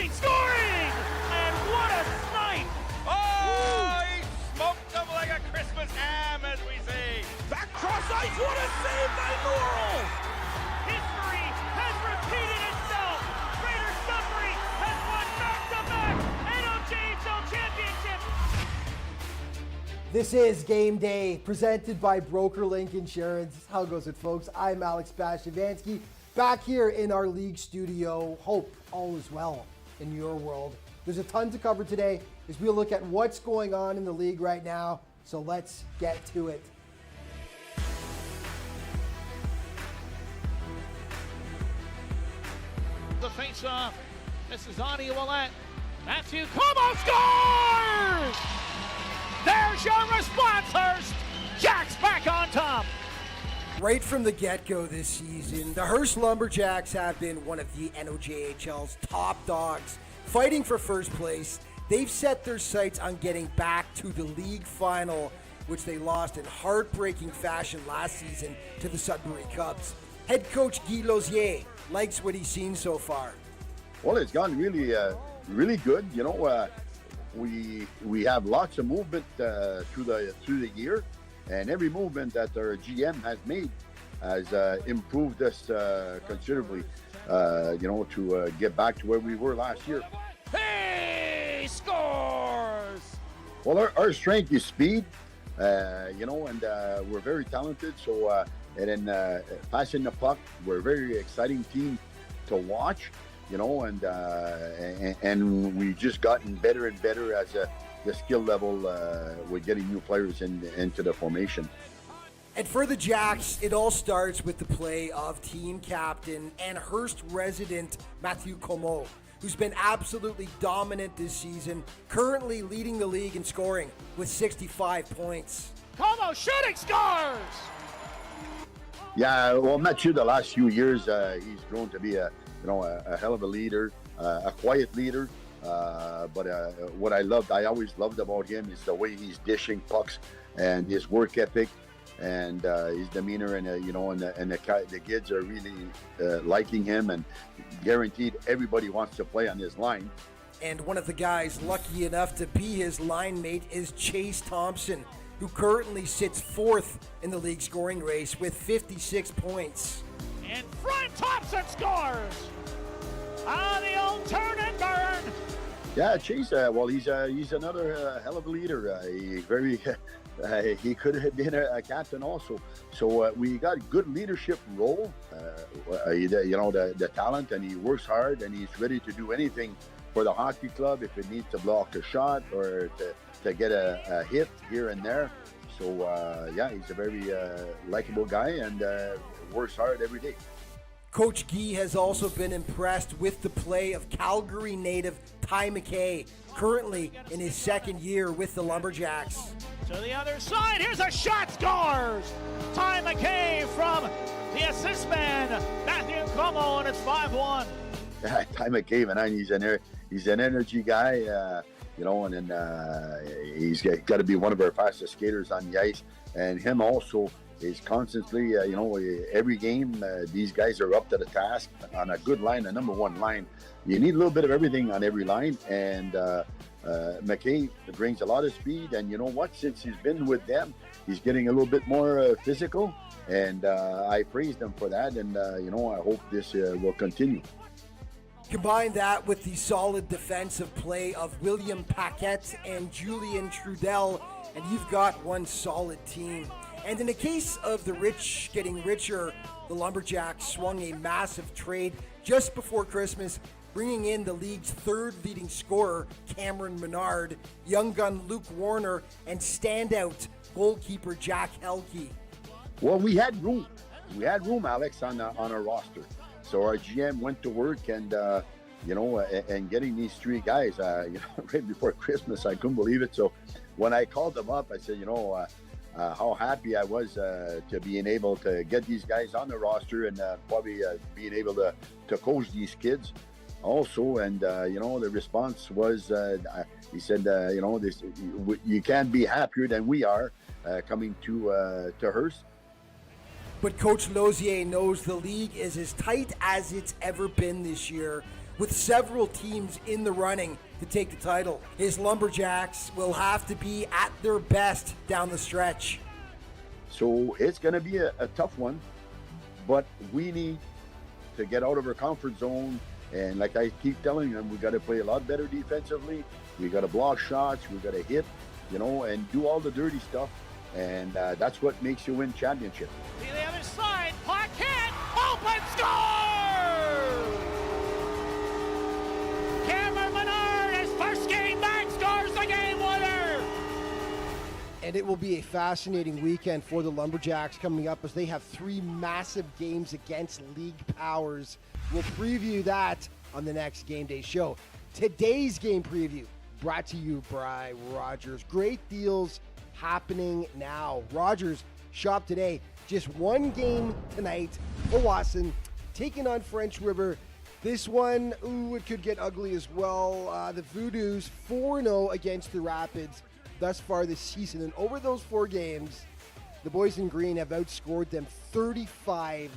shooting, scoring! And what a snipe! Oh, he smoked them like a Christmas ham, as we say. Back cross ice, what a save by Laurel! History has repeated itself. Greater Sudbury has won back-to-back NOJHL championships. This is Game Day, presented by BrokerLink Insurance. How goes it, folks? I'm Alex Bashevansky, back here in our league studio. Hope all is well in your world. There's a ton to cover today as we look at what's going on in the league right now, so let's get to it. The face-off. This is Ani Ouellet. Matthew Como scores! There's your response, Hearst. Jacks back on top. Right from the get-go this season, the Hearst Lumberjacks have been one of the NOJHL's top dogs. Fighting for first place, they've set their sights on getting back to the league final, which they lost in heartbreaking fashion last season to the Sudbury Cubs. Head coach Guy Lausier likes what he's seen so far. Well, it's gone really good. You know, we have lots of movement through the year, and every movement that our GM has made has improved us considerably. You know, to get back to where we were last year. Hey, scores! Well, our strength is speed, you know, and we're very talented. So, and then passing the puck, we're a very exciting team to watch. You know, and we just gotten better and better as the skill level with getting new players into the formation. And for the Jacks, it all starts with the play of team captain and Hearst resident Matthew Como, who's been absolutely dominant this season, currently leading the league in scoring with 65 points. Como shooting, scores! Yeah, well, Matthew, the last few years, he's grown to be a hell of a leader, a quiet leader. But what I always loved about him is the way he's dishing pucks and his work ethic and his demeanor. And the kids are really liking him, and guaranteed everybody wants to play on his line. And one of the guys lucky enough to be his line mate is Chase Thompson, who currently sits fourth in the league scoring race with 56 points. In front, Thompson scores! The old turn and burn! Yeah, Chase, well, he's another hell of a leader. He could have been a captain also. So we got good leadership role. The talent, and he works hard, and he's ready to do anything for the hockey club if it needs to block a shot or to get a hit here and there. So yeah, he's a very likable guy and works hard every day. Coach Guy has also been impressed with the play of Calgary native Ty McKay, currently in his second year with the Lumberjacks. To the other side, here's a shot, scores! Ty McKay from the assist man, Matthew Como, and it's 5-1. Ty McKay, man, he's an energy guy, you know, and then he's got to be one of our fastest skaters on the ice, and him also is constantly, you know, every game, these guys are up to the task on a good line, a number one line. You need a little bit of everything on every line, and McKay brings a lot of speed, and you know what, since he's been with them, he's getting a little bit more physical, and I praised him for that, and you know, I hope this will continue. Combine that with the solid defensive play of William Paquette and Julian Trudel, and you've got one solid team. And in the case of the rich getting richer, the Lumberjacks swung a massive trade just before Christmas, bringing in the league's third leading scorer, Cameron Menard, young gun Luke Warner, and standout goalkeeper Jack Helke. Well, we had room. We had room, Alex, on our roster. So our GM went to work and, you know, and getting these three guys, you know, right before Christmas, I couldn't believe it. So when I called them up, I said, you know, how happy I was to being able to get these guys on the roster and probably being able to coach these kids also. And, you know, the response was, he said, you know, you can't be happier than we are coming to Hearst. But Coach Lausier knows the league is as tight as it's ever been this year. with several teams in the running to take the title. His Lumberjacks will have to be at their best down the stretch. So it's going to be a tough one, but we need to get out of our comfort zone. And like I keep telling them, we got to play a lot better defensively. We got to block shots. We got to hit, and do all the dirty stuff. And that's what makes you win championship. To the other side, Paquette, open score! Cameron Menard, his first game back, scores the game winner! And it will be a fascinating weekend for the Lumberjacks coming up as they have 3 massive games against league powers. We'll preview that on the next Game Day show. Today's game preview brought to you by Rogers. Great deals happening now. Rogers, shop today. Just one game tonight. Powassan taking on French River. This one, it could get ugly as well. The Voodoos 4-0 against the Rapids thus far this season. And over those 4 games, the boys in green have outscored them 35-4.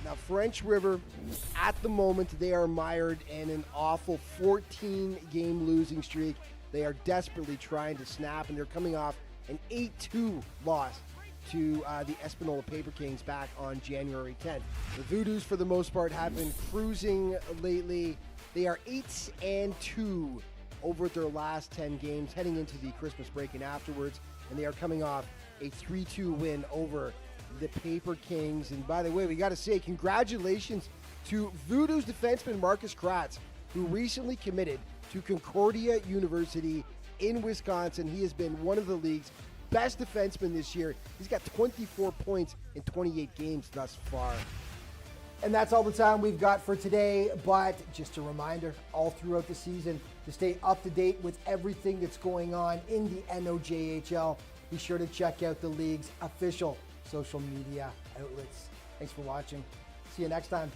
Now, French River, at the moment, they are mired in an awful 14-game losing streak. They are desperately trying to snap, and they're coming off an 8-2 loss to the Espanola Paper Kings back on January 10th. The Voodoos, for the most part, have been cruising lately. They are 8-2 over their last 10 games, heading into the Christmas break and afterwards, and they are coming off a 3-2 win over the Paper Kings. And by the way, we got to say congratulations to Voodoos defenseman Marcus Kratz, who recently committed to Concordia University in Wisconsin. He has been one of the league's best defensemen this year. He's got 24 points in 28 games thus far. And that's all the time we've got for today, but just a reminder, all throughout the season, to stay up to date with everything that's going on in the NOJHL, be sure to check out the league's official social media outlets. Thanks for watching. See you next time.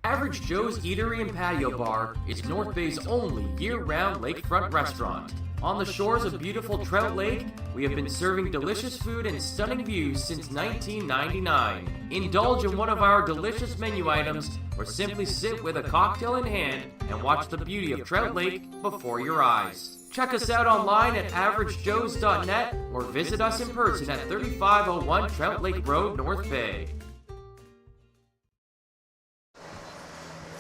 Average Joe's Eatery and Patio Bar is North Bay's only year-round lakefront restaurant. On the shores of beautiful Trout Lake, we have been serving delicious food and stunning views since 1999. Indulge in one of our delicious menu items or simply sit with a cocktail in hand and watch the beauty of Trout Lake before your eyes. Check us out online at averagejoes.net or visit us in person at 3501 Trout Lake Road, North Bay.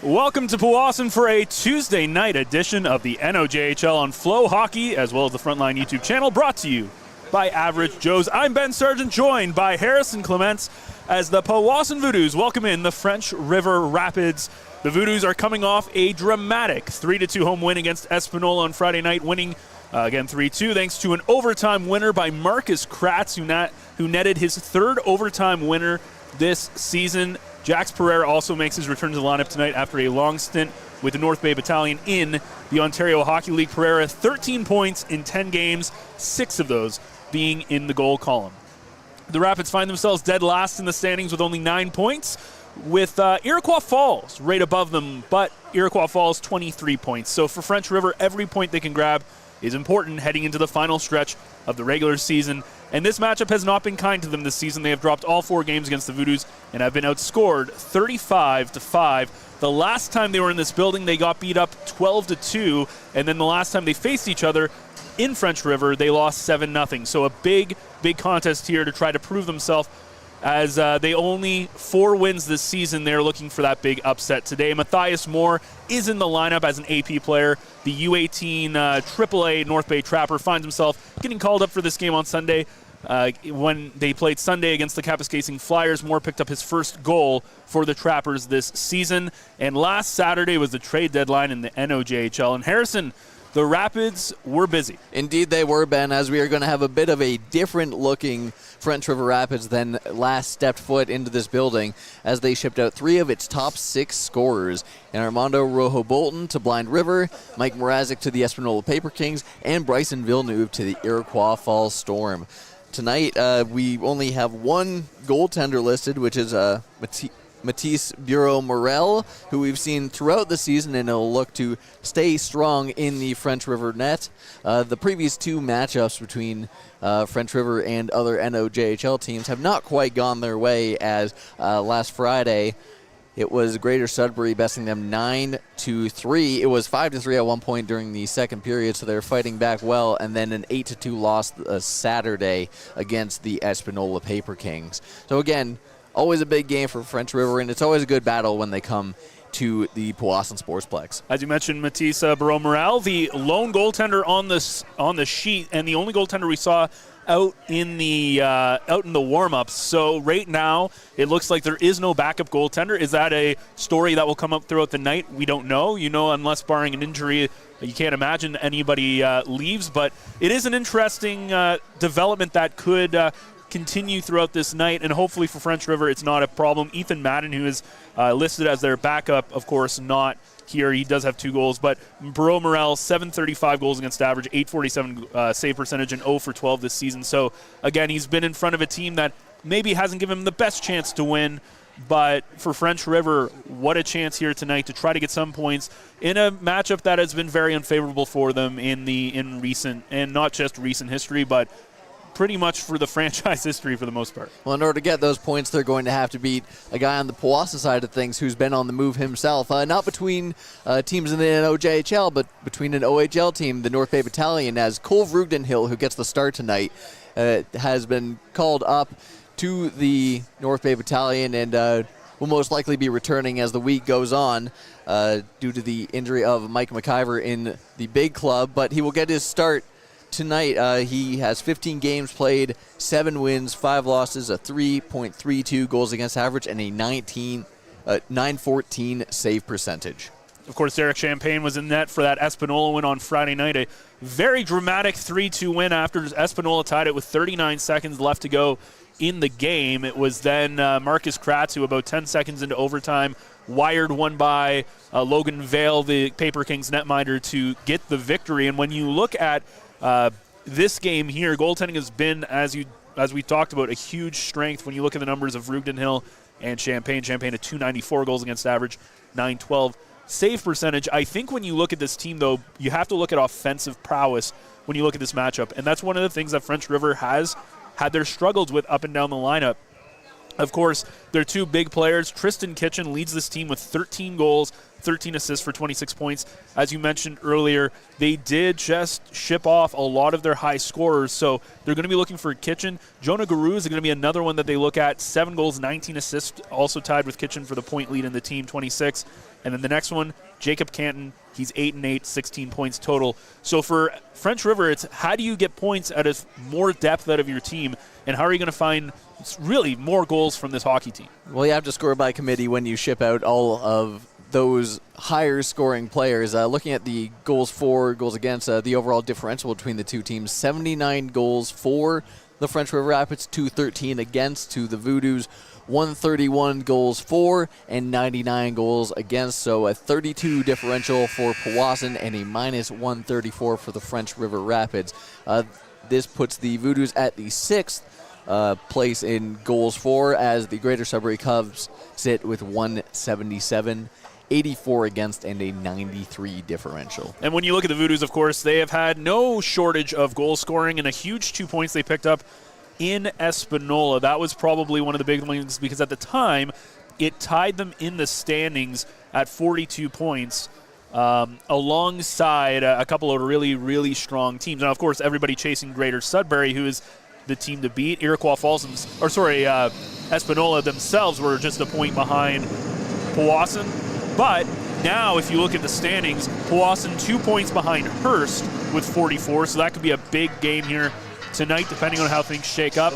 Welcome to Powassan for a Tuesday night edition of the NOJHL on Flow Hockey, as well as the Frontline YouTube channel, brought to you by Average Joe's. I'm Ben Sargent, joined by Harrison Clements, as the Powassan Voodoos welcome in the French River Rapids. The Voodoos are coming off a dramatic 3-2 home win against Espanola on Friday night, winning again 3-2, thanks to an overtime winner by Marcus Kratz, who netted his 3rd overtime winner this season. Jax Pereira also makes his return to the lineup tonight after a long stint with the North Bay Battalion in the Ontario Hockey League. Pereira, 13 points in 10 games, 6 of those being in the goal column. The Rapids find themselves dead last in the standings with only 9 points, with Iroquois Falls right above them, but Iroquois Falls 23 points. So for French River, every point they can grab is important heading into the final stretch of the regular season. And this matchup has not been kind to them this season. They have dropped all 4 games against the Voodoos and have been outscored 35-5. The last time they were in this building, they got beat up 12-2. And then the last time they faced each other in French River, they lost 7-0. So a big, big contest here to try to prove themselves, as they only 4 wins this season. They're looking for that big upset today. Matthias Moore is in the lineup as an AP player. The U18 AAA North Bay Trapper finds himself getting called up for this game on Sunday. When they played Sunday against the Kapuskasing Flyers, Moore picked up his first goal for the Trappers this season. And last Saturday was the trade deadline in the NOJHL. And Harrison, the Rapids were busy. Indeed they were, Ben, as we are going to have a bit of a different-looking French River Rapids than last stepped foot into this building, as they shipped out 3 of its top 6 scorers, and Armando Rojo Bolton to Blind River, Mike Mrazek to the Espanola Paper Kings, and Bryson Villeneuve to the Iroquois Falls Storm. Tonight, we only have one goaltender listed, which is Matisse Bureau-Morel, who we've seen throughout the season, and he'll look to stay strong in the French River net. The previous two matchups between French River and other NOJHL teams have not quite gone their way, as last Friday it was Greater Sudbury besting them 9-3. It was 5-3 at one point during the second period, so they're fighting back well, and then an 8-2 loss Saturday against the Espanola Paper Kings. So again, always a big game for French River, and it's always a good battle when they come to the Powassan Sportsplex. As you mentioned, Matisse Bureau-Morel, the lone goaltender on the sheet, and the only goaltender we saw out in the warm-ups. So right now, it looks like there is no backup goaltender. Is that a story that will come up throughout the night? We don't know. Unless barring an injury, you can't imagine anybody leaves. But it is an interesting development that could continue throughout this night, and hopefully for French River, it's not a problem. Ethan Madden, who is listed as their backup, of course, not here. He does have 2 goals, but Bureau-Morel, 735 goals against average, 847 save percentage, and 0 for 12 this season. So, again, he's been in front of a team that maybe hasn't given him the best chance to win, but for French River, what a chance here tonight to try to get some points in a matchup that has been very unfavorable for them in recent, and not just recent history, but pretty much for the franchise history for the most part. Well, in order to get those points, they're going to have to beat a guy on the Powassan side of things who's been on the move himself. Not between teams in the NOJHL, but between an OHL team, the North Bay Battalion, as Cole Vrugdenhill, who gets the start tonight, has been called up to the North Bay Battalion and will most likely be returning as the week goes on due to the injury of Mike McIver in the big club, but he will get his start tonight. He has 15 games played, 7 wins, 5 losses, a 3.32 goals against average, and a 914 save percentage. Of course, Derek Champagne was in net for that Espanola win on Friday night. A very dramatic 3-2 win after Espanola tied it with 39 seconds left to go in the game. It was then Marcus Kratz, who about 10 seconds into overtime wired one by Logan Vale, the Paper Kings netminder, to get the victory. And when you look at this game here, goaltending has been, as we talked about, a huge strength when you look at the numbers of Vrugdenhill and Champagne. Champagne at 294 goals against average, 912 save percentage. I think when you look at this team, though, you have to look at offensive prowess when you look at this matchup, and that's one of the things that French River has had their struggles with up and down the lineup. Of course, their 2 big players, Tristan Kitchen leads this team with 13 goals, 13 assists for 26 points. As you mentioned earlier, they did just ship off a lot of their high scorers, so they're going to be looking for Kitchen. Jonah Guru is going to be another one that they look at, 7 goals, 19 assists, also tied with Kitchen for the point lead in the team, 26. And then the next one, Jacob Canton, he's 8-8, 16 points total. So for French River, it's how do you get points out of more depth out of your team, and how are you going to find really more goals from this hockey team? Well, you have to score by committee when you ship out all of those higher scoring players. Looking at the goals for, goals against, the overall differential between the two teams, 79 goals for the French River Rapids, 213 against to the Voodoos, 131 goals for and 99 goals against, so a 32 differential for Powassan and a minus 134 for the French River Rapids. This puts the Voodoos at the 6th place in goals for, as the Greater Sudbury Cubs sit with 177, 84 against, and a 93 differential. And when you look at the Voodoos, of course, they have had no shortage of goal scoring, and a huge 2 points they picked up in Espanola. That was probably one of the big things, because at the time, it tied them in the standings at 42 points, alongside a couple of really, really strong teams. Now, of course, everybody chasing Greater Sudbury, who is the team to beat. Iroquois Falls, Espanola themselves were just a point behind Powassan. But now, if you look at the standings, Powassan 2 points behind Hearst with 44, so that could be a big game here tonight, depending on how things shake up.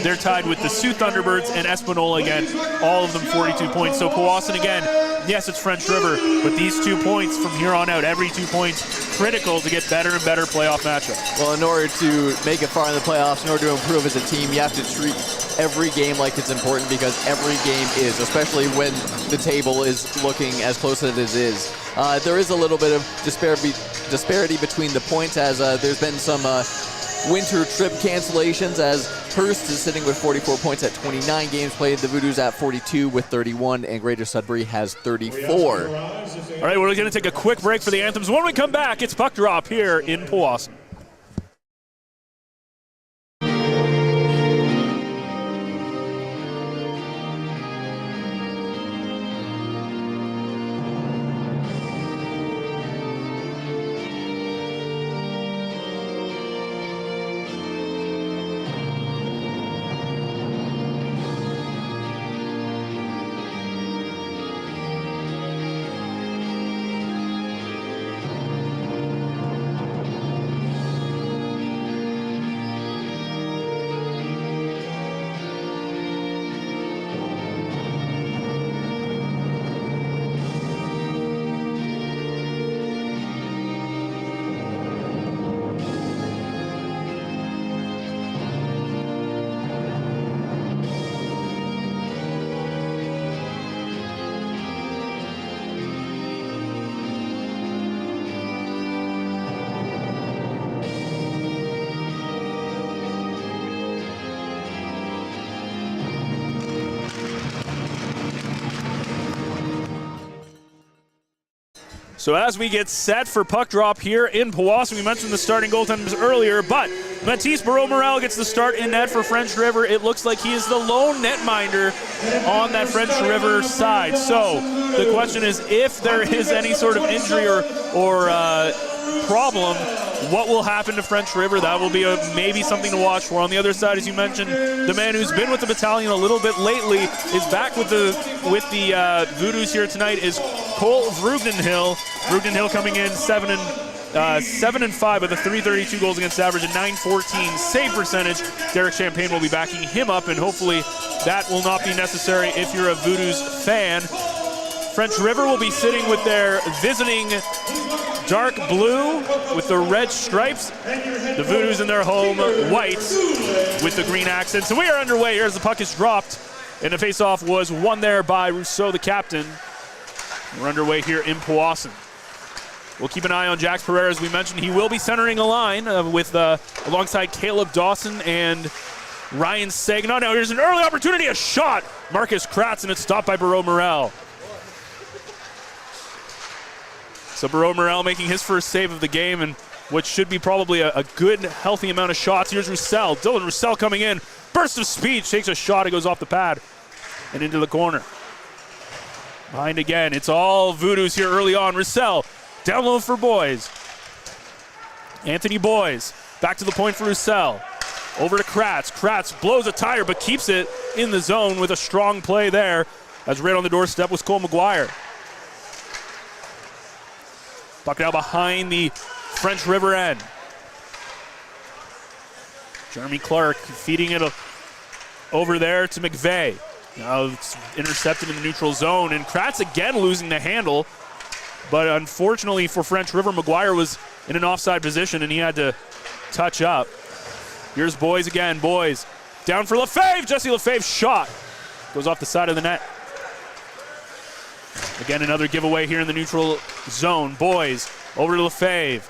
They're tied with the Sioux Thunderbirds and Espanola again, all of them 42 points. So Powassan again, yes, it's French River, but these 2 points from here on out, every 2 points, critical to get better and better playoff matchups. Well, in order to make it far in the playoffs, in order to improve as a team, you have to treat every game like it's important, because every game is, especially when the table is looking as close as it is. There is a little bit of disparity between the points, as there's been some winter trip cancellations, as Hearst is sitting with 44 points at 29 games played. The Voodoos at 42 with 31, and Greater Sudbury has 34. All right, we're going to take a quick break for the anthems. When we come back, it's Puck Drop here in Powassan. So as we get set for puck drop here in Powassan, we mentioned the starting goaltenders earlier, but Matisse Barreau-Morel gets the start in net for French River. It looks like he is the lone netminder on that French River side. So the question is, if there is any sort of injury or problem, what will happen to French River? That will be maybe something to watch for. On the other side, as you mentioned, the man who's been with the battalion a little bit lately is back with the Voodoos here tonight is Cole Vrugdenhill. Vrugdenhill coming in 7 and 5 with a .332 goals against average and .914 save percentage. Derek Champagne will be backing him up, and hopefully that will not be necessary if you're a Voodoos fan. French River will be sitting with their visiting dark blue with the red stripes. The Voodoos in their home white with the green accents. And we are underway here as the puck is dropped. And the faceoff was won there by Rousseau, the captain. We're underway here in Powassan. We'll keep an eye on Jax Pereira, as we mentioned. He will be centering a line with alongside Caleb Dawson and Ryan Saginaw. Now here's an early opportunity, a shot. Marcus Kratz, and it's stopped by Barreau-Morel. So Barreau-Morel making his first save of the game, and what should be probably a good, healthy amount of shots. Here's Roussel. Dylan Roussel coming in. Burst of speed, takes a shot. It goes off the pad and into the corner. Behind again. It's all Voodoos here early on. Roussel down low for Boys. Anthony Boys back to the point for Roussel. Over to Kratz. Kratz blows a tire but keeps it in the zone with a strong play there, as right on the doorstep was Cole McGuire. Puck now behind the French River end. Jeremy Clark feeding it over there to McVeigh. Now it's intercepted in the neutral zone, and Kratz again losing the handle. But unfortunately for French River, McGuire was in an offside position and he had to touch up. Here's Boys again. Boys down for Lefebvre. Jesse Lefebvre's shot goes off the side of the net. Again, another giveaway here in the neutral zone. Boys over to Lefebvre.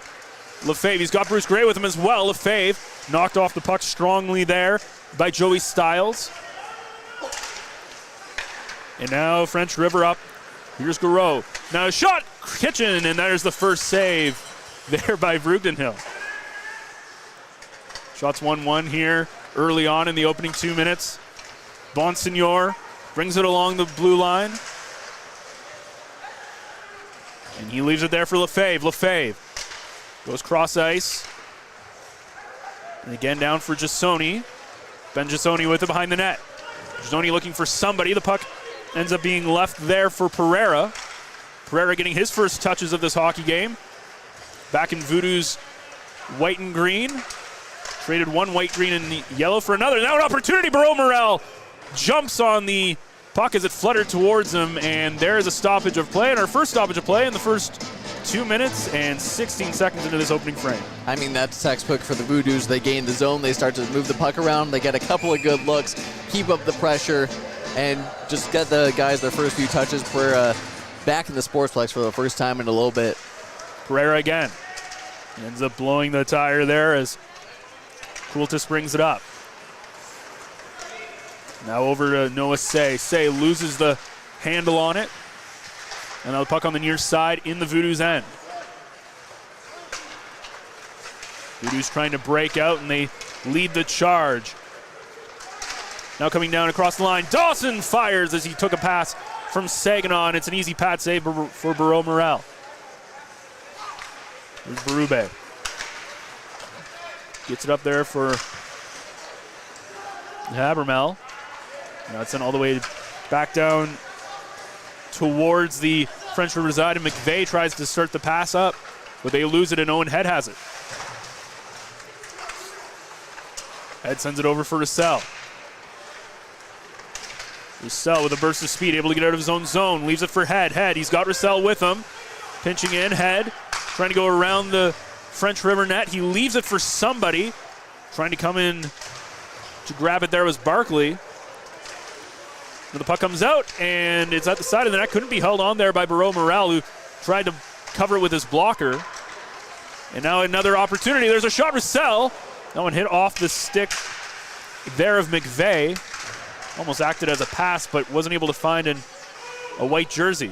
Lefebvre, he's got Bruce Gray with him as well. Lefebvre knocked off the puck strongly there by Joey Stiles. And now French River up. Here's Garreau. Now a shot, Kitchen, and there's the first save there by Vrugdenhill. Shots 1-1 here early on in the opening 2 minutes. Bonsignor brings it along the blue line. And he leaves it there for Lefebvre. Lefebvre goes cross ice. And again down for Giasoni. Ben Giasoni with it behind the net. Giasoni looking for somebody. The puck ends up being left there for Pereira. Pereira getting his first touches of this hockey game. Back in Voodoo's white and green. Traded one white, green, and yellow for another. Now an opportunity. Barreau-Morel jumps on the puck as it fluttered towards him, and there is a stoppage of play, and our first stoppage of play in the first 2 minutes and 16 seconds into this opening frame. I mean, that's textbook for the Voodoos. They gain the zone, they start to move the puck around, they get a couple of good looks, keep up the pressure, and just get the guys their first few touches. Pereira back in the Sportsplex for the first time in a little bit. Pereira again. Ends up blowing the tire there as Kultis brings it up. Now over to Noah Say. Say loses the handle on it. And now the puck on the near side in the Voodoo's end. Voodoo's trying to break out, and they lead the charge. Now coming down across the line. Dawson fires as he took a pass from Saginaw, and it's an easy pad save for Barreau Morel. Here's Berube. Gets it up there for Habermel. Now it's sent all the way back down towards the French River side, and McVeigh tries to start the pass up, but they lose it, and Owen Head has it. Head sends it over for Roussel. Roussel with a burst of speed, able to get out of his own zone, leaves it for Head. Head, he's got Roussel with him. Pinching in, Head, trying to go around the French River net. He leaves it for somebody. Trying to come in to grab it there was Barkley. And the puck comes out, and it's at the side of the net. Couldn't be held on there by Barreau Morel, who tried to cover it with his blocker. And now another opportunity. There's a shot, Roussel. That one hit off the stick there of McVeigh. Almost acted as a pass, but wasn't able to find a white jersey.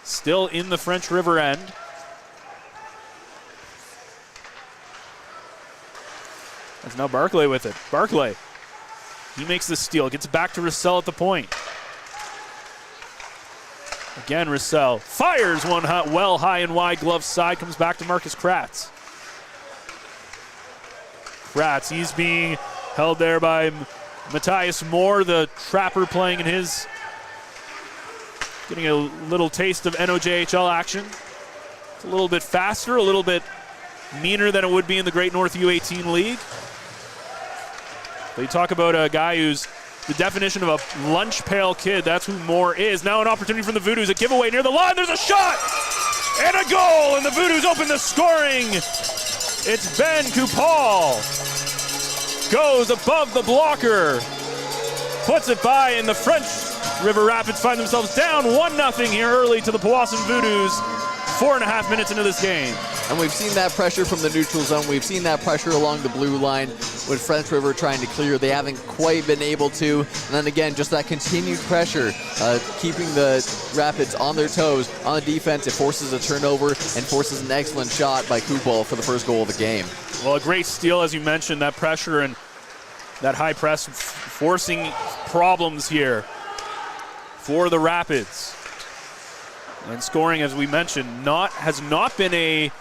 Still in the French River end. That's now Barclay with it. Barclay, he makes the steal, gets it back to Roussel at the point. Again, Roussel fires one well high and wide, glove side, comes back to Marcus Kratz. Kratz, he's being held there by Matthias Moore, the trapper playing in his, getting a little taste of NOJHL action. It's a little bit faster, a little bit meaner than it would be in the Great North U18 League. But you talk about a guy who's the definition of a lunch pail kid. That's who Moore is. Now an opportunity from the Voodoos. A giveaway near the line. There's a shot and a goal, and the Voodoos open the scoring. It's Ben Coupal. Goes above the blocker. Puts it by, and the French River Rapids find themselves down 1-0 here early to the Powassan Voodoos. 4.5 minutes into this game. And we've seen that pressure from the neutral zone. We've seen that pressure along the blue line with French River trying to clear. They haven't quite been able to. And then again, just that continued pressure, keeping the Rapids on their toes. On the defense, it forces a turnover and forces an excellent shot by Kupal for the first goal of the game. Well, a great steal, as you mentioned, that pressure and that high press forcing problems here for the Rapids. And scoring, as we mentioned, has not been as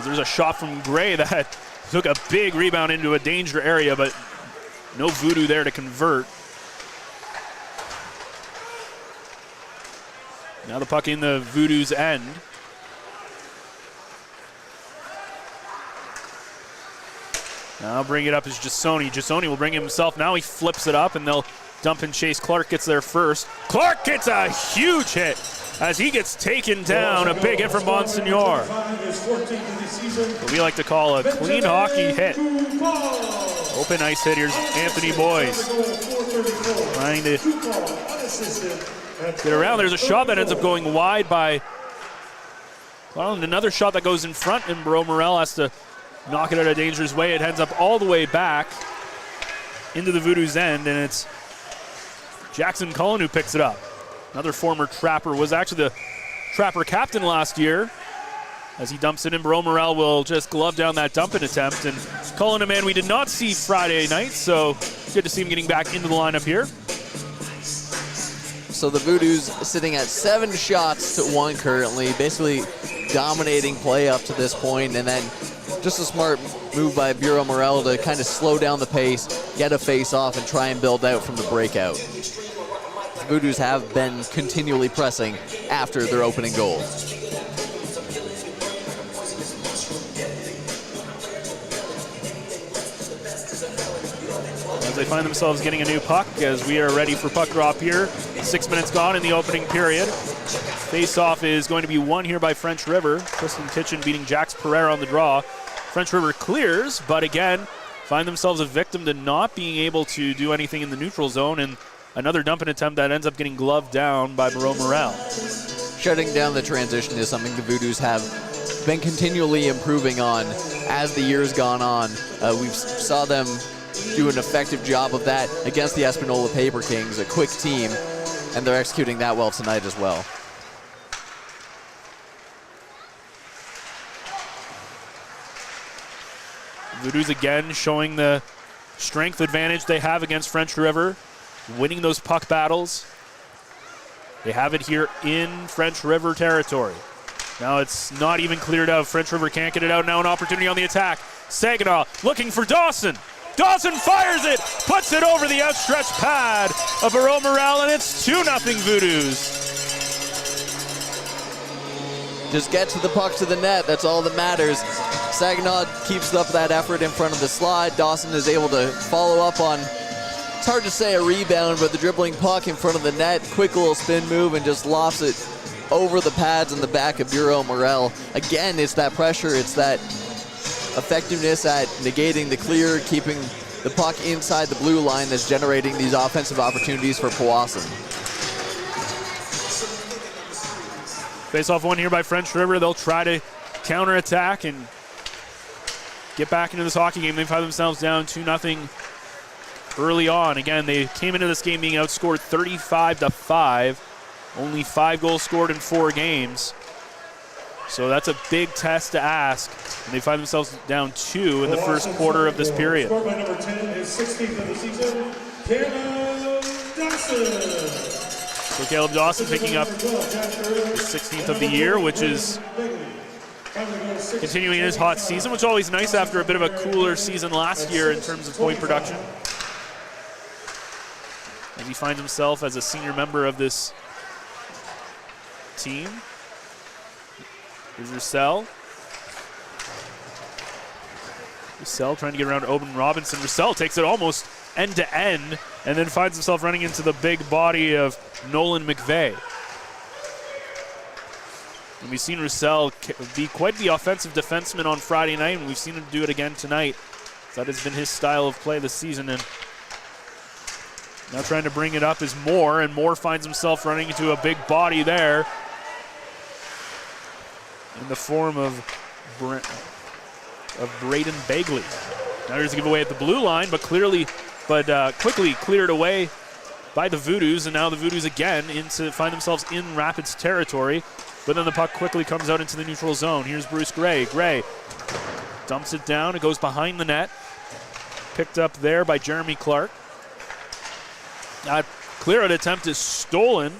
there's a shot from Gray that took a big rebound into a danger area, but no Voodoo there to convert. Now the puck in the Voodoo's end. Now bring it up is Jasoni. Jasoni will bring it himself. Now he flips it up, and they'll dump and chase. Clark gets there first. Clark gets a huge hit as he gets taken down. A big hit from Bonsignor. What we like to call a clean hockey hit. Open ice hit. Here's Anthony Boyce trying to get around. There's a shot that ends up going wide by Clark. Another shot that goes in front, and Barreau Morel has to knock it out a dangerous way. It ends up all the way back into the Voodoo's end, and it's Jackson Cullen who picks it up. Another former Trapper, was actually the Trapper captain last year. As he dumps it in, Barreau Morel will just glove down that dumping attempt. And Cullen, a man we did not see Friday night, so good to see him getting back into the lineup here. So the Voodoos sitting at 7 shots to 1 currently, basically dominating play up to this point, and then just a smart move by Barreau Morel to kind of slow down the pace, get a face off, and try and build out from the breakout. The Voodoos have been continually pressing after their opening goal. As they find themselves getting a new puck, as we are ready for puck drop here. 6 minutes gone in the opening period. Face-off is going to be won here by French River. Kristen Kitchen beating Jax Pereira on the draw. French River clears, but again, find themselves a victim to not being able to do anything in the neutral zone, and another dumping attempt that ends up getting gloved down by Barreau Morel. Shutting down the transition is something the Voodoos have been continually improving on as the years gone on. We saw them do an effective job of that against the Espanola Paper Kings, a quick team, and they're executing that well tonight as well. Voodoos again showing the strength advantage they have against French River, winning those puck battles. They have it here in French River territory. Now it's not even cleared out. French River can't get it out. Now an opportunity on the attack. Saginaw looking for Dawson. Dawson fires it, puts it over the outstretched pad of Vero Morel, and it's 2-0 Voodoos. Just get to the puck to the net. That's all that matters. Saginaw keeps up that effort in front of the slot. Dawson is able to follow up on, it's hard to say a rebound, but the dribbling puck in front of the net. Quick little spin move and just lofts it over the pads in the back of Vero Morel. Again, it's that pressure. It's that effectiveness at negating the clear, keeping the puck inside the blue line that's generating these offensive opportunities for Powassan. Face-off one here by French River. They'll try to counterattack and get back into this hockey game. They find themselves down 2-0 early on. Again, they came into this game being outscored 35-5. Only 5 goals scored in 4 games. So that's a big test to ask. And they find themselves down 2 in the first quarter of this period. Scored by number 10 is 16th of the season, Caleb Dawson. So Caleb Dawson picking up his 16th of the year, which is continuing his hot season, which is always nice after a bit of a cooler season last year in terms of point production. As he finds himself as a senior member of this team. Here's Roussel. Roussel trying to get around Oben Robinson. Roussel takes it almost end to end and then finds himself running into the big body of Nolan McVeigh. And we've seen Roussel be quite the offensive defenseman on Friday night, and we've seen him do it again tonight. That has been his style of play this season. And now trying to bring it up is Moore, and Moore finds himself running into a big body there in the form of Braden Bagley. Now here's a giveaway at the blue line, but quickly cleared away by the Voodoos, and now the Voodoos again find themselves in Rapids territory, but then the puck quickly comes out into the neutral zone. Here's Bruce Gray. Gray dumps it down. It goes behind the net. Picked up there by Jeremy Clark. That clear-out attempt is stolen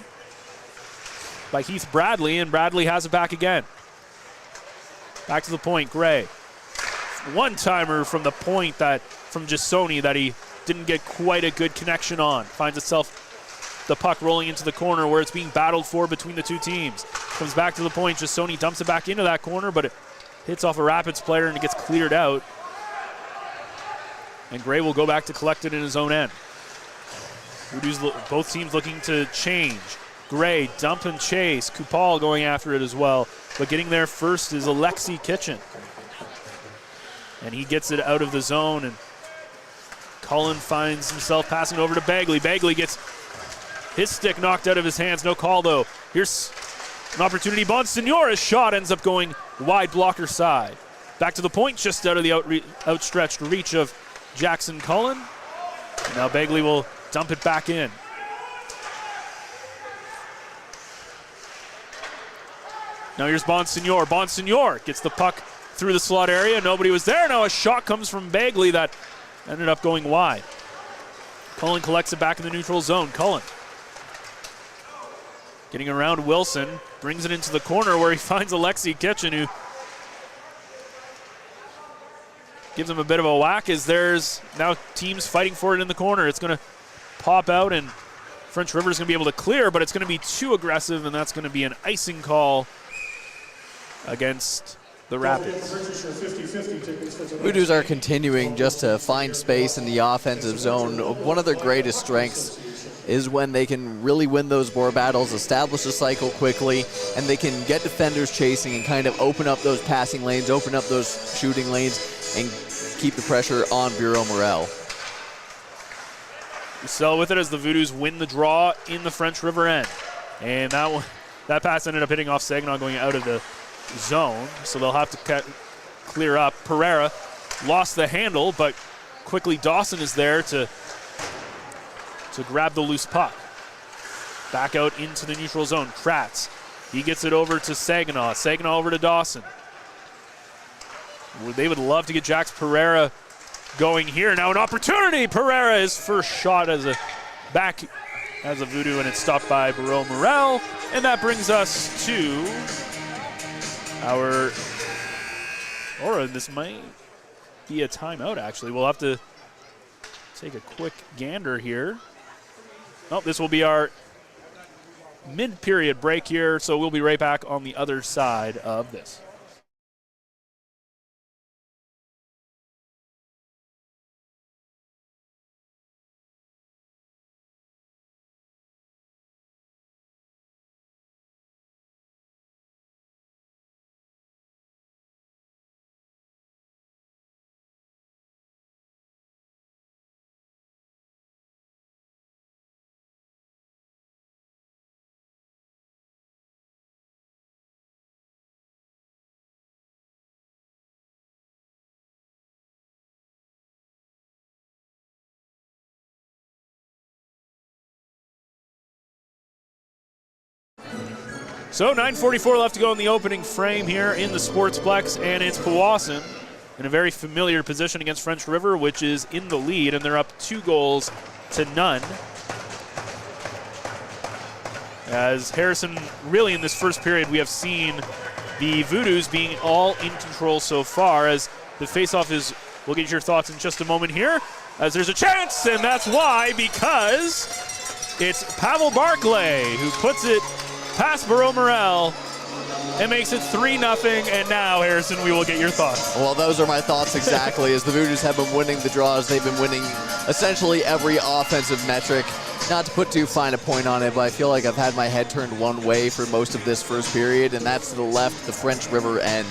by Heath Bradley, and Bradley has it back again. Back to the point, Gray. One-timer from the point from Jasoni that he didn't get quite a good connection on. Finds itself the puck rolling into the corner where it's being battled for between the two teams. Comes back to the point, Jasoni dumps it back into that corner, but it hits off a Rapids player and it gets cleared out. And Gray will go back to collect it in his own end. Both teams looking to change. Gray, dump and chase. Kupal going after it as well. But getting there first is Alexi Kitchen. And he gets it out of the zone, and Cullen finds himself passing over to Bagley. Bagley gets his stick knocked out of his hands. No call, though. Here's an opportunity. Bonsignora's shot ends up going wide blocker side. Back to the point, just out of the outstretched reach of Jackson Cullen. Now Bagley will dump it back in. Now here's Bonsignor. Bonsignor gets the puck through the slot area. Nobody was there. Now a shot comes from Bagley that ended up going wide. Cullen collects it back in the neutral zone. Cullen getting around Wilson. Brings it into the corner where he finds Alexi Kitchen, who gives him a bit of a whack as there's now teams fighting for it in the corner. It's going to pop out, and French River's going to be able to clear, but it's going to be too aggressive, and that's going to be an icing call against the Rapids. Voodoos are continuing just to find space in the offensive zone. One of their greatest strengths is when they can really win those board battles, establish a cycle quickly, and they can get defenders chasing and kind of open up those passing lanes, open up those shooting lanes, and keep the pressure on Vero Morel. Roussel with it as the Voodoos win the draw in the French River end. And that pass ended up hitting off Saginaw going out of the zone, so they'll have to clear up. Pereira lost the handle, but quickly Dawson is there to grab the loose puck. Back out into the neutral zone. Kratz, he gets it over to Saginaw. Saginaw over to Dawson. They would love to get Jax Pereira going here. Now an opportunity. Pereira, his first shot as a Voodoo, and it's stopped by Barreau Morel. And that brings us to this might be a timeout, actually. We'll have to take a quick gander here. Oh, this will be our mid-period break here, so we'll be right back on the other side of this. So 9:44 left to go in the opening frame here in the Sportsplex, and it's Powassan in a very familiar position against French River, which is in the lead, and they're up 2-0. As Harrison, really in this first period, we have seen the Voodoos being all in control so far, as the faceoff is, we'll get your thoughts in just a moment here, as there's a chance, and that's why, because it's Pavel Barclay who puts it past Barreau Morel and makes it 3-0. And now, Harrison, we will get your thoughts. Well, those are my thoughts exactly. As the Voodoos have been winning the draws, they've been winning essentially every offensive metric. Not to put too fine a point on it, but I feel like I've had my head turned one way for most of this first period, and that's to the left, the French River end.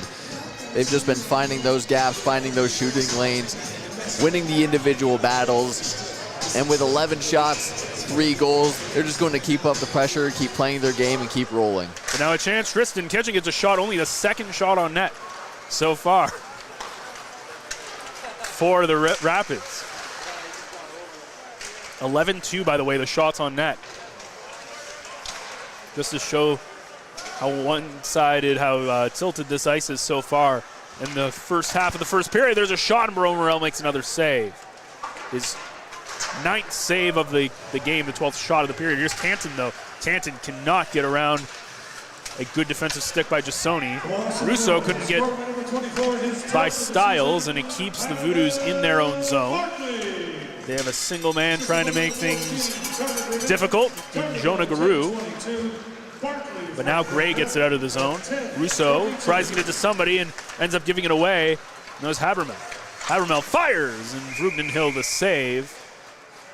They've just been finding those gaps, finding those shooting lanes, winning the individual battles, and with 11 shots, 3 goals, they're just going to keep up the pressure, keep playing their game, and keep rolling. And now a chance. Tristan Ketching gets a shot, only the second shot on net so far for the Rapids. 11-2, by the way, the shots on net. Just to show how one-sided, how tilted this ice is so far. In the first half of the first period, there's a shot, and Barreau Morel makes another save. His 9th save of the game, the 12th shot of the period. Here's Tanton, though. Tanton cannot get around a good defensive stick by Jasoni. Russo couldn't get by Stiles, and it keeps the Voodoos in their own zone. They have a single man trying to make things difficult in Jonah Garou. But now Gray gets it out of the zone. Russo tries to get it to somebody and ends up giving it away. And there's Habermel. Habermel fires, and Vrugden Hill the save.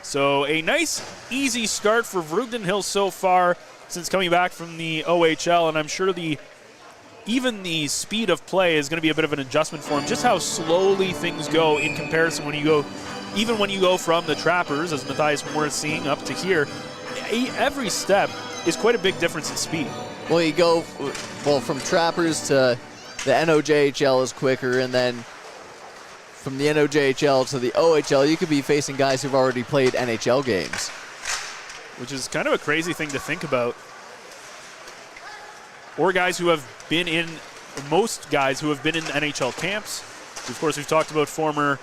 So a nice, easy start for Vrugden Hill so far since coming back from the OHL, and I'm sure even the speed of play is going to be a bit of an adjustment for him. Just how slowly things go in comparison when you go from the Trappers, as Matthias Morris seeing, up to here. Every step is quite a big difference in speed. Well, you go from Trappers to the NOJHL is quicker, and then from the NOJHL to the OHL, you could be facing guys who've already played NHL games. Which is kind of a crazy thing to think about. Or guys who have been in, most guys who have been in NHL camps. Of course, we've talked about former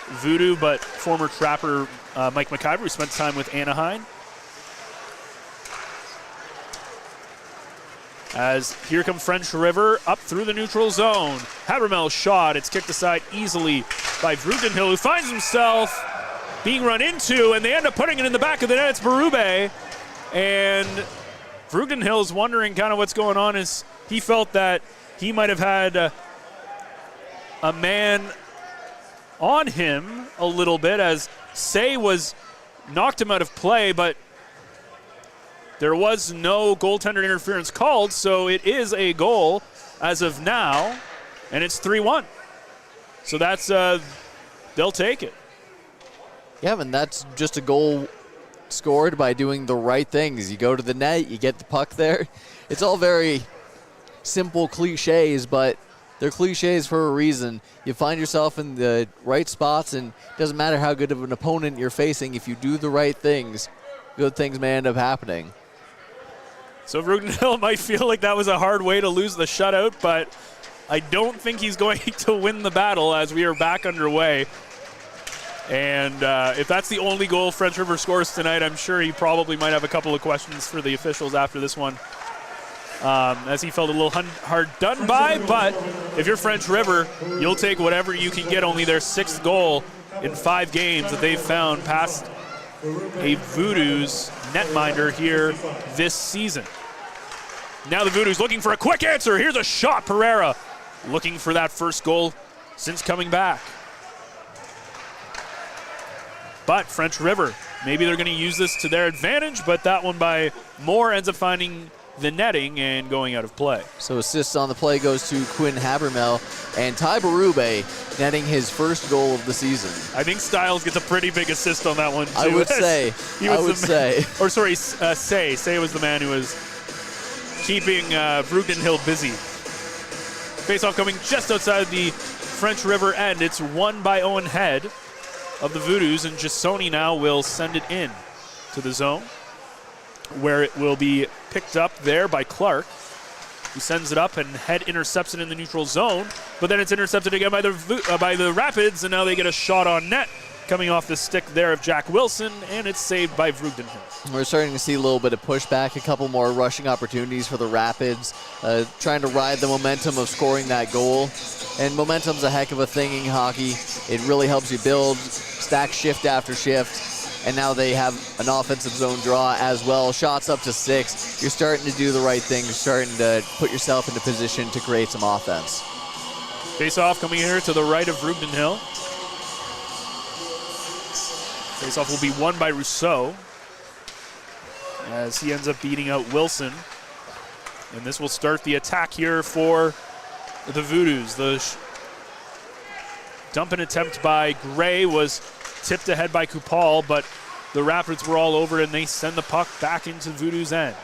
Voodoo, but former Trapper Mike McIver, who spent time with Anaheim. As here come French River up through the neutral zone. Habermel's shot, it's kicked aside easily by Vrugden Hill, who finds himself being run into, and they end up putting it in the back of the net. It's Berube, and Vrugden Hill is wondering kind of what's going on, as he felt that he might have had a man on him a little bit, as Say was knocked him out of play, but there was no goaltender interference called, so it is a goal as of now, and it's 3-1. So that's, they'll take it. Yeah, and that's just a goal scored by doing the right things. You go to the net, you get the puck there. It's all very simple cliches, but they're cliches for a reason. You find yourself in the right spots, and it doesn't matter how good of an opponent you're facing. If you do the right things, good things may end up happening. So Rudenhill might feel like that was a hard way to lose the shutout, but I don't think he's going to win the battle as we are back underway. And if that's the only goal French River scores tonight, I'm sure he probably might have a couple of questions for the officials after this one, as he felt a little hard done by. But if you're French River, you'll take whatever you can get. Only their 6th goal in 5 games that they've found past a Voodoos netminder here this season. Now the Voodoos looking for a quick answer. Here's a shot. Pereira looking for that first goal since coming back. But French River, maybe they're going to use this to their advantage, but that one by Moore ends up finding the netting and going out of play. So assists on the play goes to Quinn Habermel, and Ty Berube netting his first goal of the season. I think Stiles gets a pretty big assist on that one, too. I would say. Or sorry, Say was the man who was keeping Rudenhill busy. Face-off coming just outside the French River end. It's won by Owen Head of the Voodoos, and Jasoni now will send it in to the zone, where it will be picked up there by Clark, who sends it up, and Head intercepts it in the neutral zone, but then it's intercepted again by the Rapids, and now they get a shot on net coming off the stick there of Jack Wilson, and it's saved by Vrugdenhill. We're starting to see a little bit of pushback, a couple more rushing opportunities for the Rapids, trying to ride the momentum of scoring that goal. And momentum's a heck of a thing in hockey. It really helps you build, stack shift after shift. And now they have an offensive zone draw as well. Shots up to 6. You're starting to do the right thing. You're starting to put yourself into position to create some offense. Face-off coming here to the right of Vrugdenhill. Face-off will be won by Rousseau as he ends up beating out Wilson. And this will start the attack here for the Voodoos. The dump and attempt by Gray was tipped ahead by Kupal, but the Rapids were all over it, and they send the puck back into Voodoo's end.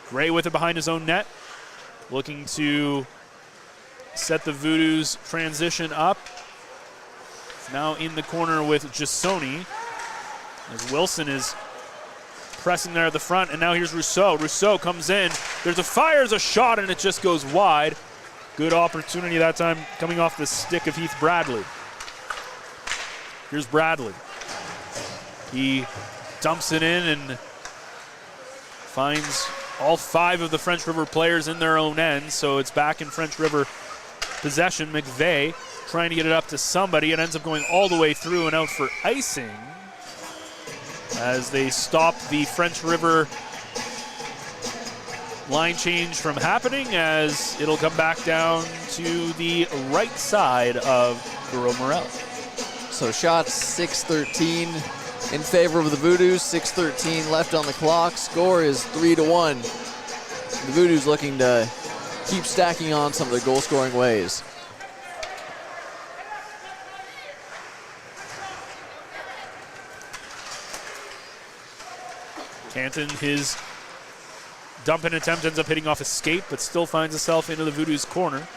Gray with it behind his own net, looking to set the Voodoos transition up. It's now in the corner with Jasoni, as Wilson is pressing there at the front, and now here's Rousseau. Rousseau comes in. There's fires a shot, and it just goes wide. Good opportunity that time coming off the stick of Heath Bradley. Here's Bradley. He dumps it in and finds all 5 of the French River players in their own end, so it's back in French River possession. McVeigh trying to get it up to somebody. It ends up going all the way through and out for icing as they stop the French River line change from happening, as it'll come back down to the right side of Garo Morel. So shots 6-13 in favor of the Voodoos, 6:13 left on the clock. Score is 3-1. The Voodoos looking to keep stacking on some of their goal-scoring ways. Canton, his dump and attempt ends up hitting off a skate, but still finds himself into the Voodoos' corner.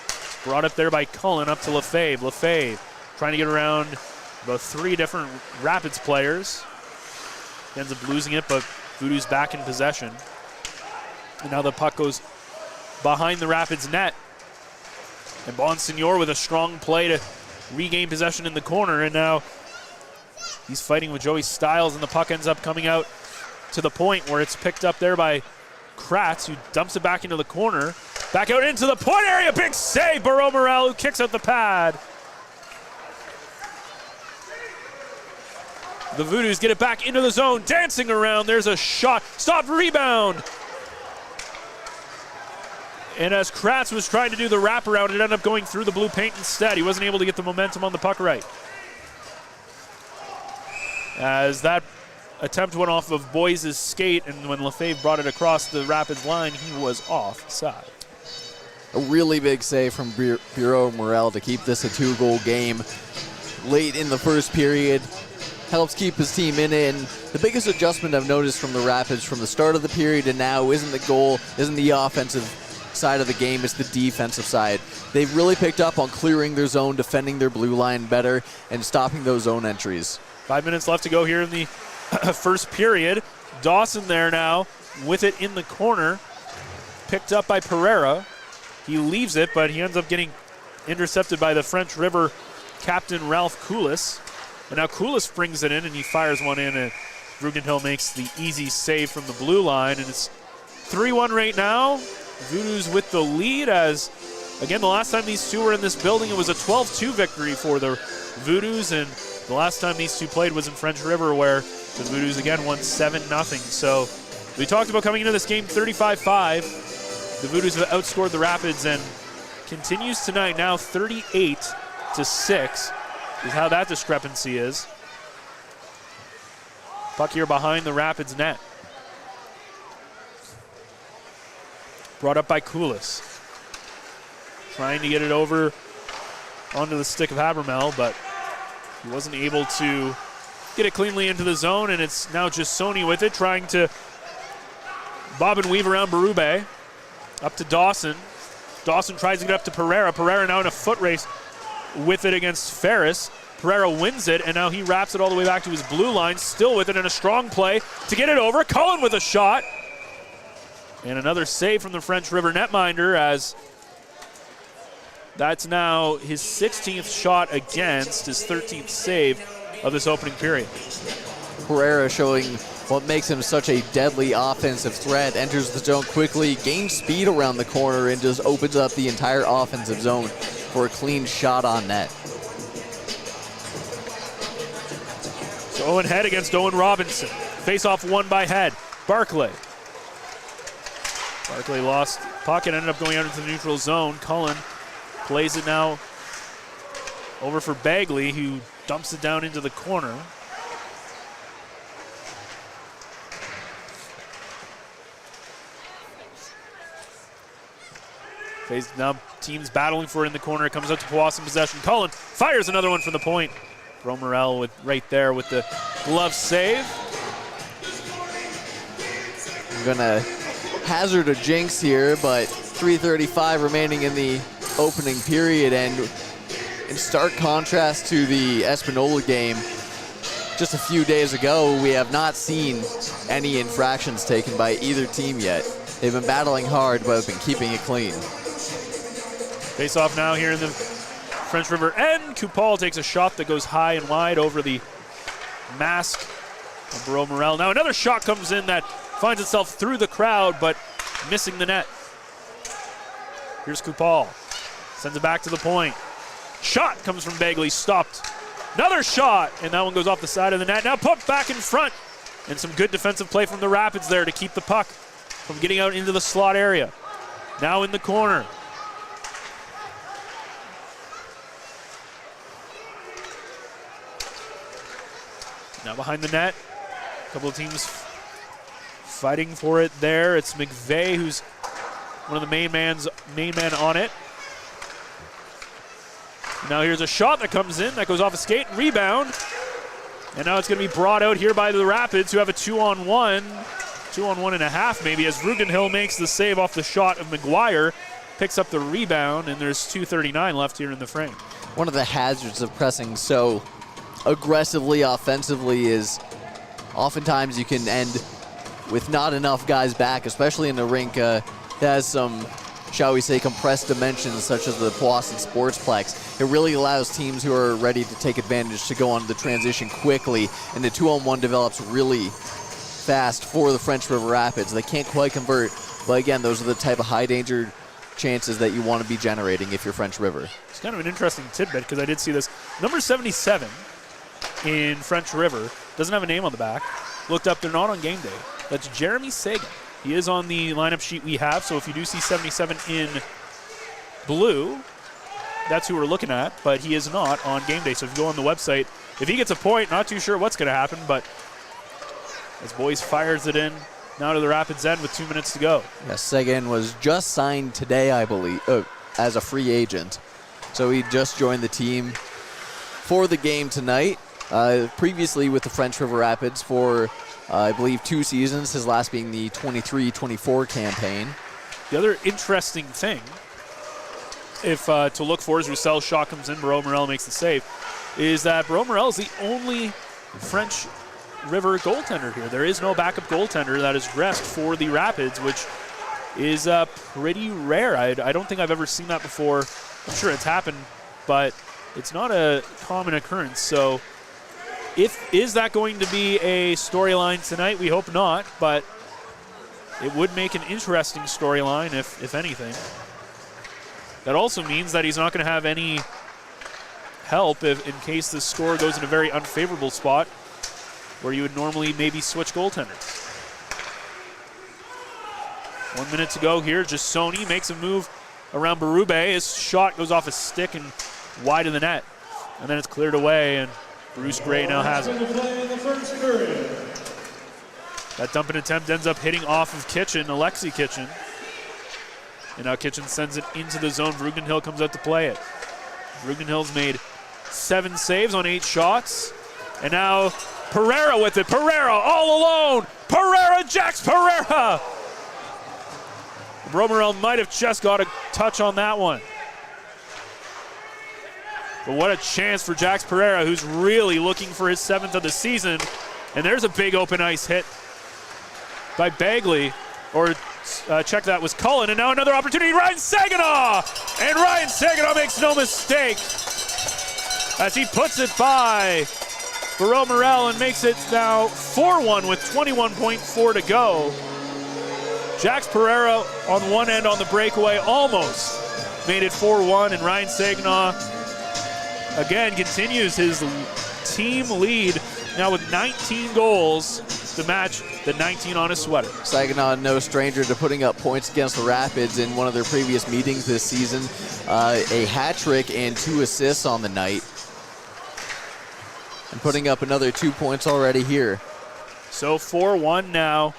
It's brought up there by Cullen, up to Lefebvre. Lefebvre trying to get around about 3 different Rapids players. He ends up losing it, but Voodoo's back in possession. And now the puck goes behind the Rapids net. And Bonsignor with a strong play to regain possession in the corner, and now he's fighting with Joey Stiles, and the puck ends up coming out to the point where it's picked up there by Kratz, who dumps it back into the corner. Back out into the point area. Big save, Baro Morel, who kicks out the pad. The Voodoos get it back into the zone, dancing around. There's a shot. Stop, rebound. And as Kratz was trying to do the wraparound, it ended up going through the blue paint instead. He wasn't able to get the momentum on the puck right. As that attempt went off of Boyes' skate, and when Lefebvre brought it across the Rapids line, he was offside. A really big save from Bureau Morel to keep this a 2-goal game late in the first period. Helps keep his team in it. And the biggest adjustment I've noticed from the Rapids from the start of the period and now isn't the goal, isn't the offensive side of the game is the defensive side. They've really picked up on clearing their zone, defending their blue line better, and stopping those zone entries. 5 minutes left to go here in the first period. Dawson there now with it in the corner. Picked up by Pereira. He leaves it, but he ends up getting intercepted by the French River captain Ralph Koulis. And now Koulis brings it in, and he fires one in, and Rugenhill makes the easy save from the blue line, and it's 3-1 right now. Voodoos with the lead as, again, the last time these two were in this building, it was a 12-2 victory for the Voodoos, and the last time these two played was in French River, where the Voodoos again won 7-0. So we talked about coming into this game 35-5. The Voodoos have outscored the Rapids and continues tonight now 38-6 is how that discrepancy is. Puck here behind the Rapids net. Brought up by Koulis. Trying to get it over onto the stick of Habermel, but he wasn't able to get it cleanly into the zone, and it's now just Sony with it, trying to bob and weave around Berube. Up to Dawson. Dawson tries to get up to Pereira. Pereira now in a foot race with it against Ferris. Pereira wins it, and now he wraps it all the way back to his blue line, still with it in a strong play to get it over. Cullen with a shot. And another save from the French River netminder, as that's now his 16th shot against, his 13th save of this opening period. Pereira showing what makes him such a deadly offensive threat. Enters the zone quickly, gains speed around the corner, and just opens up the entire offensive zone for a clean shot on net. So Owen Head against Owen Robinson. Face-off won by Head. Barclay lost puck and ended up going out into the neutral zone. Cullen plays it now over for Bagley, who dumps it down into the corner. Now teams battling for it in the corner. It comes out to Powassan possession. Cullen fires another one from the point. Bro Morel with right there with the glove save. I'm gonna hazard a jinx here, but 3:35 remaining in the opening period, and in stark contrast to the Espanola game just a few days ago, we have not seen any infractions taken by either team yet. They've been battling hard, but have been keeping it clean. Face off now here in the French River end. Coupal takes a shot that goes high and wide over the mask of Bro Morel. Now another shot comes in that finds itself through the crowd, but missing the net. Here's Coupal. Sends it back to the point. Shot comes from Bagley, stopped. Another shot, and that one goes off the side of the net. Now put back in front. And some good defensive play from the Rapids there to keep the puck from getting out into the slot area. Now in the corner. Now behind the net. A couple of teams fighting for it there. It's McVeigh who's one of the main men on it. Now here's a shot that comes in that goes off a skate and rebound. And now it's going to be brought out here by the Rapids, who have a 2-on-1, 2-on-1.5 maybe, as Rugenhill makes the save off the shot of McGuire, picks up the rebound, and there's 2:39 left here in the frame. One of the hazards of pressing so aggressively offensively is oftentimes you can end with not enough guys back, especially in a rink that has some, shall we say, compressed dimensions such as the Powassan Sportsplex. It really allows teams who are ready to take advantage to go on the transition quickly, and the 2-on-1 develops really fast for the French River Rapids. They can't quite convert, but again, those are the type of high danger chances that you want to be generating if you're French River. It's kind of an interesting tidbit because I did see this. Number 77 in French River doesn't have a name on the back. Looked up, they're not on game day. That's Jeremy Sagan. He is on the lineup sheet we have, so if you do see 77 in blue, that's who we're looking at, but he is not on game day. So if you go on the website, if he gets a point, not too sure what's going to happen, but as Boyce fires it in now to the Rapids end with 2 minutes to go. Yes, Sagan was just signed today, I believe, as a free agent. So he just joined the team for the game tonight. Previously with the French River Rapids for, I believe, 2 seasons, his last being the 23-24 campaign. The other interesting thing, if to look for as Roussel's shot comes in, Barreau Morel makes the save, is that Barreau Morel is the only French River goaltender here. There is no backup goaltender that is dressed for the Rapids, which is pretty rare. I don't think I've ever seen that before. I'm sure it's happened, but it's not a common occurrence. So is that going to be a storyline tonight? We hope not, but it would make an interesting storyline if anything. That also means that he's not going to have any help in case the score goes in a very unfavorable spot where you would normally maybe switch goaltenders. 1 minute to go here. Just Sony makes a move around Berube. His shot goes off his stick and wide of the net. And then it's cleared away, and Bruce Gray now has it. That dumping attempt ends up hitting off of Kitchen, Alexi Kitchen. And now Kitchen sends it into the zone. Vrugdenhill comes out to play it. Vrugdenhill's made 7 saves on 8 shots. And now Pereira with it. Pereira all alone. Pereira, Jax Pereira. Romerell might have just got a touch on that one. But what a chance for Jax Pereira, who's really looking for his 7th of the season. And there's a big open ice hit by Bagley. Or check that was Cullen. And now another opportunity, Ryan Saginaw! And Ryan Saginaw makes no mistake as he puts it by Barreau Morel and makes it now 4-1 with 21.4 to go. Jax Pereira on one end on the breakaway almost made it 4-1, and Ryan Saginaw again continues his team lead now with 19 goals to match the 19 on his sweater. Saginaw, no stranger to putting up points against the Rapids in one of their previous meetings this season. A hat trick and 2 assists on the night. And putting up another 2 points already here. So 4-1 now.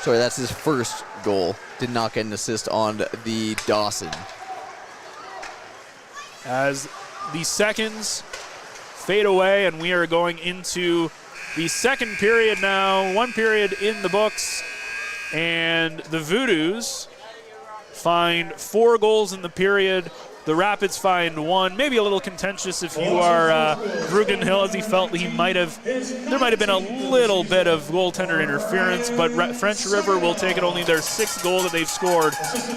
Sorry, that's his first goal. Did not get an assist on the Dawson. As the seconds fade away and we are going into the second period now. 1 period in the books, and the Voodoos find 4 goals in the period. The Rapids find 1, maybe a little contentious if you are Vrugdenhill, as he felt there might have been a little bit of goaltender interference, but French River will take it, only their 6th goal that they've scored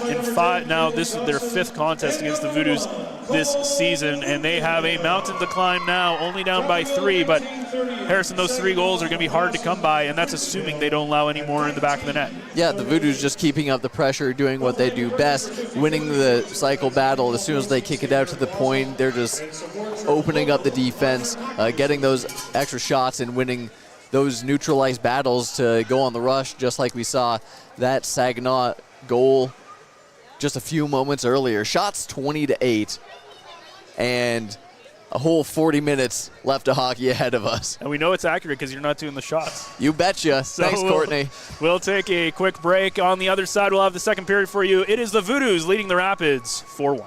in 5. Now this is their 5th contest against the Voodoos this season, and they have a mountain to climb now, only down by 3, but Harrison, those 3 goals are going to be hard to come by, and that's assuming they don't allow any more in the back of the net. Yeah, the Voodoos just keeping up the pressure, doing what they do best, winning the cycle battle. As soon as they kick it out to the point, they're just opening up the defense, getting those extra shots and winning those neutralized battles to go on the rush, just like we saw that Saginaw goal just a few moments earlier. Shots 20-8, and a whole 40 minutes left of hockey ahead of us. And we know it's accurate because you're not doing the shots. You betcha. So thanks, Courtney. We'll take a quick break. On the other side, we'll have the second period for you. It is the Voodoos leading the Rapids 4-1.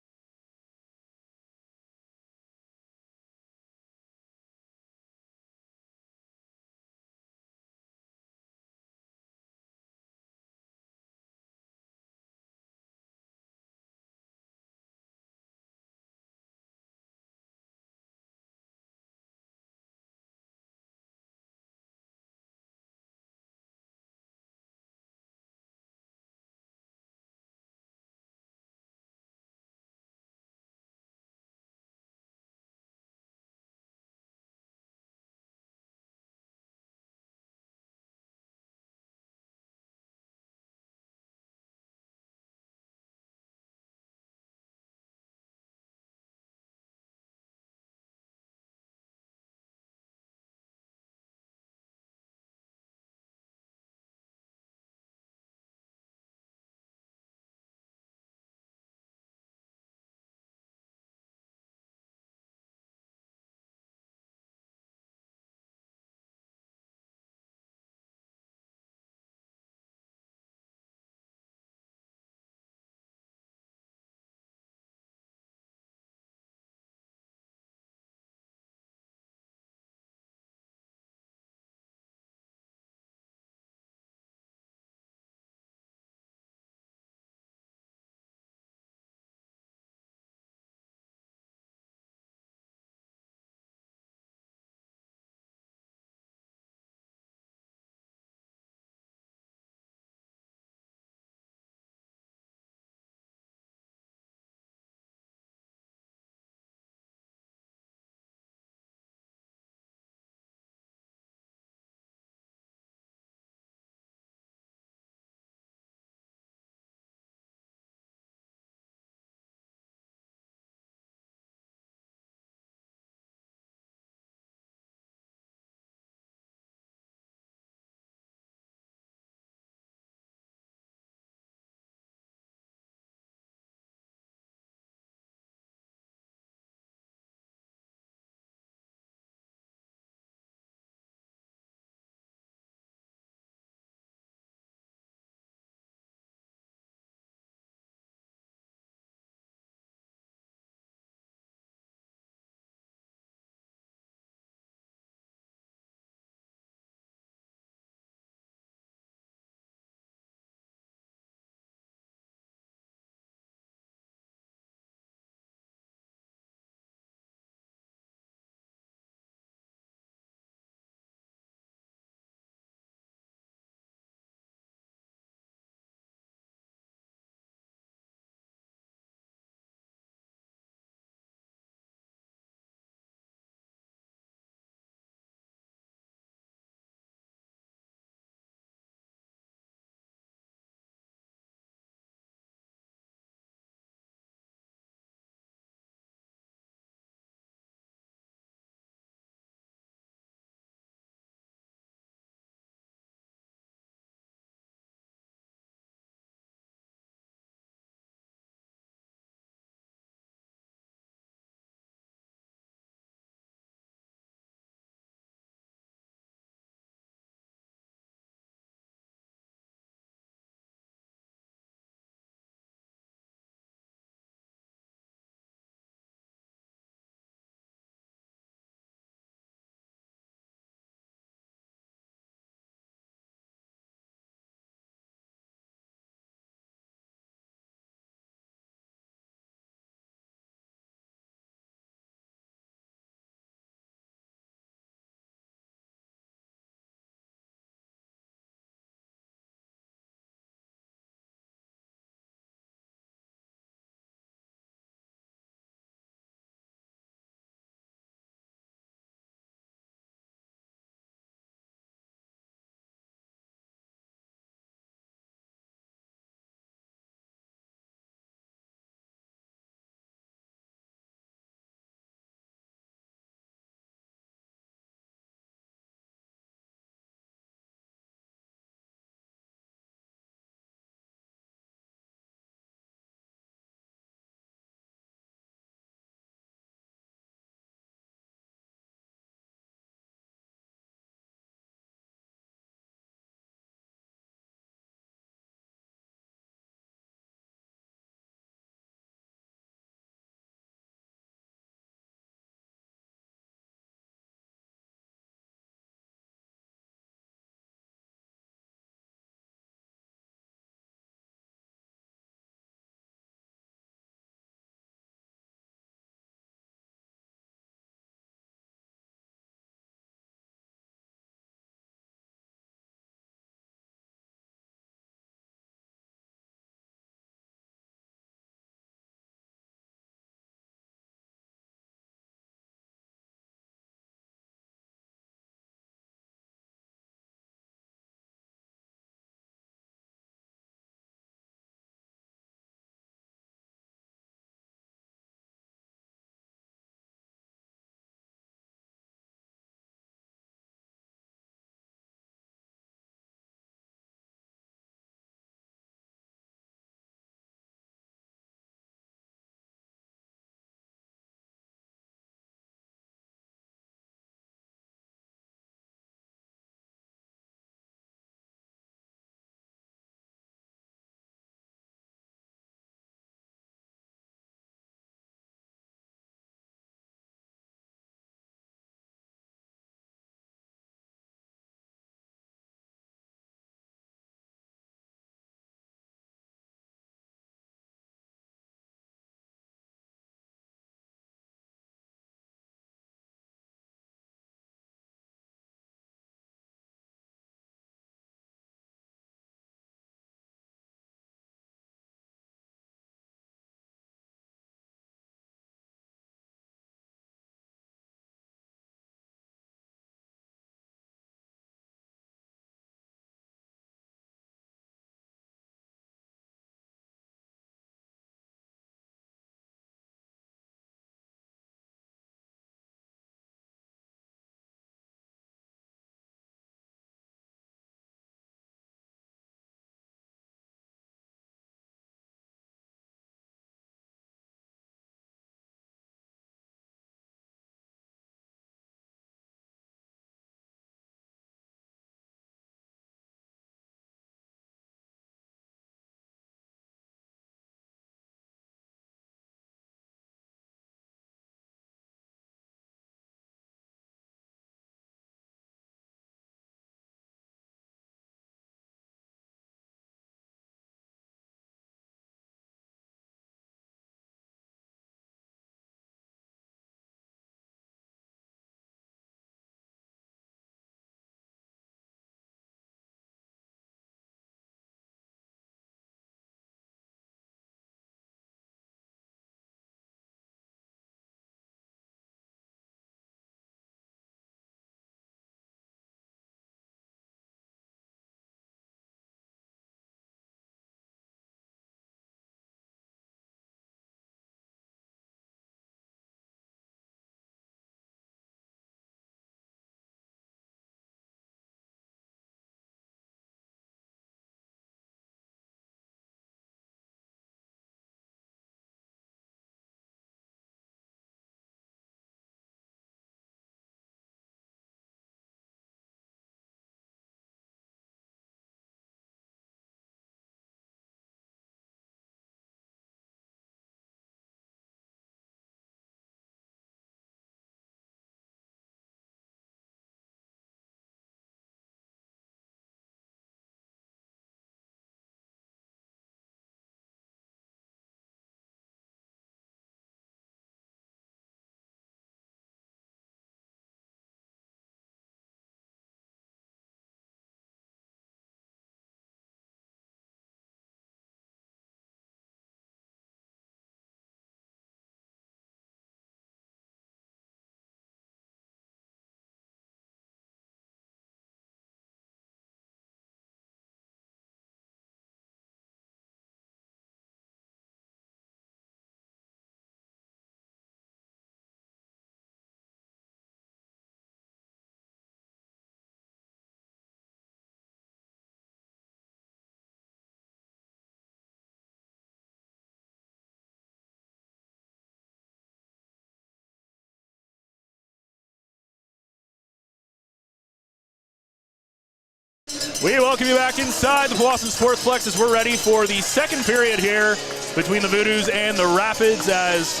We welcome you back inside the Powassan Sportsplex as we're ready for the second period here between the Voodoos and the Rapids. As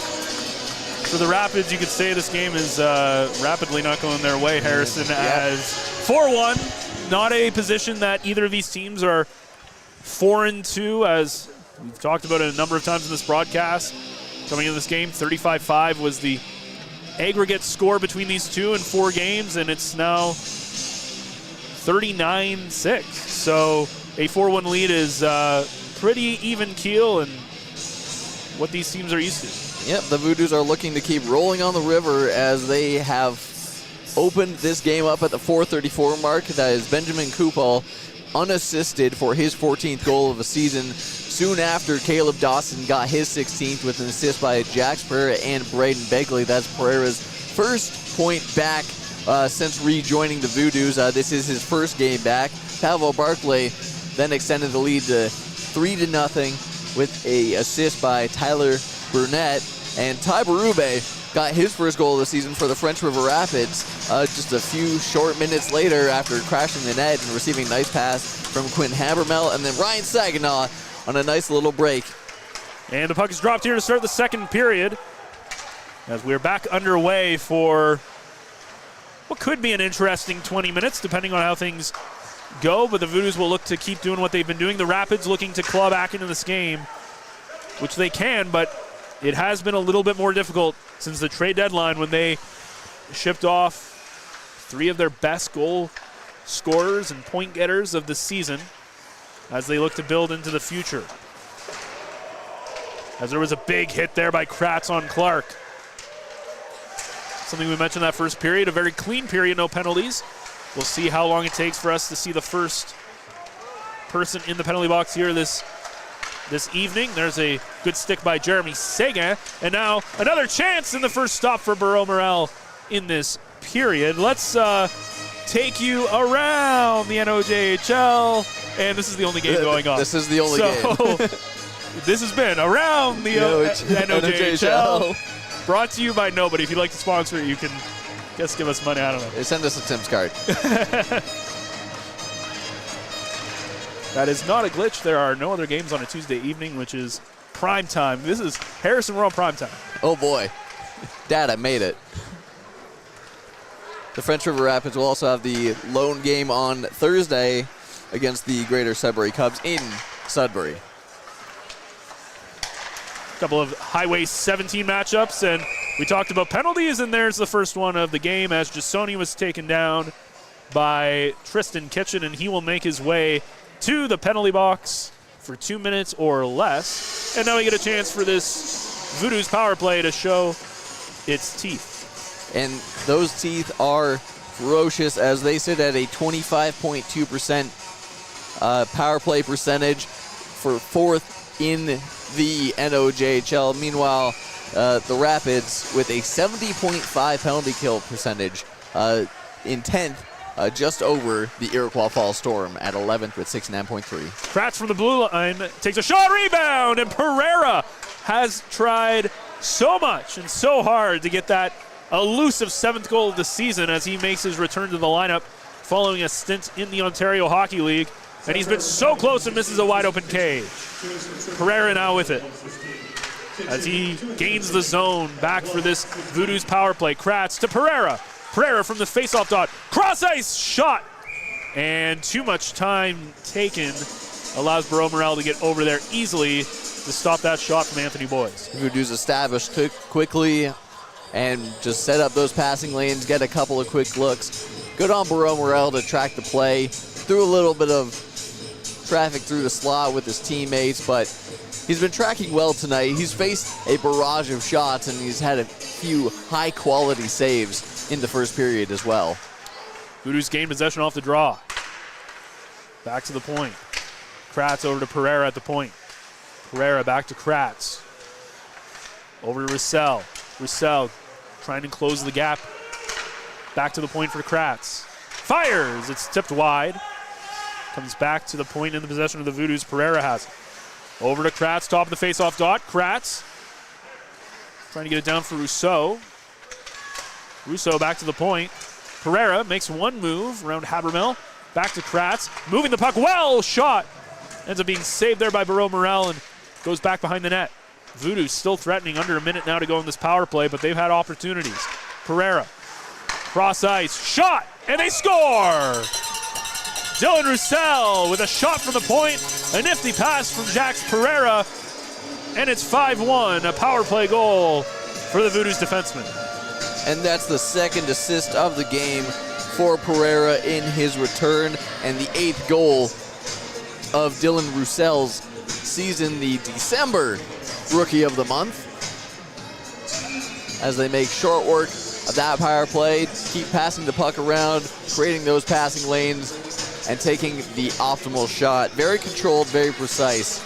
for the Rapids, you could say this game is rapidly not going their way, Harrison, as 4-1. Not a position that either of these teams are foreign to, as we've talked about it a number of times in this broadcast. Coming into this game, 35-5 was the aggregate score between these two in 4 games, and it's now 39-6. So a 4-1 lead is pretty even keel and what these teams are used to. Yep, the Voodoos are looking to keep rolling on the river as they have opened this game up at the 4:34 mark. That is Benjamin Kupal unassisted for his 14th goal of the season. Soon after, Caleb Dawson got his 16th with an assist by Jax Pereira and Braden Begley. That's Pereira's first point back since rejoining the Voodoos. This is his first game back. Pavel Barclay then extended the lead to 3-0 with an assist by Tyler Burnett. And Ty Berube got his first goal of the season for the French River Rapids just a few short minutes later after crashing the net and receiving a nice pass from Quinn Habermel. And then Ryan Saginaw on a nice little break. And the puck is dropped here to start the second period as we're back underway for what could be an interesting 20 minutes depending on how things go, but the Voodoos will look to keep doing what they've been doing. The Rapids looking to claw back into this game, which they can, but it has been a little bit more difficult since the trade deadline when they shipped off 3 of their best goal scorers and point getters of the season as they look to build into the future. As there was a big hit there by Kratz on Clark. Something we mentioned that first period, a very clean period, no penalties. We'll see how long it takes for us to see the first person in the penalty box here this evening. There's a good stick by Jeremy Seguin. And now another chance in the first stop for Barreau Morel in this period. Let's take you around the NOJHL. And this is the only game going on. This is the only game. This has been Around the NOJHL. Brought to you by nobody. If you'd like to sponsor it, you can just give us money. I don't know. Send us a Tim's card. That is not a glitch. There are no other games on a Tuesday evening, which is prime time. This is Harrison. We're on prime time. Oh boy. Dad, I made it. The French River Rapids will also have the lone game on Thursday against the Greater Sudbury Cubs in Sudbury. A couple of Highway 17 matchups, and we talked about penalties, and there's the first one of the game as Jasoni was taken down by Tristan Kitchen, and he will make his way to the penalty box for 2 minutes or less. And now we get a chance for this Voodoos power play to show its teeth. And those teeth are ferocious as they sit at a 25.2% power play percentage for 4th in the NOJHL. Meanwhile, the Rapids with a 70.5 penalty kill percentage in 10th, just over the Iroquois Falls Storm at 11th with 69.3. Kratz from the blue line takes a shot, rebound, and Pereira has tried so much and so hard to get that elusive 7th goal of the season as he makes his return to the lineup following a stint in the Ontario Hockey League. And he's been so close and misses a wide open cage. Pereira now with it as he gains the zone back for this Voodoos power play. Kratz to Pereira. Pereira from the faceoff dot. Cross ice shot. And too much time taken allows Barreau Morel to get over there easily to stop that shot from Anthony Boyes. Voodoos established quickly and just set up those passing lanes, get a couple of quick looks. Good on Barreau Morel to track the play. Threw a little bit of traffic through the slot with his teammates, but he's been tracking well tonight. He's faced a barrage of shots, and he's had a few high-quality saves in the first period as well. Voodoos gained possession off the draw. Back to the point. Kratz over to Pereira at the point. Pereira back to Kratz. Over to Roussel. Roussel trying to close the gap. Back to the point for Kratz. Fires! It's tipped wide. Comes back to the point in the possession of the Voodoos. Pereira has it. Over to Kratz, top of the faceoff dot. Kratz trying to get it down for Rousseau. Rousseau back to the point. Pereira makes one move around Habermel. Back to Kratz, moving the puck well, shot. Ends up being saved there by Barreau Morel and goes back behind the net. Voodoos still threatening, under a minute now to go in this power play, but they've had opportunities. Pereira, cross ice, shot, and they score! Dylan Roussel with a shot from the point, a nifty pass from Jax Pereira, and it's 5-1, a power play goal for the Voodoos defenseman. And that's the second assist of the game for Pereira in his return, and the 8th goal of Dylan Roussel's season, the December Rookie of the Month. As they make short work of that power play, keep passing the puck around, creating those passing lanes, and taking the optimal shot. Very controlled, very precise.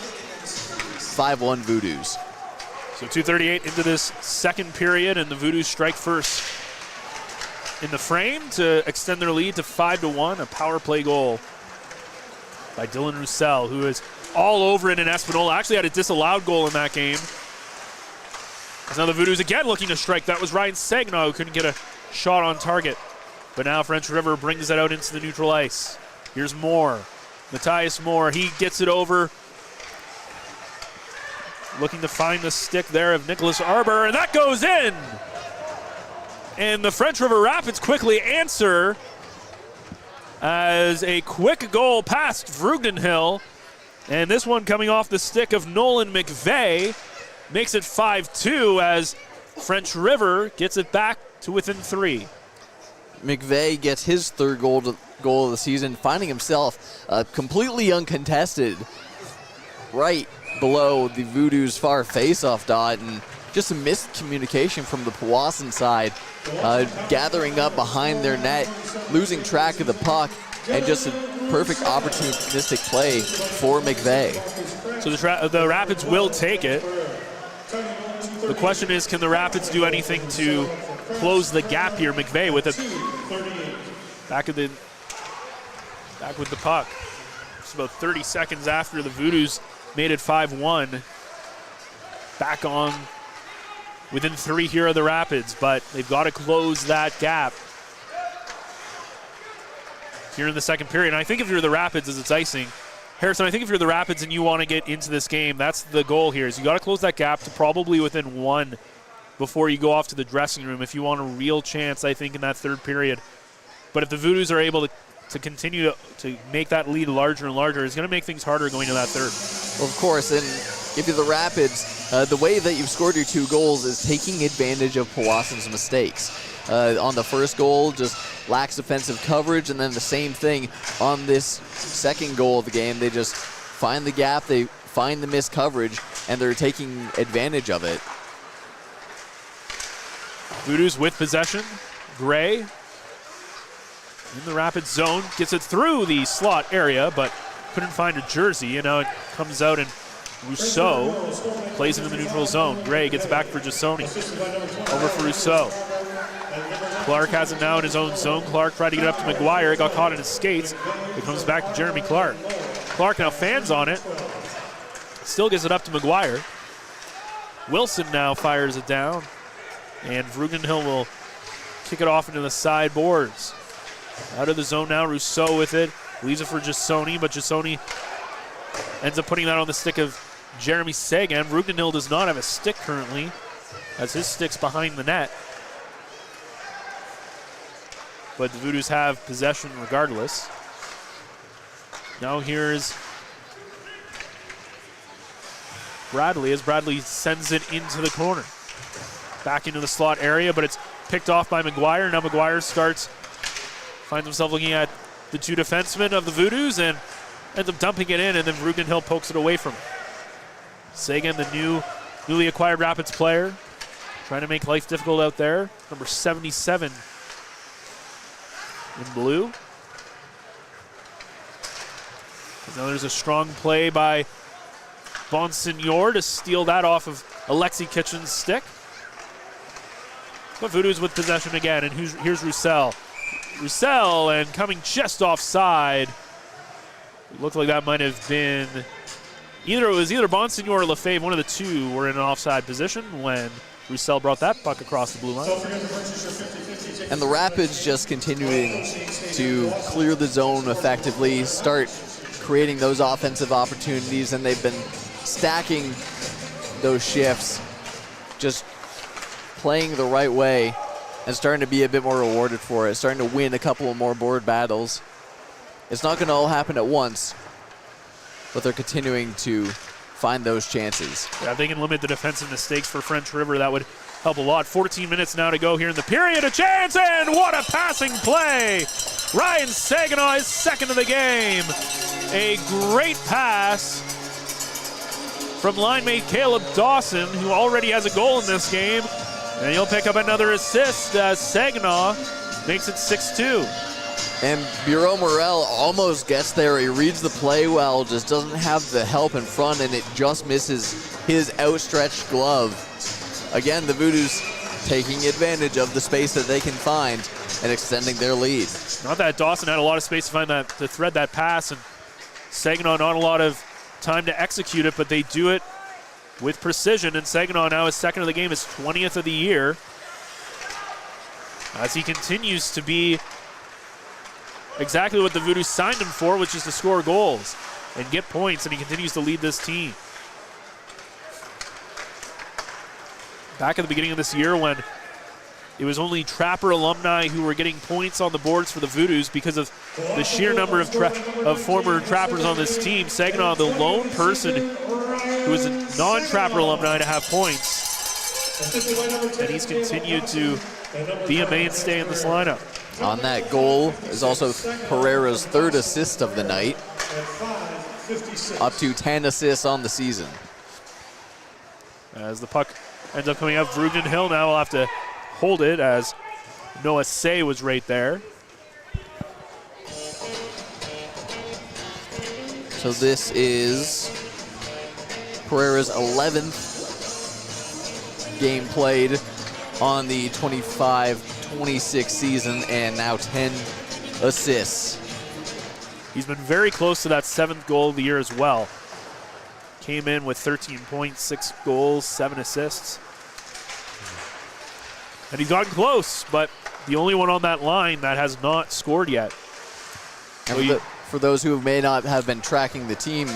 5-1 Voodoos. So 2:38 into this second period, and the Voodoos strike first in the frame to extend their lead to 5-1, a power play goal by Dylan Roussel, who is all over it in Espanola. Actually had a disallowed goal in that game. As now the Voodoos again looking to strike. That was Ryan Saginaw who couldn't get a shot on target. But now French River brings it out into the neutral ice. Here's Moore. Matthias Moore, he gets it over. Looking to find the stick there of Nicholas Arbor, and that goes in! And the French River Rapids quickly answer as a quick goal past Vrugdenhill. And this one coming off the stick of Nolan McVeigh makes it 5-2 as French River gets it back to within 3. McVeigh gets his 3rd goal of the season, finding himself completely uncontested right below the Voodoo's far face-off dot, and just a missed communication from the Powassan side, gathering up behind their net, losing track of the puck, and just a perfect opportunistic play for McVeigh. So the Rapids will take it. The question is, can the Rapids do anything to close the gap here? McVeigh with it back with the puck. It's about 30 seconds after the Voodoos made it 5-1. Back on within 3 here are the Rapids, but they've got to close that gap here in the second period. And I think if you're the Rapids, as it's icing, Harrison, I think if you're the Rapids and you want to get into this game, that's the goal here, is you got to close that gap to probably within 1 before you go off to the dressing room if you want a real chance, I think, in that third period. But if the Voodoos are able to continue to make that lead larger and larger, it's going to make things harder going to that third. Well, of course, and if you're the Rapids, the way that you've scored your 2 goals is taking advantage of Powassan's mistakes. On the first goal, just lacks defensive coverage, and then the same thing on this second goal of the game. They just find the gap, they find the missed coverage, and they're taking advantage of it. Voodoos with possession. Gray in the Rapids zone, gets it through the slot area, but couldn't find a jersey, and now it comes out, and Rousseau plays it in the neutral zone. Gray gets it back for Giussoni. Over for Rousseau. Clark has it now in his own zone. Clark tried to get up to McGuire. It got caught in his skates. It comes back to Jeremy Clark. Clark now fans on it. Still gives it up to McGuire. Wilson now fires it down. And Vrugdenhill will kick it off into the sideboards. Out of the zone now, Rousseau with it. Leaves it for Giussoni, but Giussoni ends up putting that on the stick of Jeremy Sagan. Vrugdenhill does not have a stick currently, as his stick's behind the net. But the Voodoos have possession regardless. Now here's Bradley, as Bradley sends it into the corner. Back into the slot area, but it's picked off by McGuire. Now McGuire finds himself looking at the 2 defensemen of the Voodoos and ends up dumping it in, and then Vrugdenhill pokes it away from him. Sagan, the newly acquired Rapids player, trying to make life difficult out there. Number 77 in blue. Now there's a strong play by Bonsignor to steal that off of Alexi Kitchen's stick. But Voodoos with possession again, and here's Roussel. Roussel, and coming just offside. Looked like that might have been It was either Bonsignor or Lefebvre, one of the two were in an offside position when Roussel brought that puck across the blue line. And the Rapids just continuing to clear the zone effectively, start creating those offensive opportunities, and they've been stacking those shifts, just playing the right way and starting to be a bit more rewarded for it, starting to win a couple of more board battles. It's not going to all happen at once, but they're continuing to find those chances. Yeah, if they can limit the defensive mistakes for French River, that would help a lot. 14 minutes now to go here in the period. A chance, and what a passing play! Ryan Saginaw is second of the game. A great pass from line mate Caleb Dawson, who already has a goal in this game. And he'll pick up another assist as Saginaw makes it 6-2. And Bureau Morel almost gets there. He reads the play well, just doesn't have the help in front, and it just misses his outstretched glove. Again, the Voodoos taking advantage of the space that they can find and extending their lead. Not that Dawson had a lot of space to find that, to thread that pass, and Saginaw not a lot of time to execute it, but they do it with precision, and Saginaw now is second of the game, his 20th of the year, as he continues to be exactly what the Voodoos signed him for, which is to score goals and get points, and he continues to lead this team. Back at the beginning of this year when it was only Trapper alumni who were getting points on the boards for the Voodoos because of the sheer number of former Trappers on this team, Saginaw, the lone person who is a non-Trapper alumni to have points, and he's continued to be a mainstay in this lineup. On that goal is also Pereira's third assist of the night, up to 10 assists on the season. As the puck ends up coming up, Vrugden Hill now will have to hold it as Noah Say was right there. So this is Pereira's 11th game played on the 25-26 season, and now 10 assists. He's been very close to that 7th goal of the year as well. Came in with 13 points, 6 goals, 7 assists. And he's gotten close, but the only one on that line that has not scored yet. And for those who may not have been tracking the team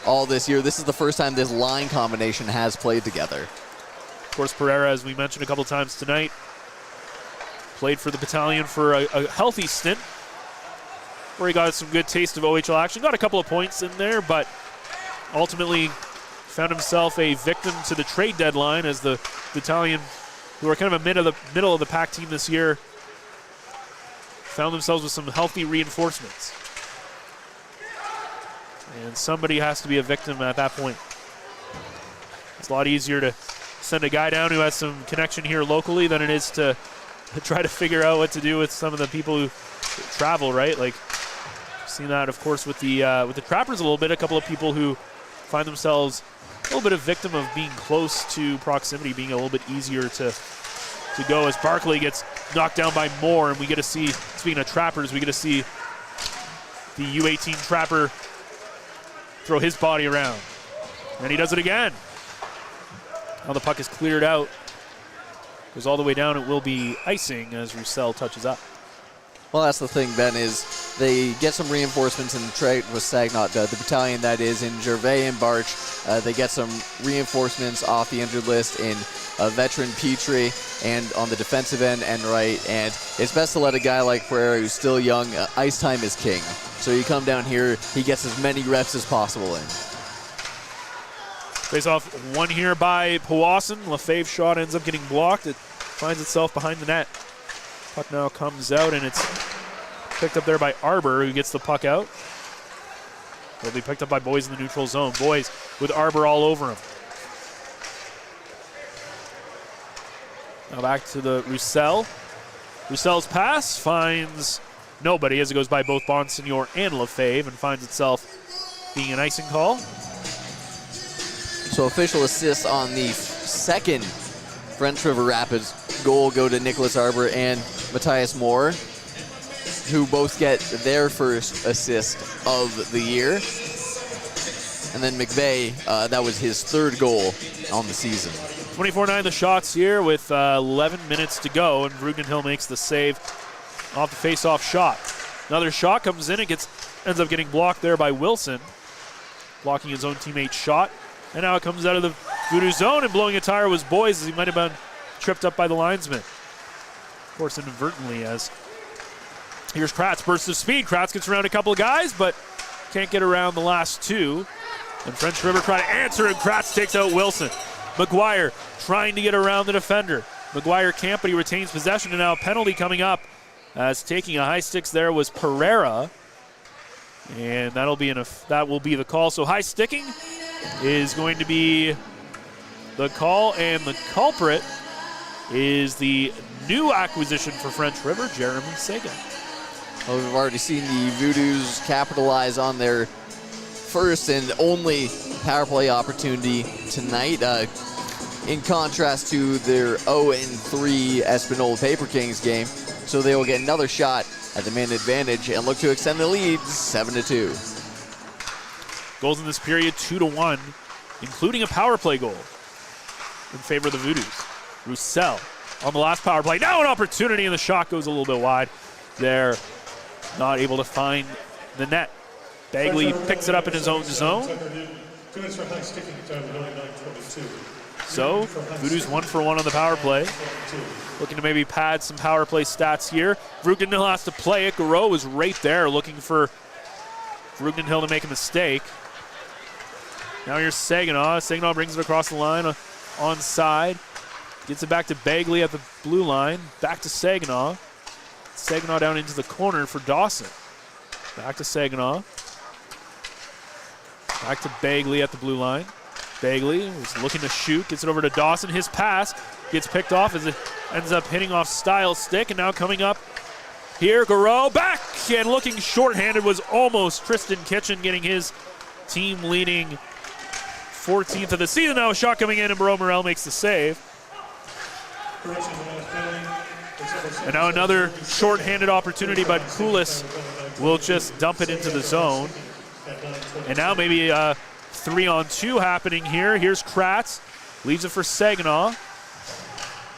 all this year, this is the first time this line combination has played together. Of course, Pereira, as we mentioned a couple times tonight, played for the battalion for a healthy stint where he got some good taste of OHL action. Got a couple of points in there, but ultimately found himself a victim to the trade deadline as the battalion, who are kind of a middle of the pack team this year, found themselves with some healthy reinforcements. And somebody has to be a victim at that point. It's a lot easier to send a guy down who has some connection here locally than it is to try to figure out what to do with some of the people who travel, right? Like, seen that, of course, with the Trappers a little bit. A couple of people who find themselves a little bit of victim of being close to proximity, being a little bit easier to go, as Barkley gets knocked down by Moore, and we get to see, speaking of Trappers, we get to see the U18 Trapper throw his body around. And he does it again. Now the puck is cleared out. Goes all the way down. It will be icing as Roussel touches up. Well, that's the thing, Ben, is they get some reinforcements in the trade with Saginaw, the battalion that is in Gervais and Barch. They get some reinforcements off the injured list in veteran Petrie and on the defensive end and right. And it's best to let a guy like Pereira, who's still young, ice time is king. So you come down here, he gets as many reps as possible in. Face off one here by Powassan. Lefebvre's shot ends up getting blocked. It finds itself behind the net. Puck now comes out, and it's picked up there by Arbor, who gets the puck out. It'll be picked up by Boys in the neutral zone. Boys with Arbor all over him. Now back to the Roussel. Roussel's pass finds nobody as it goes by both Bonsignor and Lefebvre and finds itself being an icing call. So official assists on the second French River Rapids goal go to Nicholas Arbor and Matthias Moore, who both get their first assist of the year. And then McVeigh, that was his third goal on the season. 24-9 the shots here with 11 minutes to go, and Vrugnen-Hill makes the save off the face-off shot. Another shot comes in, ends up getting blocked there by Wilson, blocking his own teammate's shot. And now it comes out of the Voodoo zone, and blowing a tire was Boys, as he might have been tripped up by the linesman. Of course, inadvertently, as here's Kratz, burst of speed. Kratz gets around a couple of guys, but can't get around the last two. And French River try to answer, and Kratz takes out Wilson. McGuire trying to get around the defender. McGuire can't, but he retains possession, and now a penalty coming up, as taking a high sticks there was Pereira. And that will be the call. So high sticking is going to be the call, and the culprit is the new acquisition for French River, Jeremy Sagan. Well, we've already seen the Voodoos capitalize on their first and only power play opportunity tonight, in contrast to their 0-3 Espanola Paper Kings game. So they will get another shot at the man advantage and look to extend the lead 7-2. Goals in this period 2-1, including a power play goal in favor of the Voodoos. Roussel on the last power play. Now an opportunity, and the shot goes a little bit wide. They're not able to find the net. Bagley picks it up in his own zone. So Voodoos 1-for-1 on the power play. Looking to maybe pad some power play stats here. Vrugnen-Hill has to play it. Garreau is right there looking for Vrugnen-Hill to make a mistake. Now here's Saginaw. Saginaw brings it across the line onside. Gets it back to Bagley at the blue line. Back to Saginaw. Saginaw down into the corner for Dawson. Back to Saginaw. Back to Bagley at the blue line. Bagley is looking to shoot. Gets it over to Dawson. His pass gets picked off as it ends up hitting off Styles' stick. And now coming up here, Garreau back and looking shorthanded was almost Tristan Kitchen getting his team leading 14th of the season. Now a shot coming in, and Bro Morel makes the save. And now another shorthanded opportunity, but Koulis will just dump it into the zone. And now maybe a 3-on-2 happening here. Here's Kratz, leaves it for Saginaw.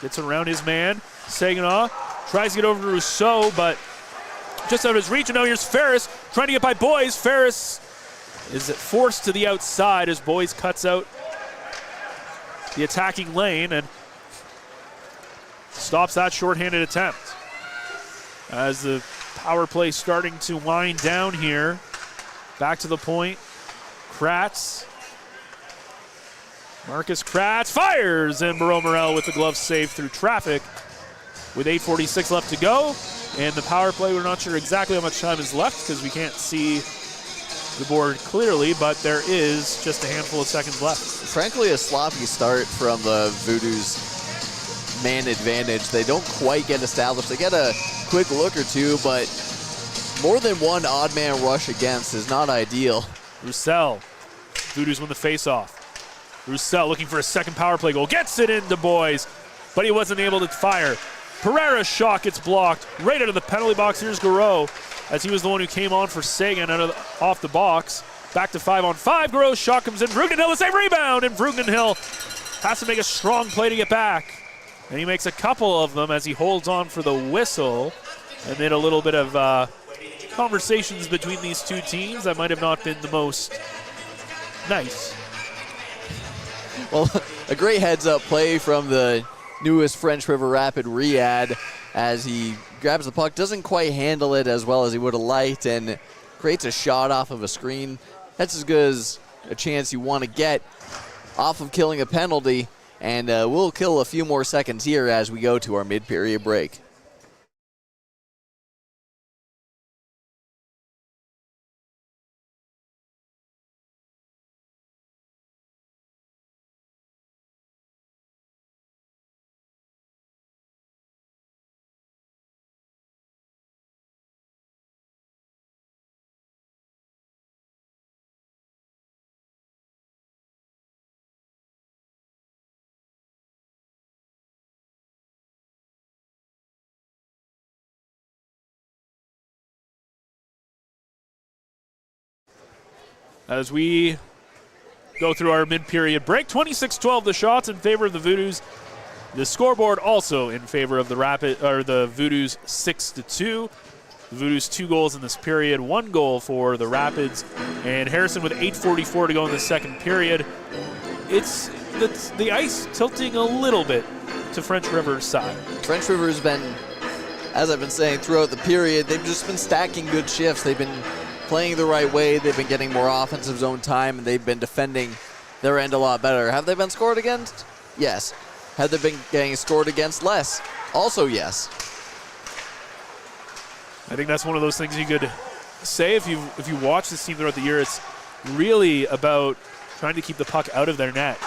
Gets around his man. Saginaw tries to get over to Rousseau, but just out of his reach. And now here's Ferris trying to get by Boys. Ferris is forced to the outside as Boys cuts out the attacking lane and stops that shorthanded attempt. As the power play starting to wind down here. Back to the point. Kratz. Marcus Kratz fires, and Bro Morel with the glove save through traffic with 8:46 left to go. And the power play, we're not sure exactly how much time is left because we can't see the board clearly, but there is just a handful of seconds left. Frankly, a sloppy start from the Voodoos' man advantage. They don't quite get established. They get a quick look or two, but more than one odd man rush against is not ideal. Roussel, Voodoos win the face-off. Roussel looking for a second power play goal. Gets it into Boys, but he wasn't able to fire. Pereira's shot gets blocked right out of the penalty box. Here's Garreau, as he was the one who came on for Sagan off the box. Back to 5-on-5. Garreau's shot comes in. Vrugnen-Hill, the same rebound, and Vrugnen-Hill has to make a strong play to get back. And he makes a couple of them as he holds on for the whistle. And then a little bit of conversations between these two teams that might have not been the most nice. Well, a great heads-up play from the newest French River Rapid, Riyad, as he grabs the puck, doesn't quite handle it as well as he would have liked, and creates a shot off of a screen. That's as good as a chance you want to get off of killing a penalty, and we'll kill a few more seconds here as we go to our mid-period break. As we go through our mid-period break. 26-12 the shots in favor of the Voodoos. The scoreboard also in favor of the Voodoos 6-2. The Voodoos 2 goals in this period, 1 goal for the Rapids, and Harrison with 8:44 to go in the second period. It's the ice tilting a little bit to French River's side. French River's been, as I've been saying throughout the period, they've just been stacking good shifts. They've been playing the right way. They've been getting more offensive zone time, and they've been defending their end a lot better. Have they been scored against? Yes. Have they been getting scored against? Less. Also, yes. I think that's one of those things you could say if you watch this team throughout the year. It's really about trying to keep the puck out of their net,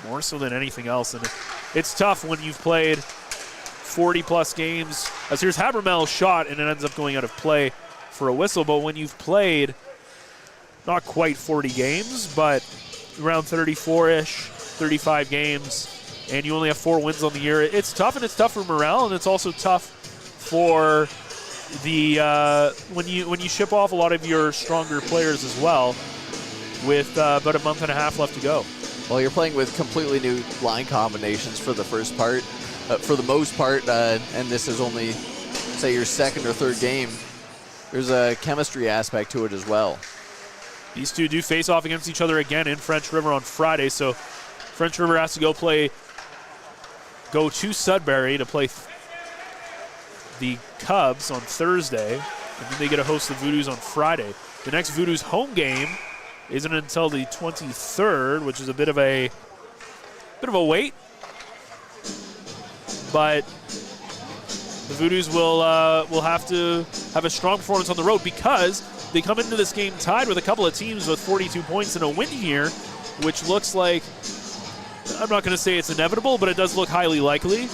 more so than anything else. And it's tough when you've played 40-plus games. As here's Habermel's shot, and it ends up going out of play for a whistle. But when you've played not quite 40 games, but around 34-ish, 35 games, and you only have 4 wins on the year, it's tough, and it's tough for morale, and it's also tough for the when you ship off a lot of your stronger players as well, with about a month and a half left to go. Well, you're playing with completely new line combinations for the first part, for the most part, and this is only, say, your second or third game. There's a chemistry aspect to it as well. These two do face off against each other again in French River on Friday, so French River has to go to Sudbury to play the Cubs on Thursday, and then they get to host the Voodoos on Friday. The next Voodoos home game isn't until the 23rd, which is a bit of a wait. But the Voodoos will have to have a strong performance on the road, because they come into this game tied with a couple of teams with 42 points and a win here, which looks like, I'm not going to say it's inevitable, but it does look highly likely.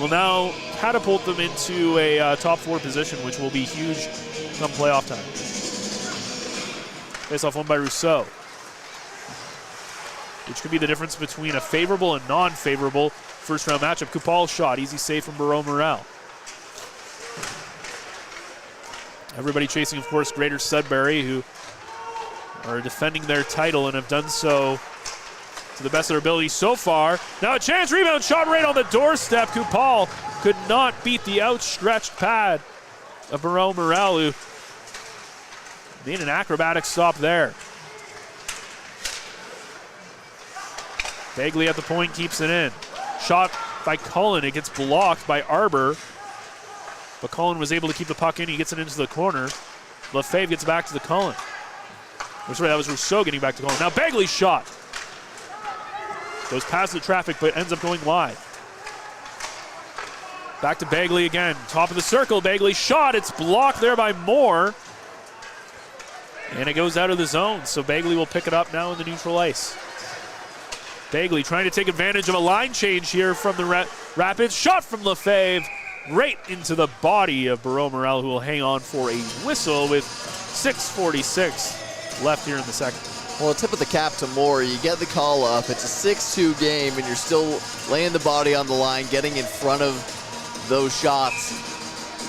Will now catapult them into a top 4 position, which will be huge come playoff time. Face-off won by Rousseau, which could be the difference between a favorable and non-favorable first-round matchup. Kupal's shot, easy save from Barreau Morel. Everybody chasing, of course, Greater Sudbury, who are defending their title and have done so to the best of their ability so far. Now a chance, rebound shot right on the doorstep. Kupal could not beat the outstretched pad of Barreau Morel, who made an acrobatic stop there. Bagley at the point keeps it in. Shot by Cullen. It gets blocked by Arbor, but Cullen was able to keep the puck in. He gets it into the corner. Lefebvre gets back to the Cullen. Sorry, that was Rousseau getting back to Cullen. Now Bagley's shot goes past the traffic, but ends up going wide. Back to Bagley again. Top of the circle, Bagley's shot. It's blocked there by Moore, and it goes out of the zone. So Bagley will pick it up now in the neutral ice. Bagley trying to take advantage of a line change here from the Rapids. Shot from Lefebvre right into the body of Barreau Morel, who will hang on for a whistle with 6:46 left here in the second. Well, a tip of the cap to Moore. You get the call up. It's a 6-2 game, and you're still laying the body on the line, getting in front of those shots,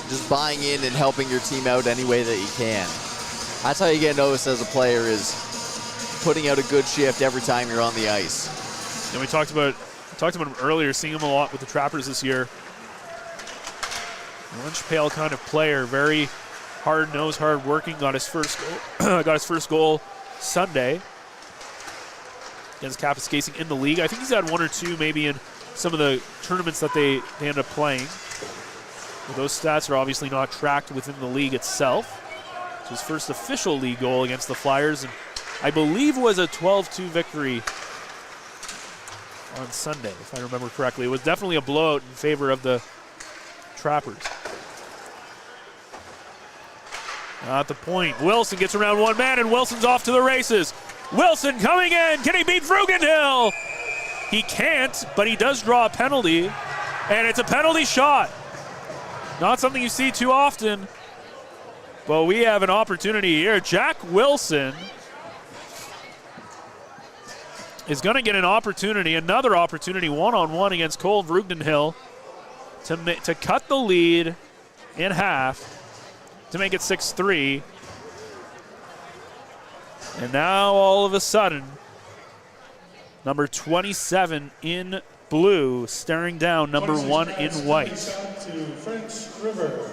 just buying in and helping your team out any way that you can. That's how you get noticed as a player, is putting out a good shift every time you're on the ice. And we talked about him earlier, seeing him a lot with the Trappers this year. Lunch pail kind of player, very hard-nosed, hard-working. Got his first goal Sunday against Kapuskasing in the league. I think he's had 1 or 2 maybe in some of the tournaments that they end up playing. Well, those stats are obviously not tracked within the league itself. It's his first official league goal against the Flyers, and I believe was a 12-2 victory on Sunday, if I remember correctly. It was definitely a blowout in favor of the Trappers. At the point, Wilson gets around one man, and Wilson's off to the races. Wilson coming in. Can he beat Frugenhill? He can't, but he does draw a penalty, and it's a penalty shot. Not something you see too often, but we have an opportunity here. Jack Wilson is going to get an opportunity, another opportunity, one-on-one against Cole Frugenhill to cut the lead in half, to make it 6-3. And now all of a sudden, Number 27 in blue, staring down number 1 in white. To French River.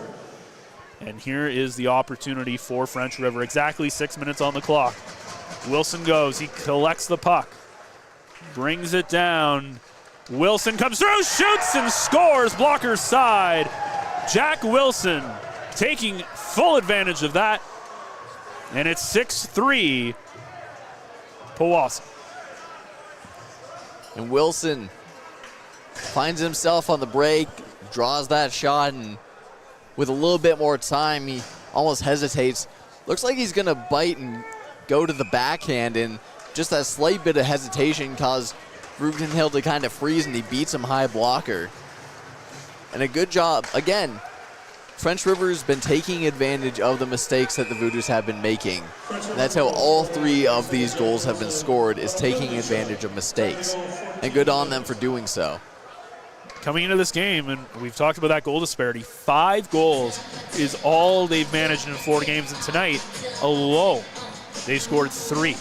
And here is the opportunity for French River. Exactly 6 minutes on the clock. Wilson goes. He collects the puck. Brings it down. Wilson comes through, shoots and scores. Blocker's side. Jack Wilson taking full advantage of that. And it's 6-3 Powassan. And Wilson finds himself on the break, draws that shot, and with a little bit more time, he almost hesitates. Looks like he's going to bite and go to the backhand, and just that slight bit of hesitation caused Ruben Hill to kind of freeze, and he beats him high blocker. And a good job. Again, French River's been taking advantage of the mistakes that the Voodoos have been making. And that's how all 3 of these goals have been scored, is taking advantage of mistakes. And good on them for doing so. Coming into this game, and we've talked about that goal disparity, 5 goals is all they've managed in 4 games, and tonight alone they scored 3.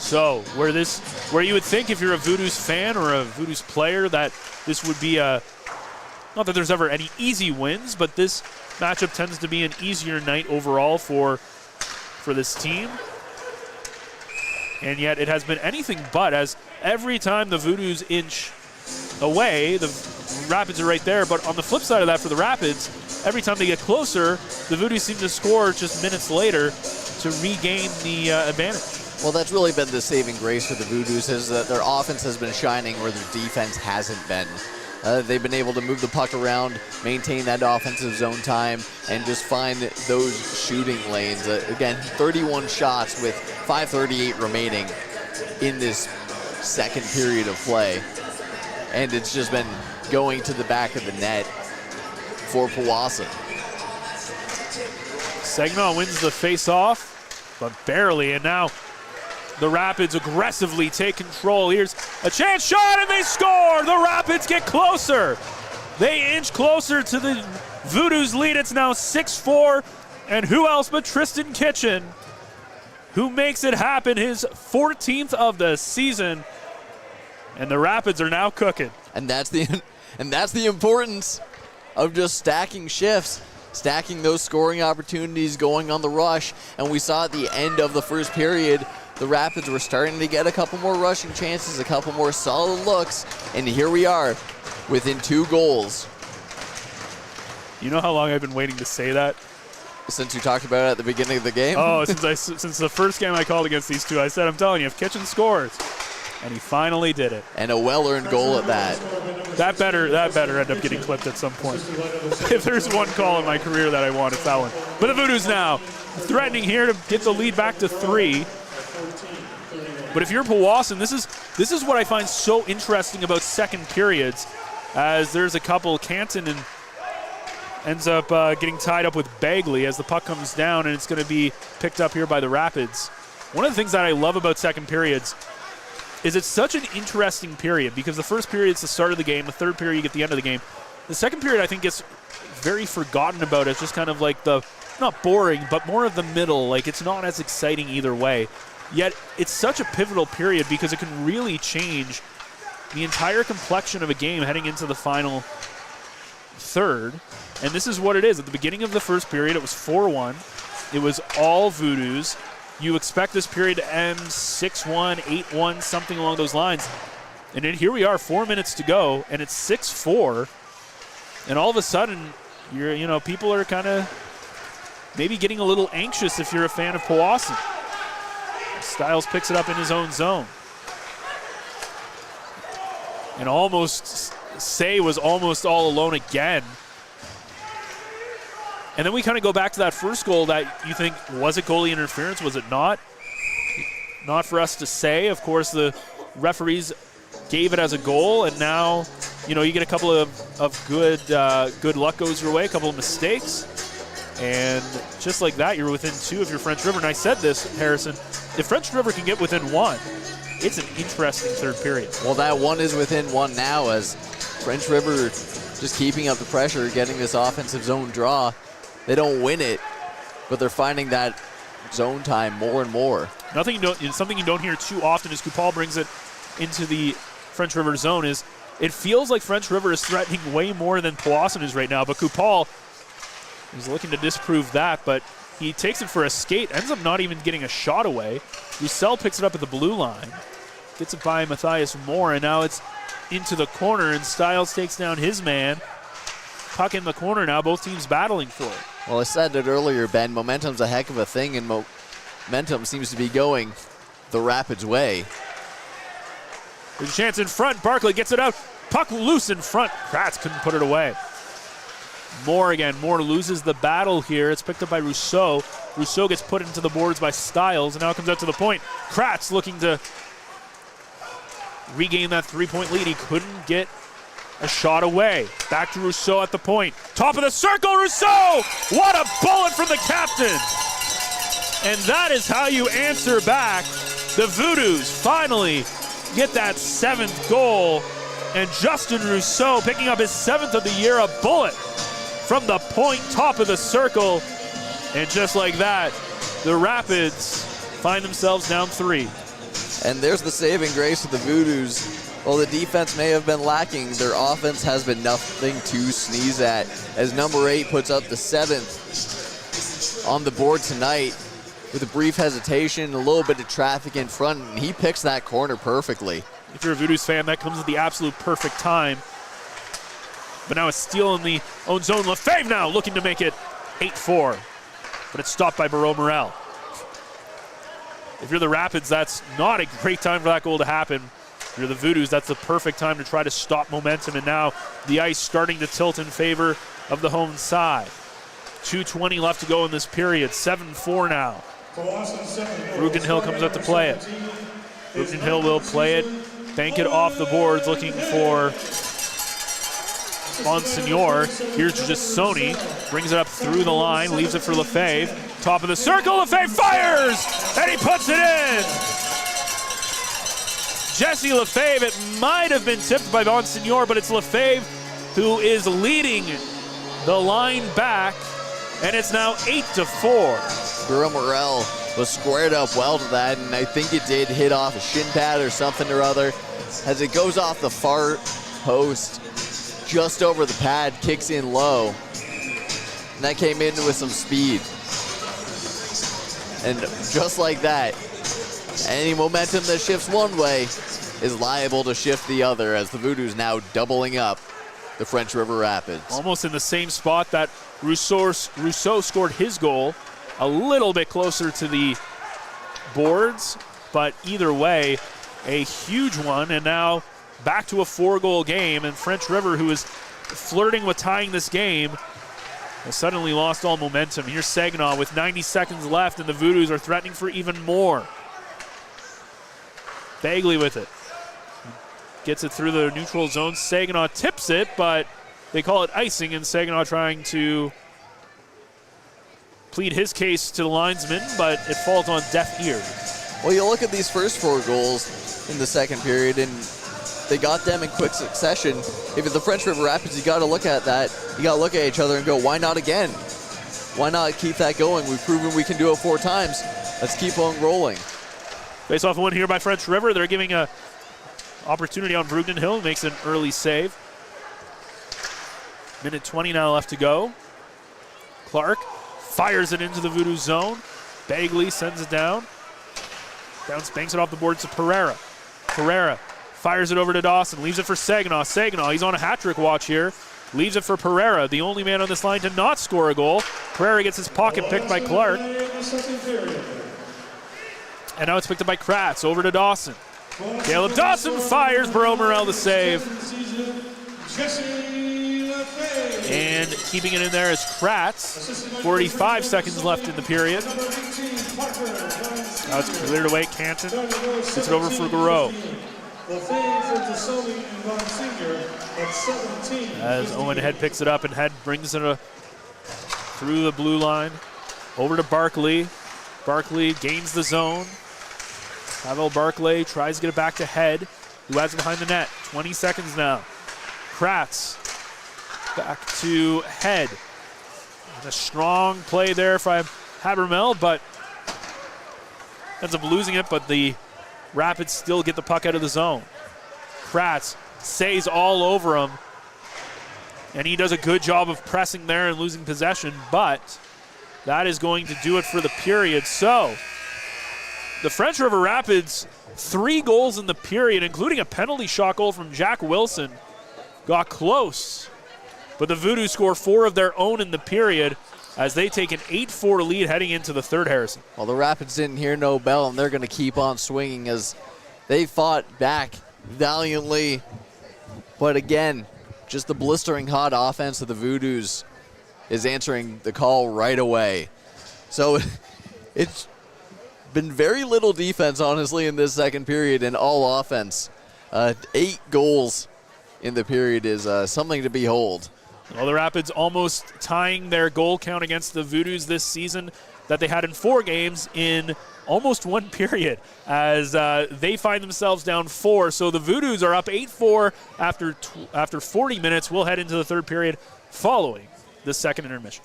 So where you would think if you're a Voodoos fan or a Voodoos player that this would be not that there's ever any easy wins, but this matchup tends to be an easier night overall for this team. And yet it has been anything but, as every time the Voodoos inch away, the Rapids are right there. But on the flip side of that for the Rapids, every time they get closer, the Voodoos seem to score just minutes later to regain the advantage. Well, that's really been the saving grace for the Voodoos, is that their offense has been shining where their defense hasn't been. They've been able to move the puck around, maintain that offensive zone time, and just find those shooting lanes. Again, 31 shots with 5:38 remaining in this second period of play. And it's just been going to the back of the net for Powassan. Segma wins the face-off, but barely, and now the Rapids aggressively take control. Here's a chance shot, and they score! The Rapids get closer. They inch closer to the Voodoos lead. It's now 6-4, and who else but Tristan Kitchen, who makes it happen, his 14th of the season, and the Rapids are now cooking. And that's the importance of just stacking shifts, stacking those scoring opportunities, going on the rush. And we saw at the end of the first period, the Rapids were starting to get a couple more rushing chances, a couple more solid looks, and here we are within 2 goals. You know how long I've been waiting to say that? Since you talked about it at the beginning of the game? Oh, since the first game I called against these two, I said, I'm telling you, if Kitchen scores. And he finally did it. And a well-earned goal at that. That better end up getting clipped at some point. If there's one call in my career that I want, it's that one. But the Voodoos now threatening here to get the lead back to 3. But if you're Powassan, this is what I find so interesting about second periods, as there's a couple. Canton and ends up getting tied up with Bagley as the puck comes down, and it's going to be picked up here by the Rapids. One of the things that I love about second periods is it's such an interesting period, because the first period is the start of the game, the third period you get the end of the game. The second period I think gets very forgotten about. It's just kind of like not boring, but more of the middle. Like, it's not as exciting either way. Yet it's such a pivotal period because it can really change the entire complexion of a game heading into the final third. And this is what it is. At the beginning of the first period, it was 4-1. It was all Voodoos. You expect this period to end 6-1, 8-1, something along those lines. And then here we are, 4 minutes to go, and it's 6-4. And all of a sudden, people are kind of maybe getting a little anxious if you're a fan of Powassan. Styles picks it up in his own zone. And almost, Say was almost all alone again. And then we kind of go back to that first goal that you think, was it goalie interference? Was it not? Not for us to say. Of course, the referees gave it as a goal, and now, you get a couple of good luck goes your way, a couple of mistakes. And just like that, you're within 2 of your French River. And I said this, Harrison, if French River can get within 1, it's an interesting third period. Well, that 1 is within 1 now, as French River just keeping up the pressure, getting this offensive zone draw. They don't win it, but they're finding that zone time more and more. Something you don't hear too often is Kupal brings it into the French River zone is it feels like French River is threatening way more than Powassan is right now, but Kupal is looking to disprove that, but he takes it for a skate, ends up not even getting a shot away. Roussel picks it up at the blue line, gets it by Matthias Moore, and now it's into the corner, and Stiles takes down his man. Puck in the corner now, both teams battling for it. Well, I said it earlier, Ben, momentum's a heck of a thing, and momentum seems to be going the Rapids' way. There's a chance in front. Barclay gets it out. Puck loose in front. Kratz couldn't put it away. Moore again. Moore loses the battle here. It's picked up by Rousseau. Rousseau gets put into the boards by Stiles, and now comes out to the point. Kratz looking to regain that three-point lead. He couldn't get a shot away. Back to Rousseau at the point. Top of the circle, Rousseau! What a bullet from the captain! And that is how you answer back. The Voodoos finally get that 7th goal. And Justin Rousseau picking up his 7th of the year, a bullet from the point, top of the circle. And just like that, the Rapids find themselves down 3. And there's the saving grace of the Voodoos. While the defense may have been lacking, their offense has been nothing to sneeze at, as number 8 puts up the 7th on the board tonight with a brief hesitation, a little bit of traffic in front, and he picks that corner perfectly. If you're a Voodoos fan, that comes at the absolute perfect time. But now a steal in the own zone. Lefebvre now looking to make it 8-4, but it's stopped by Barreau Morel. If you're the Rapids, that's not a great time for that goal to happen. If you're the Voodoos, that's the perfect time to try to stop momentum, and now the ice starting to tilt in favor of the home side. 2:20 left to go in this period, 7-4 now. Brugden Hill comes up to play it. Brugden Hill will play it, bank it off the boards, looking for Monsignor. Here's just Sony, brings it up through the line, leaves it for Lefebvre. Top of the circle, Lefebvre fires, and he puts it in. Jesse Lefebvre, it might have been tipped by Monsignor, but it's Lefebvre who is leading the line back, and it's now 8-4. Barreau Morel was squared up well to that, and I think it did hit off a shin pad or something or other. As it goes off the far post, just over the pad, kicks in low, and that came in with some speed. And just like that, any momentum that shifts one way is liable to shift the other, as the Voodoos now doubling up the French River Rapids. Almost in the same spot that Rousseau scored his goal, a little bit closer to the boards, but either way, a huge one, and now back to a 4-goal game, and French River, who is flirting with tying this game, has suddenly lost all momentum. Here's Saginaw with 90 seconds left, and the Voodoos are threatening for even more. Bagley with it. Gets it through the neutral zone. Saginaw tips it, but they call it icing, and Saginaw trying to plead his case to the linesman, but it falls on deaf ears. Well, you look at these first 4 goals in the second period, and they got them in quick succession. If it's the French River Rapids, you got to look at that. You got to look at each other and go, why not again? Why not keep that going? We've proven we can do it 4 times. Let's keep on rolling. Face-off win here by French River. They're giving a opportunity on Brugden Hill. Makes an early save. Minute 20 now left to go. Clark fires it into the Voodoo zone. Bagley sends it down. Banks it off the boards to Pereira. Pereira fires it over to Dawson. Leaves it for Saginaw. Saginaw, he's on a hat-trick watch here. Leaves it for Pereira, the only man on this line to not score a goal. Pereira gets his pocket picked by Clark. And now it's picked up by Kratz. Over to Dawson. Caleb Dawson fires. Barreau Morel the save. And keeping it in there is Kratz. 45 seconds left in the period. Now it's cleared away. Canton gets it over for Garreau. As Owen Head picks it up, and Head brings it through the blue line. Over to Barkley. Barkley gains the zone. Pavel Barclay tries to get it back to Head, who has it behind the net. 20 seconds now. Kratz back to Head. And a strong play there by Habermel, but ends up losing it, but the Rapids still get the puck out of the zone. Kratz stays all over him, and he does a good job of pressing there and losing possession, but that is going to do it for the period. So the French River Rapids, 3 goals in the period, including a penalty shot goal from Jack Wilson. Got close, but the Voodoos score 4 of their own in the period as they take an 8-4 lead heading into the third, Harrison. Well, the Rapids didn't hear no bell, and they're going to keep on swinging as they fought back valiantly. But again, just the blistering hot offense of the Voodoos is answering the call right away. So it's been very little defense, honestly, in this second period and all offense. 8 goals in the period is something to behold. Well, the Rapids almost tying their goal count against the Voodoos this season that they had in 4 games in almost 1 period as they find themselves down 4. So the Voodoos are up 8-4 after 40 minutes. We'll head into the third period following the second intermission.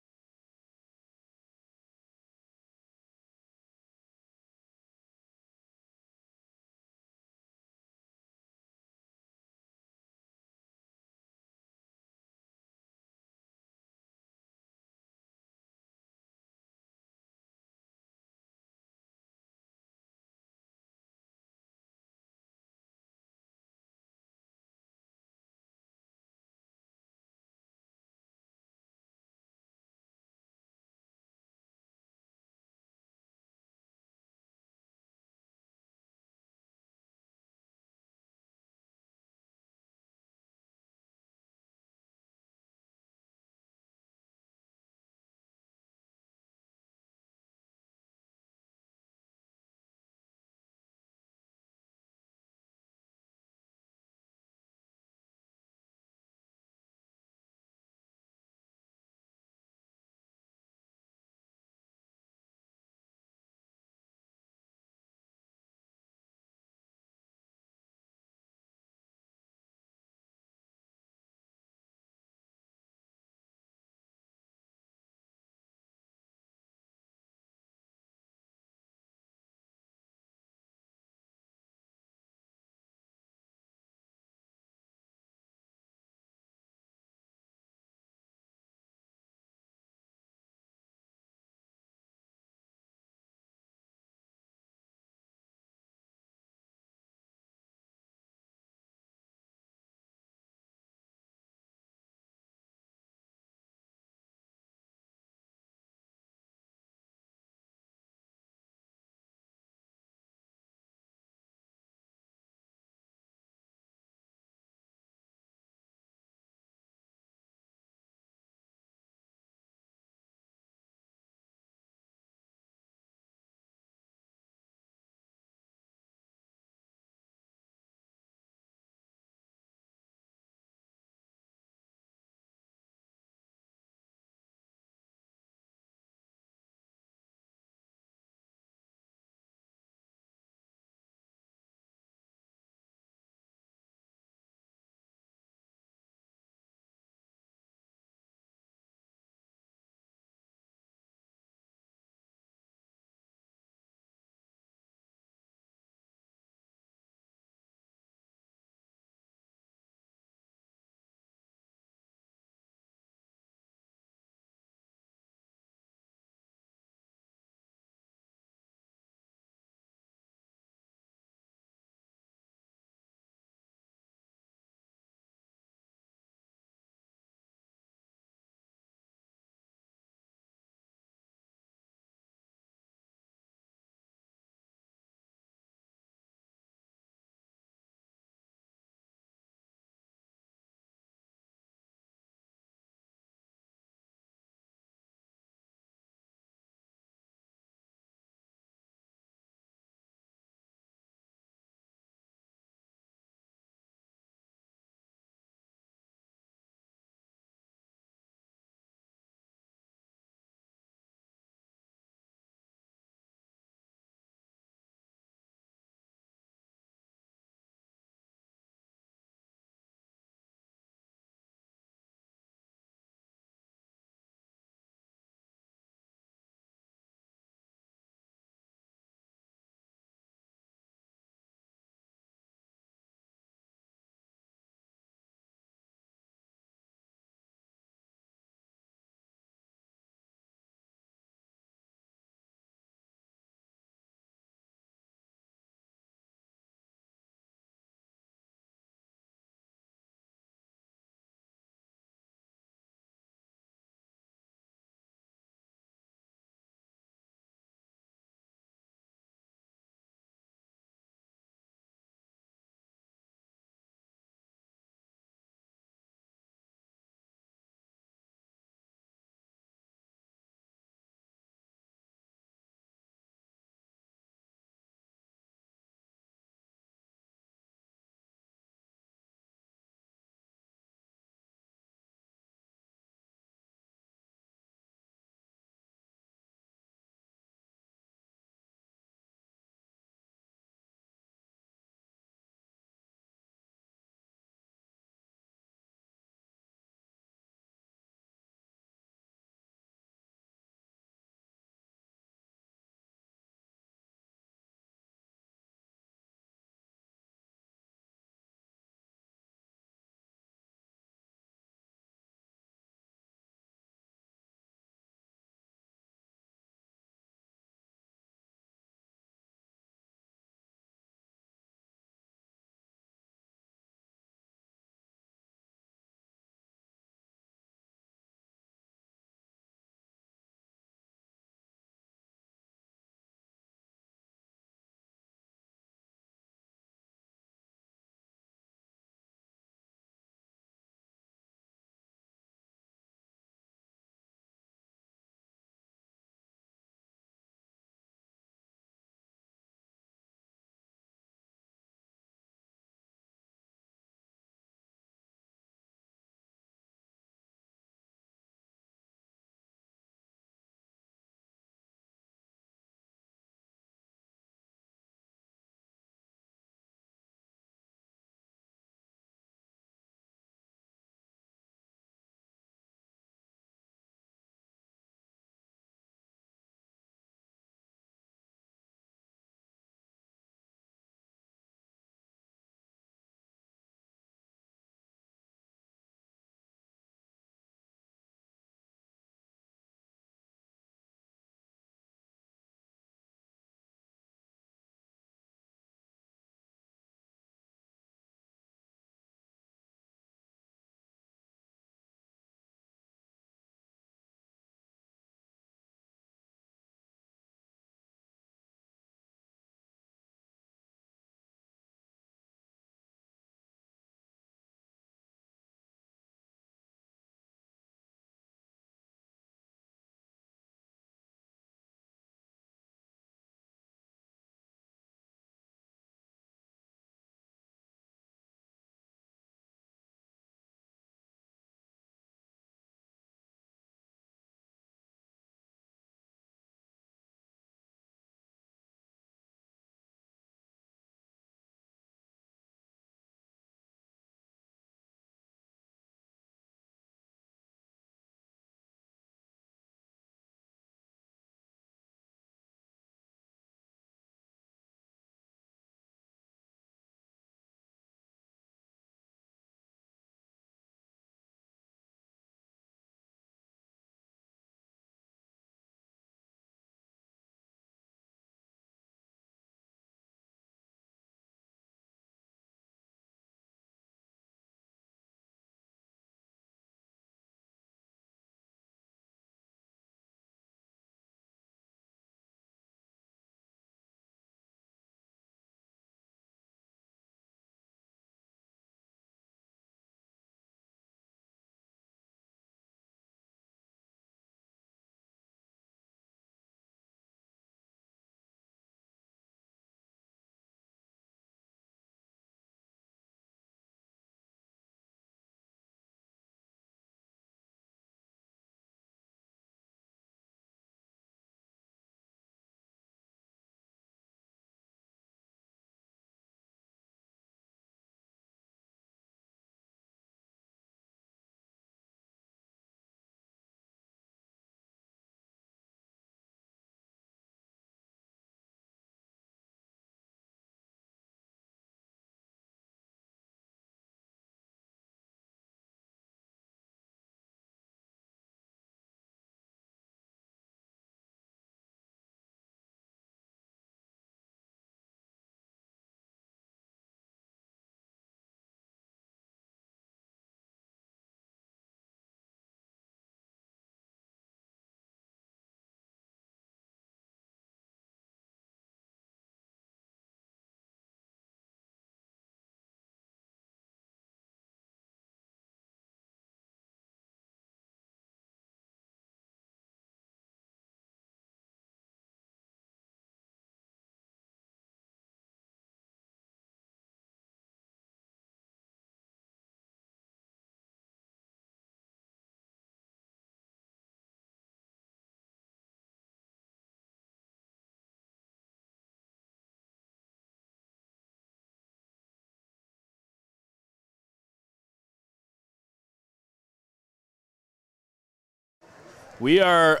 We are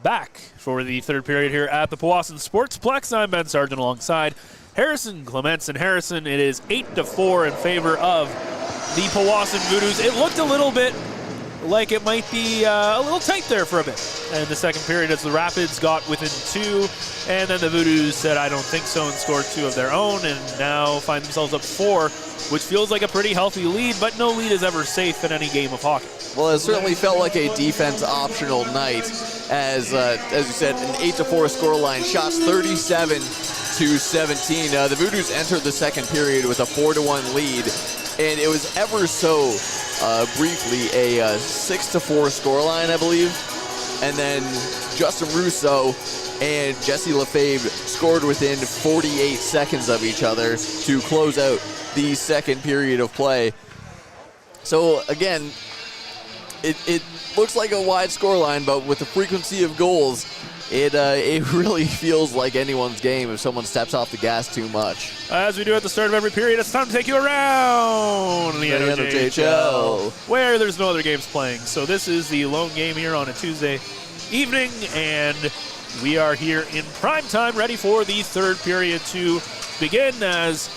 back for the third period here at the Powassan Sportsplex. I'm Ben Sargent alongside Harrison Clements. And Harrison, it is 8-4 in favor of the Powassan Voodoos. It looked a little bit like it might be a little tight there for a bit in the second period as the Rapids got within 2, and then the Voodoos said, I don't think so, and scored 2 of their own, and now find themselves up 4, which feels like a pretty healthy lead, but no lead is ever safe in any game of hockey. Well, it certainly felt like a defense-optional night as you said, an 8-4 scoreline. Shots 37-17. The Voodoos entered the second period with a 4-1 lead, and it was ever so briefly a 6-4 scoreline, I believe. And then Justin Rousseau and Jesse Lefebvre scored within 48 seconds of each other to close out the second period of play. So again, it looks like a wide scoreline, but with the frequency of goals, it really feels like anyone's game if someone steps off the gas too much. As we do at the start of every period, it's time to take you around the NOJHL, where there's no other games playing. So this is the lone game here on a Tuesday evening, and we are here in prime time, ready for the third period to begin as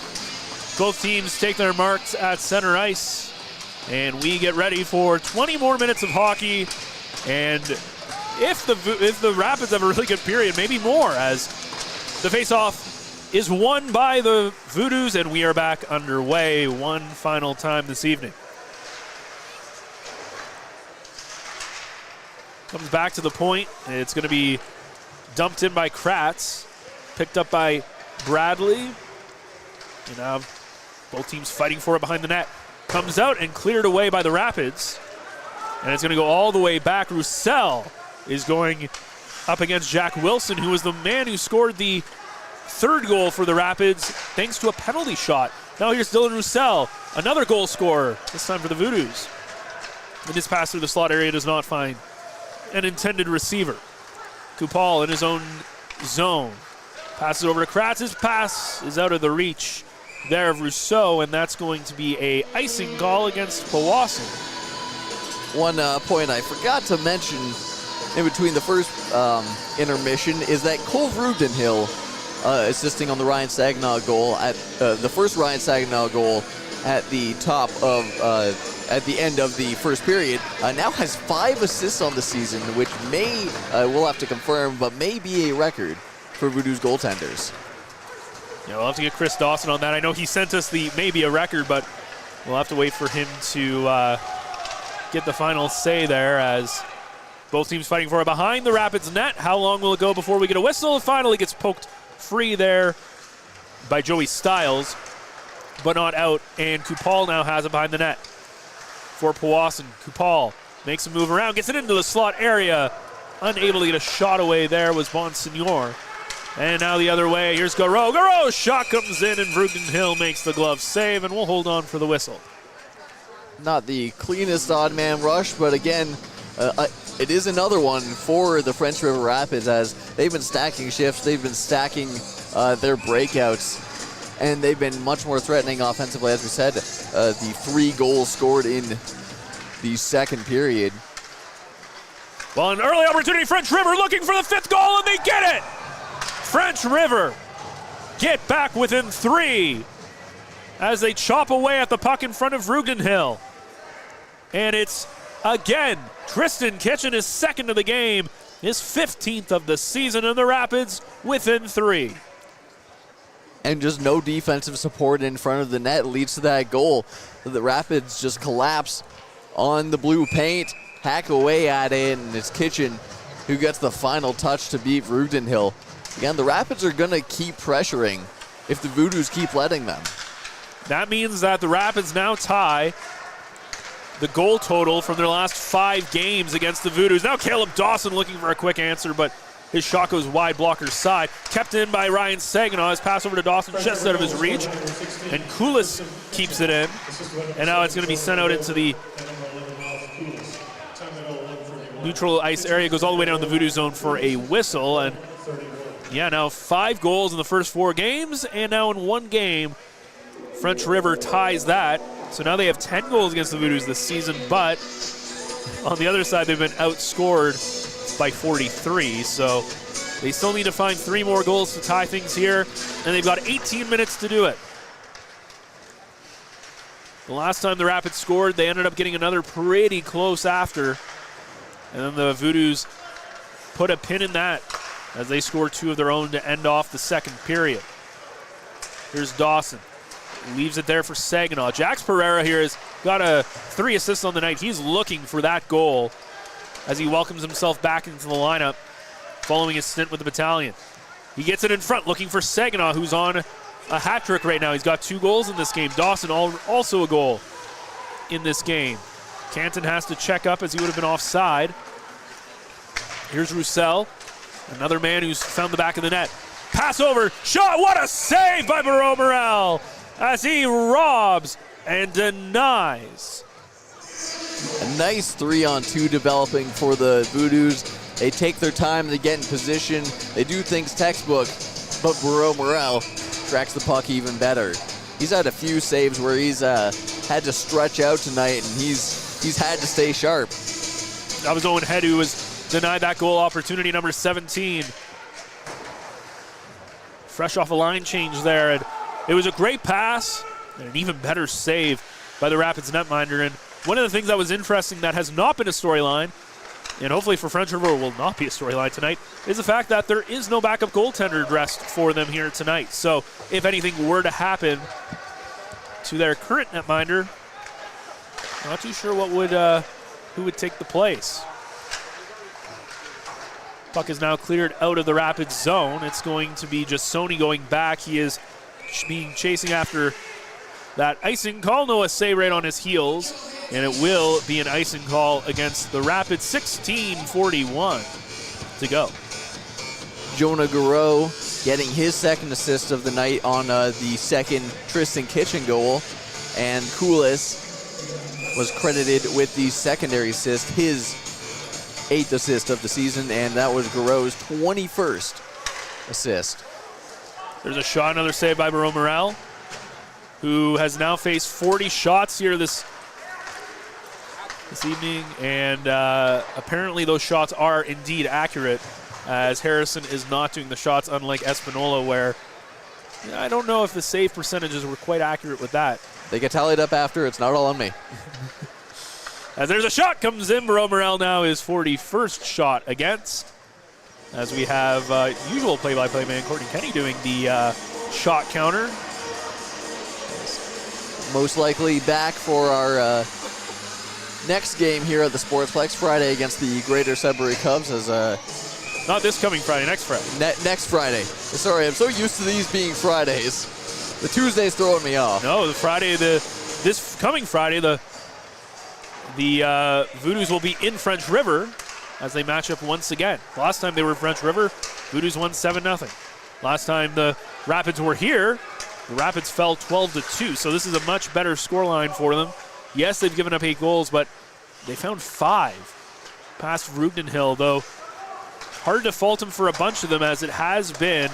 both teams take their marks at center ice. And we get ready for 20 more minutes of hockey, and if the Rapids have a really good period, maybe more, as the face-off is won by the Voodoos, and we are back underway one final time this evening. Comes back to the point. It's going to be dumped in by Kratz, picked up by Bradley, and now both teams fighting for it behind the net. Comes out and cleared away by the Rapids, and it's going to go all the way back. Roussel is going up against Jack Wilson, who was the man who scored the third goal for the Rapids thanks to a penalty shot. Now here's Dylan Roussel, another goal scorer, this time for the Voodoos. And his pass through the slot area does not find an intended receiver. Kupal in his own zone. Passes over to Kratz. His pass is out of the reach there of Rousseau, and that's going to be a icing call against Powassan. One point I forgot to mention in between the first intermission is that Cole Rudenhill, assisting on the Ryan Saginaw goal at the first Ryan Saginaw goal at the top of at the end of the first period, now has 5 assists on the season, which may we'll have to confirm, but may be a record for Voodoo's goaltenders. Yeah, we'll have to get Chris Dawson on that. I know he sent us the maybe a record, but we'll have to wait for him to get the final say there, as both teams fighting for it behind the Rapids net. How long will it go before we get a whistle? It finally gets poked free there by Joey Stiles, but not out, and Kupal now has it behind the net for Powassan. Kupal makes a move around, gets it into the slot area. Unable to get a shot away there was Bonsignor. And now the other way, here's Garreau. Garreau's shot comes in, and Vrugdenhill makes the glove save, and we'll hold on for the whistle. Not the cleanest odd man rush, but again, it is another one for the French River Rapids, as they've been stacking shifts, they've been stacking their breakouts, and they've been much more threatening offensively. As we said, the 3 goals scored in the second period. Well, an early opportunity, French River looking for the 5th goal, and they get it! French River get back within 3 as they chop away at the puck in front of Vrugdenhill. And it's, again, Tristan Kitchen, his 2nd of the game, his 15th of the season, and the Rapids within 3. And just no defensive support in front of the net leads to that goal. The Rapids just collapse on the blue paint, hack away at it, and it's Kitchen who gets the final touch to beat Vrugdenhill. Again, the Rapids are going to keep pressuring if the Voodoos keep letting them. That means that the Rapids now tie the goal total from their last 5 games against the Voodoos. Now Caleb Dawson looking for a quick answer, but his shot goes wide, blocker's side. Kept in by Ryan Saginaw. His pass over to Dawson just out of his reach. And Koulis keeps it in. And now it's going to be sent out into the neutral ice area. Goes all the way down the Voodoo zone for a whistle. And yeah, now 5 goals in the first 4 games, and now in 1 game, French River ties that. So now they have 10 goals against the Voodoos this season, but on the other side, they've been outscored by 43, so they still need to find 3 more goals to tie things here, and they've got 18 minutes to do it. The last time the Rapids scored, they ended up getting another pretty close after, and then the Voodoos put a pin in that as they scored 2 of their own to end off the second period. Here's Dawson. Leaves it there for Saginaw. Jax Pereira here has got 3 assists on the night. He's looking for that goal as he welcomes himself back into the lineup following his stint with the battalion. He gets it in front, looking for Saginaw, who's on a hat trick right now. He's got 2 goals in this game. Dawson also a goal in this game. Canton has to check up as he would have been offside. Here's Roussel, another man who's found the back of the net. Pass over, shot, what a save by Barreau Morel as he robs and denies. A nice 3-on-2 developing for the Voodoos. They take their time to get in position. They do things textbook, but Barreau Morel tracks the puck even better. He's had a few saves where he's had to stretch out tonight, and he's had to stay sharp. That was Owen Head who was denied that goal opportunity, number 17. Fresh off a line change there, and it was a great pass and an even better save by the Rapids netminder. And one of the things that was interesting that has not been a storyline, and hopefully for French River will not be a storyline tonight, is the fact that there is no backup goaltender dressed for them here tonight. So if anything were to happen to their current netminder, not too sure who would take the place. Puck is now cleared out of the Rapids zone. It's going to be just Sony going back. He is being chasing after that icing call. No essay right on his heels, and it will be an icing call against the Rapids. 16:41 to go. Jonah Garreau getting his second assist of the night on the second Tristan Kitchen goal, and Koulis was credited with the secondary assist, his 8th assist of the season, and that was Garreau's 21st assist. There's a shot, another save by Barreau Morel, who has now faced 40 shots here this evening, and apparently those shots are indeed accurate, as Harrison is not doing the shots, unlike Espinola, where I don't know if the save percentages were quite accurate with that. They get tallied up after. It's not all on me. As there's a shot comes in, Barreau Morel now his 41st shot against, as we have usual play-by-play man Courtney Kenny doing the shot counter. Most likely back for our next game here at the Sportsplex Friday against the Greater Sudbury Cubs. As not this coming Friday, next Friday. Next Friday. Sorry, I'm so used to these being Fridays. The Tuesday's throwing me off. No, this coming Friday, the Voodoos will be in French River as they match up once again. Last time they were in French River, Voodoos won 7-0. Last time the Rapids were here, the Rapids fell 12-2, so this is a much better scoreline for them. Yes, they've given up 8 goals, but they found 5 past Rugdenhill, though hard to fault him for a bunch of them, as it has been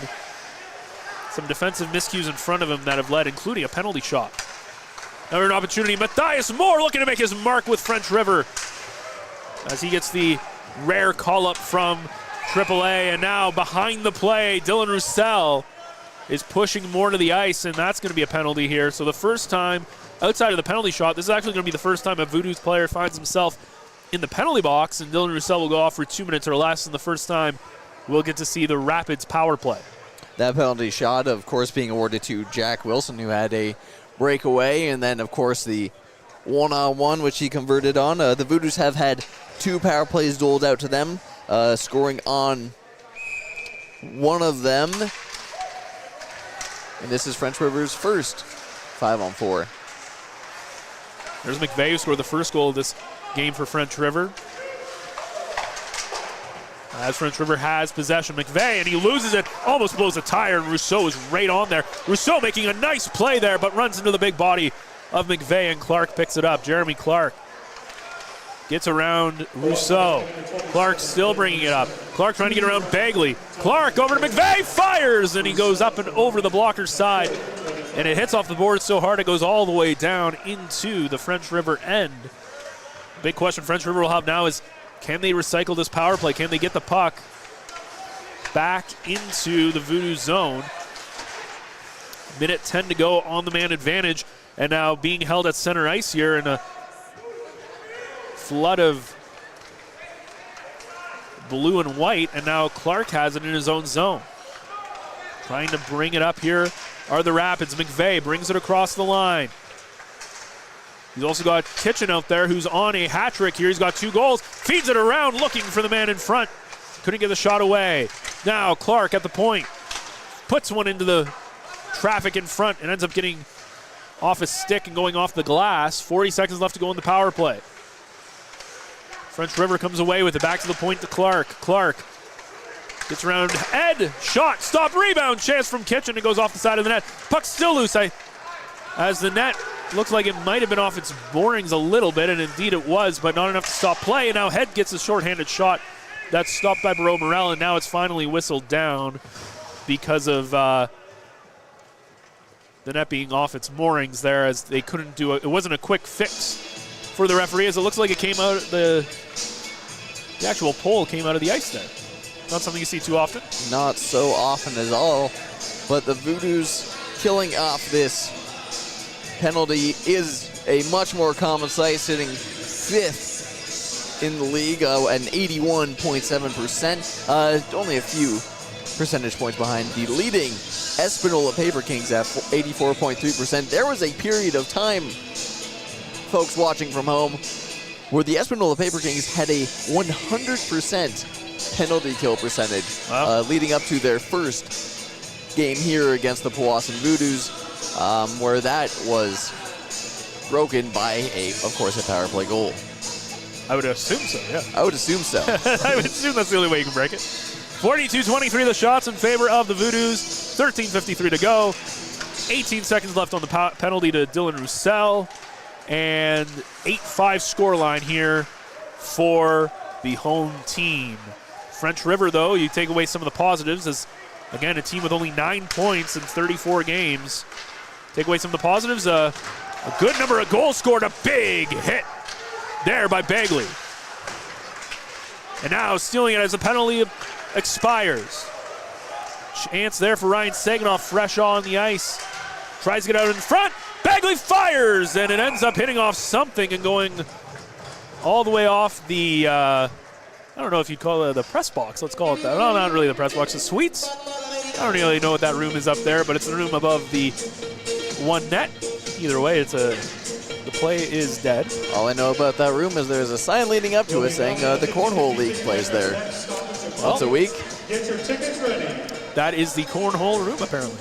some defensive miscues in front of him that have led, including a penalty shot. Another opportunity, Matthias Moore looking to make his mark with French River as he gets the rare call-up from AAA, and now behind the play, Dylan Roussel is pushing Moore to the ice, and that's going to be a penalty here. So the first time, outside of the penalty shot, this is actually going to be the first time a Voodoos player finds himself in the penalty box, and Dylan Roussel will go off for 2 minutes or less, and the first time we'll get to see the Rapids power play. That penalty shot, of course, being awarded to Jack Wilson, who had a breakaway, and then, of course, the one-on-one, which he converted on. The Voodoos have had 2 power plays doled out to them, scoring on one of them. And this is French River's first 5-on-4. There's McVeigh, who scored the first goal of this game for French River. As French River has possession, McVeigh, and he loses it, almost blows a tire, and Rousseau is right on there. Rousseau making a nice play there, but runs into the big body of McVeigh, and Clark picks it up. Jeremy Clark gets around Rousseau. Clark still bringing it up. Clark trying to get around Bagley. Clark over to McVeigh, fires, and he goes up and over the blocker's side, and it hits off the board so hard it goes all the way down into the French River end. Big question French River will have now is, Can they recycle this power play? Can they get the puck back into the Voodoo zone? Minute 10 to go on the man advantage, and now being held at center ice here in a flood of blue and white, and now Clark has it in his own zone. Trying to bring it up here are the Rapids. McVeigh brings it across the line. He's also got Kitchen out there, who's on a hat trick here. He's got 2 goals. Feeds it around, looking for the man in front. Couldn't get the shot away. Now Clark at the point. Puts one into the traffic in front and ends up getting off his stick and going off the glass. 40 seconds left to go in the power play. French River comes away with it. Back to the point to Clark. Clark gets around. Ed, shot, stop, rebound. Chance from Kitchen. It goes off the side of the net. Puck's still loose. As the net looks like it might have been off its moorings a little bit, and indeed it was, but not enough to stop play. And now Head gets a shorthanded shot. That's stopped by Barreau Morel, and now it's finally whistled down because of the net being off its moorings there, as they couldn't do it. It wasn't a quick fix for the referee, as it looks like it came out, the actual pole came out of the ice there. Not something you see too often. Not so often at all, but the Voodoos killing off this penalty is a much more common sight, sitting 5th in the league at an 81.7%. Only a few percentage points behind the leading Espanola Paper Kings at 84.3%. There was a period of time, folks watching from home, where the Espanola Paper Kings had a 100% penalty kill percentage, leading up to their first game here against the Powassan Voodoos, where that was broken by, of course, a power play goal. I would assume so, yeah. I would assume so. I would assume that's the only way you can break it. 42-23 the shots in favor of the Voodoos. 13:53 to go. 18 seconds left on the penalty to Dylan Roussel. And 8-5 scoreline here for the home team. French River, though, you take away some of the positives, as, again, a team with only 9 points in 34 games. Take away some of the positives. A good number of goals scored. A big hit there by Bagley. And now stealing it as the penalty expires. Chance there for Ryan Saganoff, fresh on the ice. Tries to get out in front. Bagley fires, and it ends up hitting off something and going all the way off the, I don't know if you'd call it the press box. Let's call it that. No, not really the press box. The suites. I don't really know what that room is up there, but it's the room above the one net. Either way, the play is dead. All I know about that room is there's a sign leading up to it saying the Cornhole League plays there once a week. Get your tickets ready. That is the Cornhole room, apparently.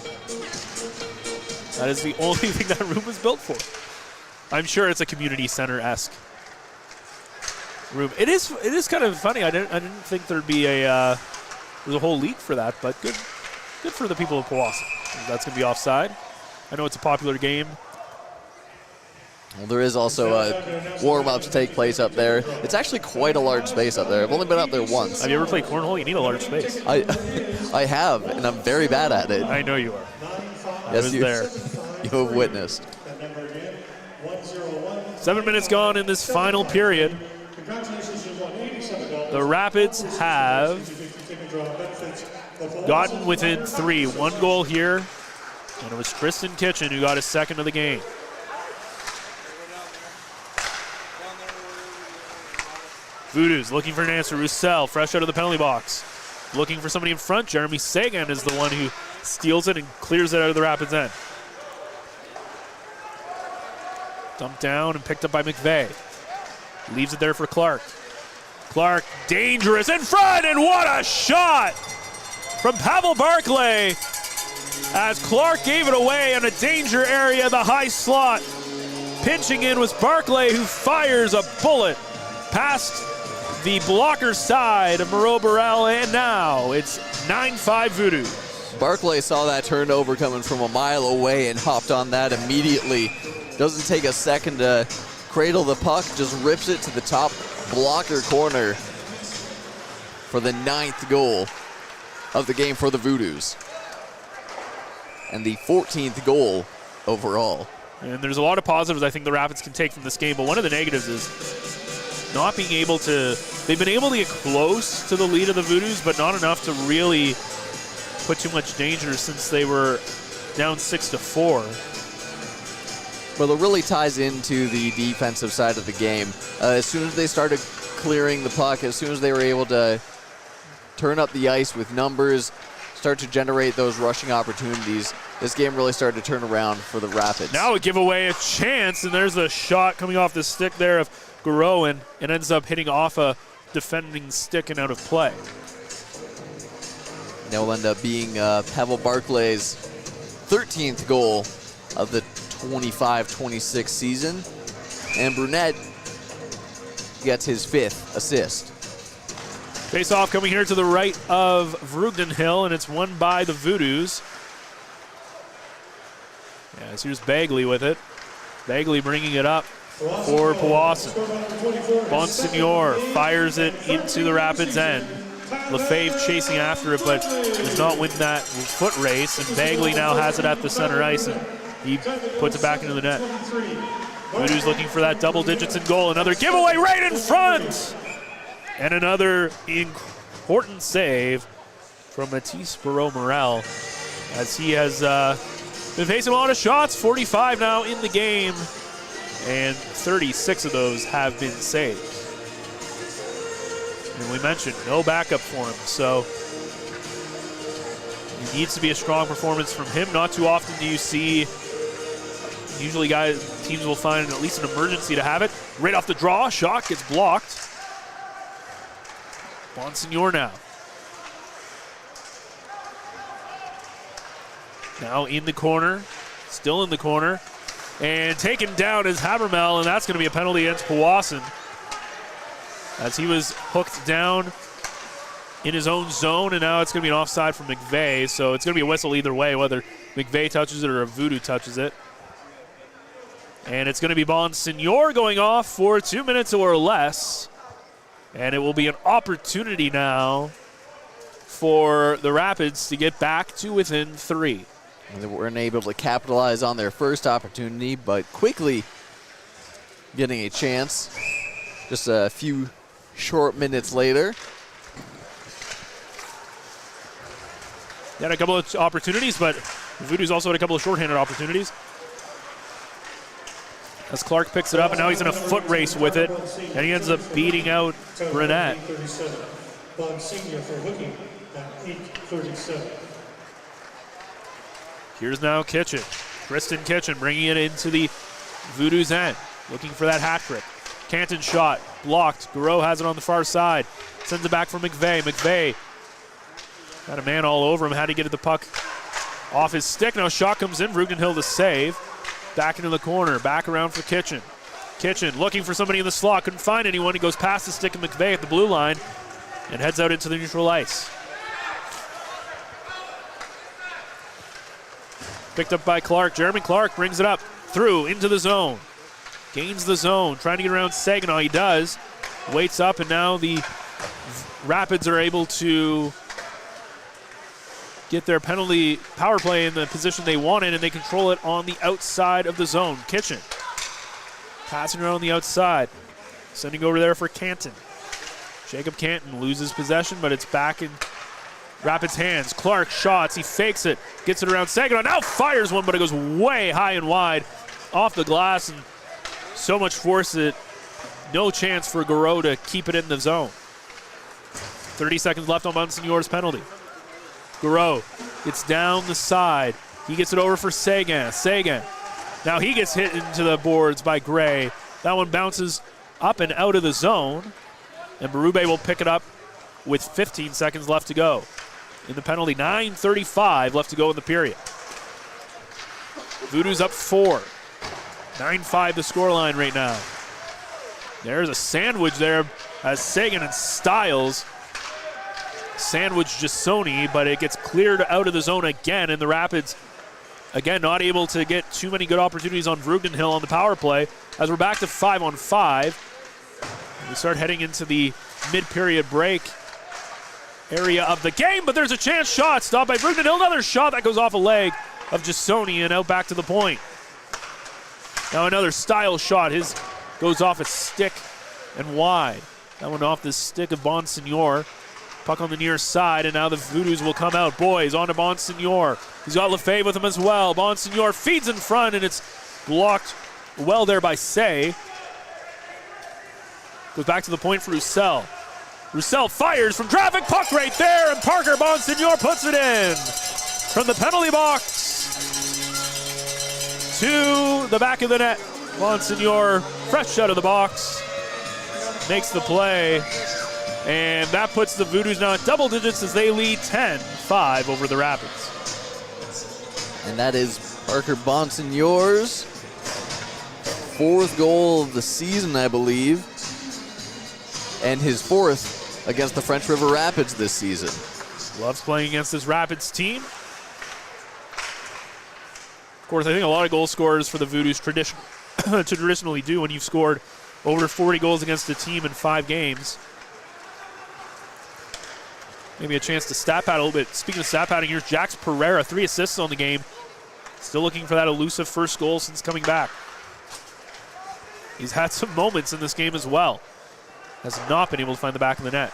That is the only thing that room was built for. I'm sure it's a community center-esque room. It is kind of funny. I didn't think there'd be there's a whole league for that, but good for the people of Powassan. That's going to be offside. I know it's a popular game. Well, there is also warm-ups take place up there. It's actually quite a large space up there. I've only been up there once. Have you ever played cornhole? You need a large space. I have, and I'm very bad at it. I know you are. Yes, there. You have witnessed. 7 minutes gone in this final period. The Rapids have gotten within 3. 1 goal here, and it was Tristan Kitchen who got his second of the game. Voodoos looking for an answer. Roussel, fresh out of the penalty box. Looking for somebody in front. Jeremy Sagan is the one who steals it and clears it out of the Rapids' end. Dumped down and picked up by McVeigh. Leaves it there for Clark. Clark, dangerous in front, and what a shot from Pavel Barclay as Clark gave it away in a danger area, the high slot. Pinching in was Barclay, who fires a bullet past the blocker side of Moreau Burrell, and now it's 9-5 Voodoo. Barclay saw that turnover coming from a mile away and hopped on that immediately. Doesn't take a second to cradle the puck, just rips it to the top blocker corner for the 9th goal of the game for the Voodoos. And the 14th goal overall. And there's a lot of positives I think the Rapids can take from this game, but one of the negatives is not being able to they've been able to get close to the lead of the Voodoos, but not enough to really put too much danger since they were down 6-4. Well, it really ties into the defensive side of the game. As soon as they started clearing the puck, as soon as they were able to turn up the ice with numbers, start to generate those rushing opportunities, this game really started to turn around for the Rapids. Now a giveaway a chance, and there's a shot coming off the stick there of Gareau, and it ends up hitting off a defending stick and out of play. That will end up being Pavel Barclay's 13th goal of the 25-26 season, and Brunette gets his 5th assist. Face-off coming here to the right of Vreugdenhil, and it's won by the Voodoos. Yes, here's Bagley with it. Bagley bringing it up for Powassan. Bonsignor fires it into the Rapids' end. Lefebvre chasing after it, but does not win that foot race, and Bagley now has it at the center ice, and he puts it back into the net. Voodoos looking for that double digits in goal. Another giveaway right in front! And another important save from Matisse Barreau-Morel, as he has been facing a lot of shots. 45 now in the game, and 36 of those have been saved. And we mentioned no backup for him, so it needs to be a strong performance from him. Not too often do you see, usually teams will find at least an emergency to have it. Right off the draw, shot gets blocked. Bonsignor now. Now in the corner, still in the corner, and taken down is Habermel, and that's going to be a penalty against Powassan, as he was hooked down in his own zone, and now it's going to be an offside from McVeigh, so it's going to be a whistle either way, whether McVeigh touches it or a Voodoo touches it. And it's going to be Bonsignor going off for 2 minutes or less, and it will be an opportunity now for the Rapids to get back to within 3. They weren't able to capitalize on their first opportunity, but quickly getting a chance just a few short minutes later. They had a couple of opportunities, but the Voodoos also had a couple of shorthanded opportunities. As Clark picks it up, and now he's in a foot race with it, and he ends up beating out Brunette. Here's now Kitchen. Kristen Kitchen bringing it into the Voodoos' end, looking for that hat trick. Canton shot, blocked. Gareau has it on the far side. Sends it back for McVeigh. McVeigh got a man all over him, had to get the puck off his stick. Now shot comes in, Vreugdenhil to save. Back into the corner, back around for Kitchen. Kitchen looking for somebody in the slot, couldn't find anyone. He goes past the stick of McVeigh at the blue line and heads out into the neutral ice. Picked up by Clark. Jeremy Clark brings it up, through, into the zone. Gains the zone, trying to get around Saginaw. He does. Waits up, and now the Rapids are able to get their penalty power play in the position they wanted, and they control it on the outside of the zone. Kitchen passing around the outside, sending over there for Canton. Jacob Canton loses possession, but it's back in Rapids' hands. Clark shots, he fakes it, gets it around Saginaw, now fires one, but it goes way high and wide off the glass, and so much force that no chance for Gareau to keep it in the zone. 30 seconds left on Bonsignor's penalty. Gareau gets down the side. He gets it over for Seguin. Seguin. Now he gets hit into the boards by Gray. That one bounces up and out of the zone. And Berube will pick it up with 15 seconds left to go in the penalty. 9:35 left to go in the period. Voodoo's up 4. 9-5 the scoreline right now. There's a sandwich there as Seguin and Stiles sandwich Jasoni, but it gets cleared out of the zone again, and the Rapids, again, not able to get too many good opportunities on Vreugdenhil on the power play, as we're back to 5-on-5. We start heading into the mid-period break area of the game, but there's a chance shot stopped by Vreugdenhil. Another shot that goes off a leg of Jasoni and out back to the point. Now another Stiles shot. His goes off a stick and wide. That one off the stick of Bonsignor. Puck on the near side, and now the Voodoos will come out. Boys on to Bonsignor. He's got Lefebvre with him as well. Bonsignor feeds in front, and it's blocked well there by Say. Goes back to the point for Roussel. Roussel fires from traffic, puck right there, and Parker Bonsignor puts it in. From the penalty box to the back of the net. Bonsignor, fresh out of the box, makes the play. And that puts the Voodoos now at double digits as they lead 10-5 over the Rapids. And that is Parker Bonsignor's 4th goal of the season, I believe. And his 4th against the French River Rapids this season. Loves playing against this Rapids team. Of course, I think a lot of goal scorers for the Voodoos traditionally do when you've scored over 40 goals against a team in 5 games. Maybe a chance to stat pad a little bit. Speaking of stat padding, here's Jax Pereira, 3 assists on the game. Still looking for that elusive first goal since coming back. He's had some moments in this game as well. Has not been able to find the back of the net.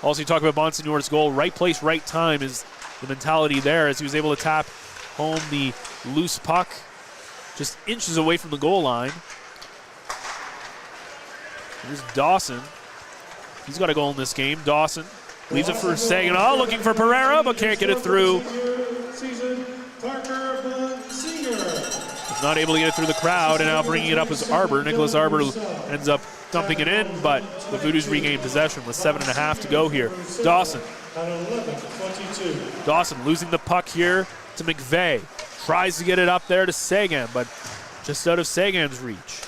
Also, you talk about Bonsignor's goal. Right place, right time is the mentality there as he was able to tap home the loose puck just inches away from the goal line. Here's Dawson. He's got a goal in this game. Dawson leaves it for Saginaw, looking for Pereira, but can't get it through. He's not able to get it through the crowd, and now bringing it up is Arbor. Nicholas Arbor ends up dumping it in, but the Voodoos regain possession with 7.5 to go here. Dawson. Dawson losing the puck here to McVeigh. Tries to get it up there to Sagan, but just out of Sagan's reach.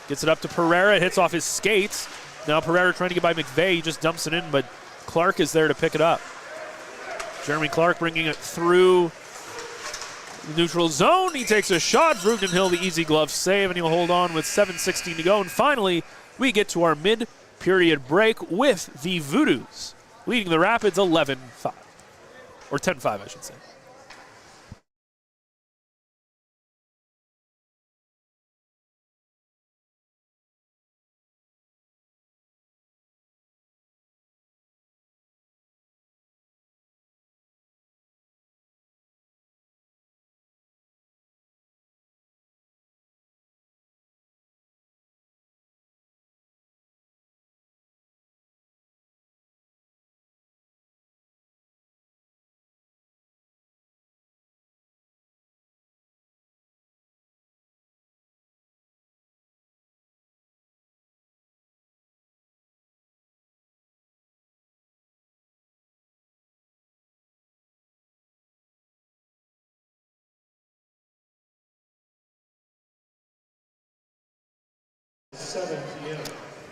Gets it up to Pereira, hits off his skates. Now Pereira trying to get by McVeigh, he just dumps it in, but Clark is there to pick it up. Jeremy Clark bringing it through the neutral zone. He takes a shot. Vrugdenhill, the easy glove save, and he'll hold on with 7:16 to go. And finally, we get to our mid-period break with the Voodoos leading the Rapids 11-5. Or 10-5, I should say.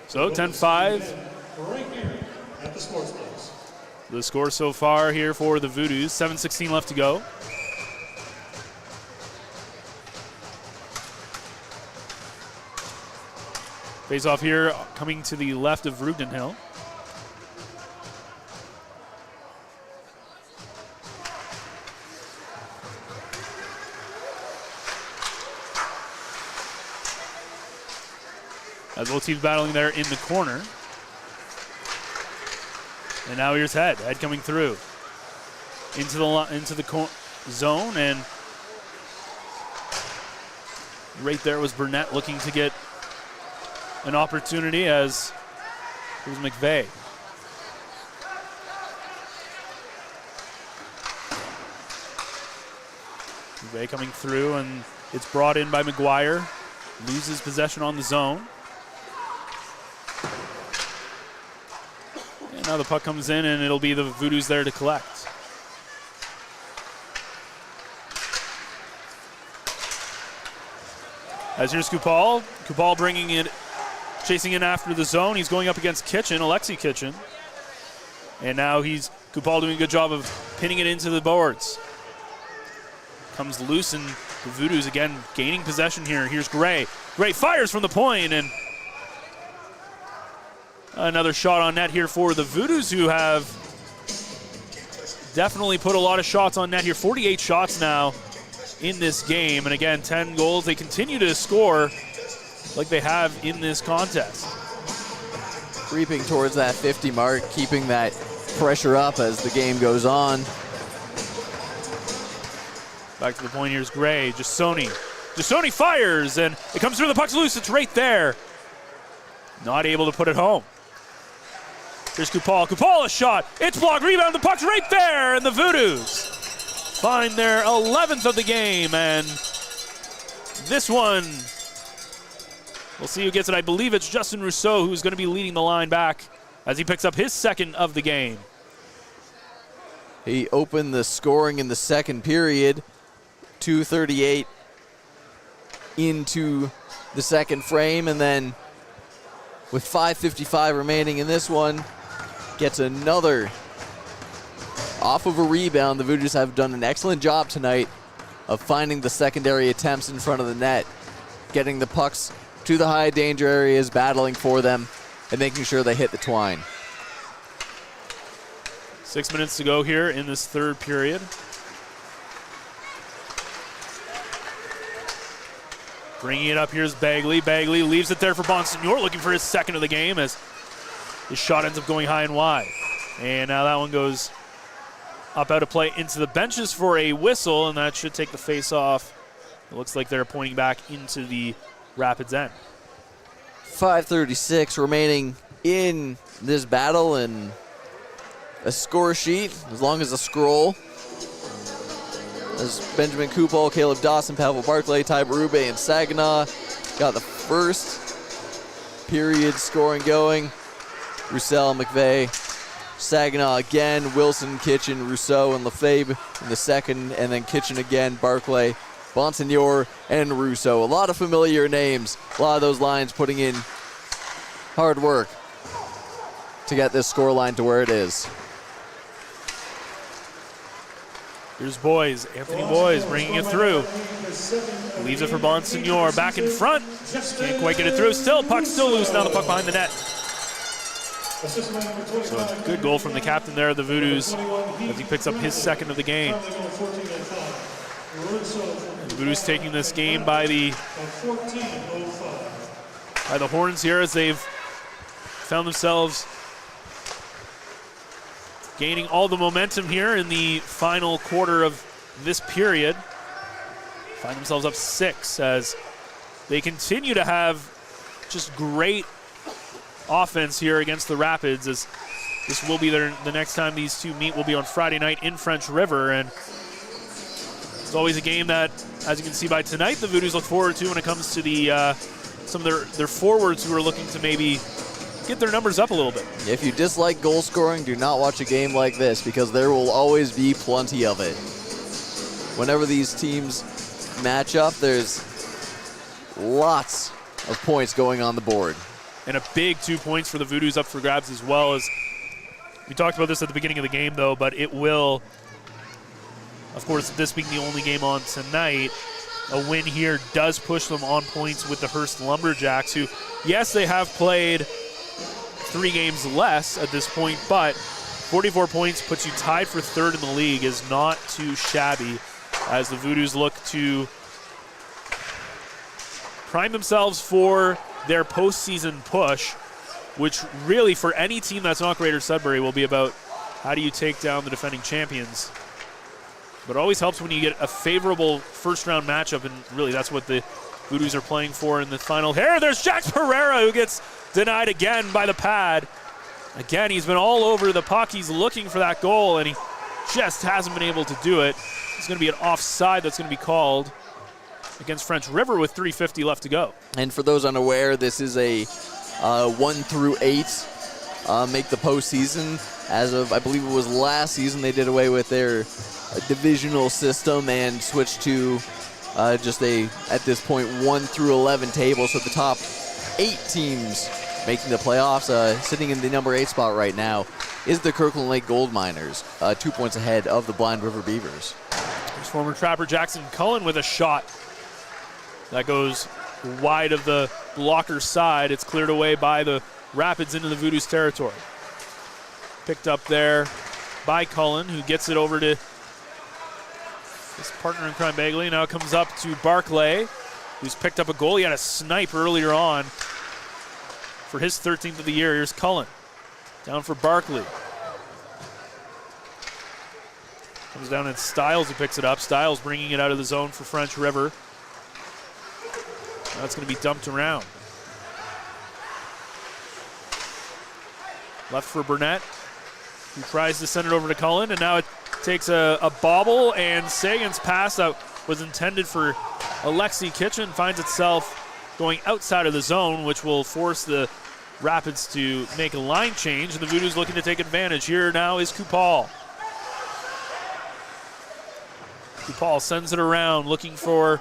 So 10-5. Right here at the Sportsplex. The score so far here for the Voodoos. 7:16 left to go. Face off here coming to the left of Vrugdenhill. As both teams battling there in the corner. And now here's Head. Head coming through into the zone, and right there was Burnett looking to get an opportunity as it was McVeigh. McVeigh coming through, and it's brought in by McGuire. Loses possession on the zone. And now the puck comes in, and it'll be the Voodoos there to collect. As here's Kupal. Kupal bringing it, chasing in after the zone. He's going up against Kitchen, Alexi Kitchen. And now Kupal doing a good job of pinning it into the boards. Comes loose, and the Voodoos again gaining possession here. Here's Gray. Gray fires from the point, and another shot on net here for the Voodoos, who have definitely put a lot of shots on net here. 48 shots now in this game, and again, 10 goals. They continue to score like they have in this contest. creeping towards that 50 mark, keeping that pressure up as the game goes on. Back to the point, here's Gray. Jasoni fires, and it comes through, the puck's loose. It's right there. Not able to put it home. Here's Kupal. Kupal, a shot. It's blocked, rebound, the puck's right there, and the Voodoos find their 11th of the game, and this one, we'll see who gets it. I believe it's Justin Rousseau who's going to be leading the line back as he picks up his second of the game. He opened the scoring in the second period, 2:38 into the second frame, and then with 5:55 remaining in this one, gets another off of a rebound. The Voodoos have done an excellent job tonight of finding the secondary attempts in front of the net, getting the pucks to the high danger areas, battling for them, and making sure they hit the twine. 6 minutes to go here in this third period. Bringing it up, here's Bagley. Bagley leaves it there for Bonsignor, looking for his second of the game as his shot ends up going high and wide. And now that one goes up out of play into the benches for a whistle, and that should take the face off. It looks like they're pointing back into the Rapids end. 5:36 remaining in this battle, and a score sheet, as long as a scroll. As Benjamin Kupal, Caleb Dawson, Pavel Barclay, Ty Berube, and Saginaw got the first period scoring going. Roussel, McVeigh, Saginaw again, Wilson, Kitchen, Rousseau, and Lefebvre in the second, and then Kitchen again, Barclay, Bonsignor, and Rousseau. A lot of familiar names, a lot of those lines putting in hard work to get this scoreline to where it is. Here's Boys, Anthony Boys bringing it through. Leaves it for Bonsignor, back in front. Can't quite get it through. Still, puck still loose, now the puck behind the net. So a good goal from the captain there of the Voodoos as he picks up his second of the game. And the Voodoos taking this game by the horns here as they've found themselves gaining all the momentum here in the final quarter of this period. Find themselves up 6 as they continue to have just great offense here against the Rapids, as this will be the next time these two meet will be on Friday night in French River, and it's always a game that, as you can see by tonight, the Voodoos look forward to when it comes to the some of their forwards who are looking to maybe get their numbers up a little bit. If you dislike goal scoring, do not watch a game like this, because there will always be plenty of it. Whenever these teams match up, there's lots of points going on the board. And a big 2 points for the Voodoos up for grabs as well. As we talked about this at the beginning of the game, though, but it will, of course, this being the only game on tonight, a win here does push them on points with the Hearst Lumberjacks, who, yes, they have played 3 games less at this point, but 44 points puts you tied for third in the league, is not too shabby as the Voodoos look to prime themselves for their postseason push, which really for any team that's not Greater Sudbury will be about how do you take down the defending champions. But it always helps when you get a favorable first round matchup, and really that's what the Voodoos are playing for in the final. Here, there's Jax Pereira who gets denied again by the pad. Again, he's been all over the puck. He's looking for that goal, and he just hasn't been able to do it. It's going to be an offside that's going to be called against French River with 3:50 left to go. And for those unaware, this is a 1 through 8 make the postseason. As of, I believe it was last season, they did away with their divisional system and switched to just a, at this point, 1 through 11 table. So the top 8 teams making the playoffs, sitting in the number 8 spot right now, is the Kirkland Lake Gold Miners, 2 points ahead of the Blind River Beavers. There's former Trapper Jackson Cullen with a shot that goes wide of the blocker side. It's cleared away by the Rapids into the Voodoos territory. Picked up there by Cullen, who gets it over to his partner in crime, Bagley. Now it comes up to Barclay, who's picked up a goal. He had a snipe earlier on for his 13th of the year. Here's Cullen. Down for Barkley. Comes down and Styles who picks it up. Styles bringing it out of the zone for French River. Now it's going to be dumped around. Left for Burnett, who tries to send it over to Cullen, and now it takes a bobble, and Sagan's pass that was intended for Alexi Kitchen finds itself going outside of the zone, which will force the Rapids to make a line change, and the Voodoos looking to take advantage. Here now is Kupal. Kupal sends it around, looking for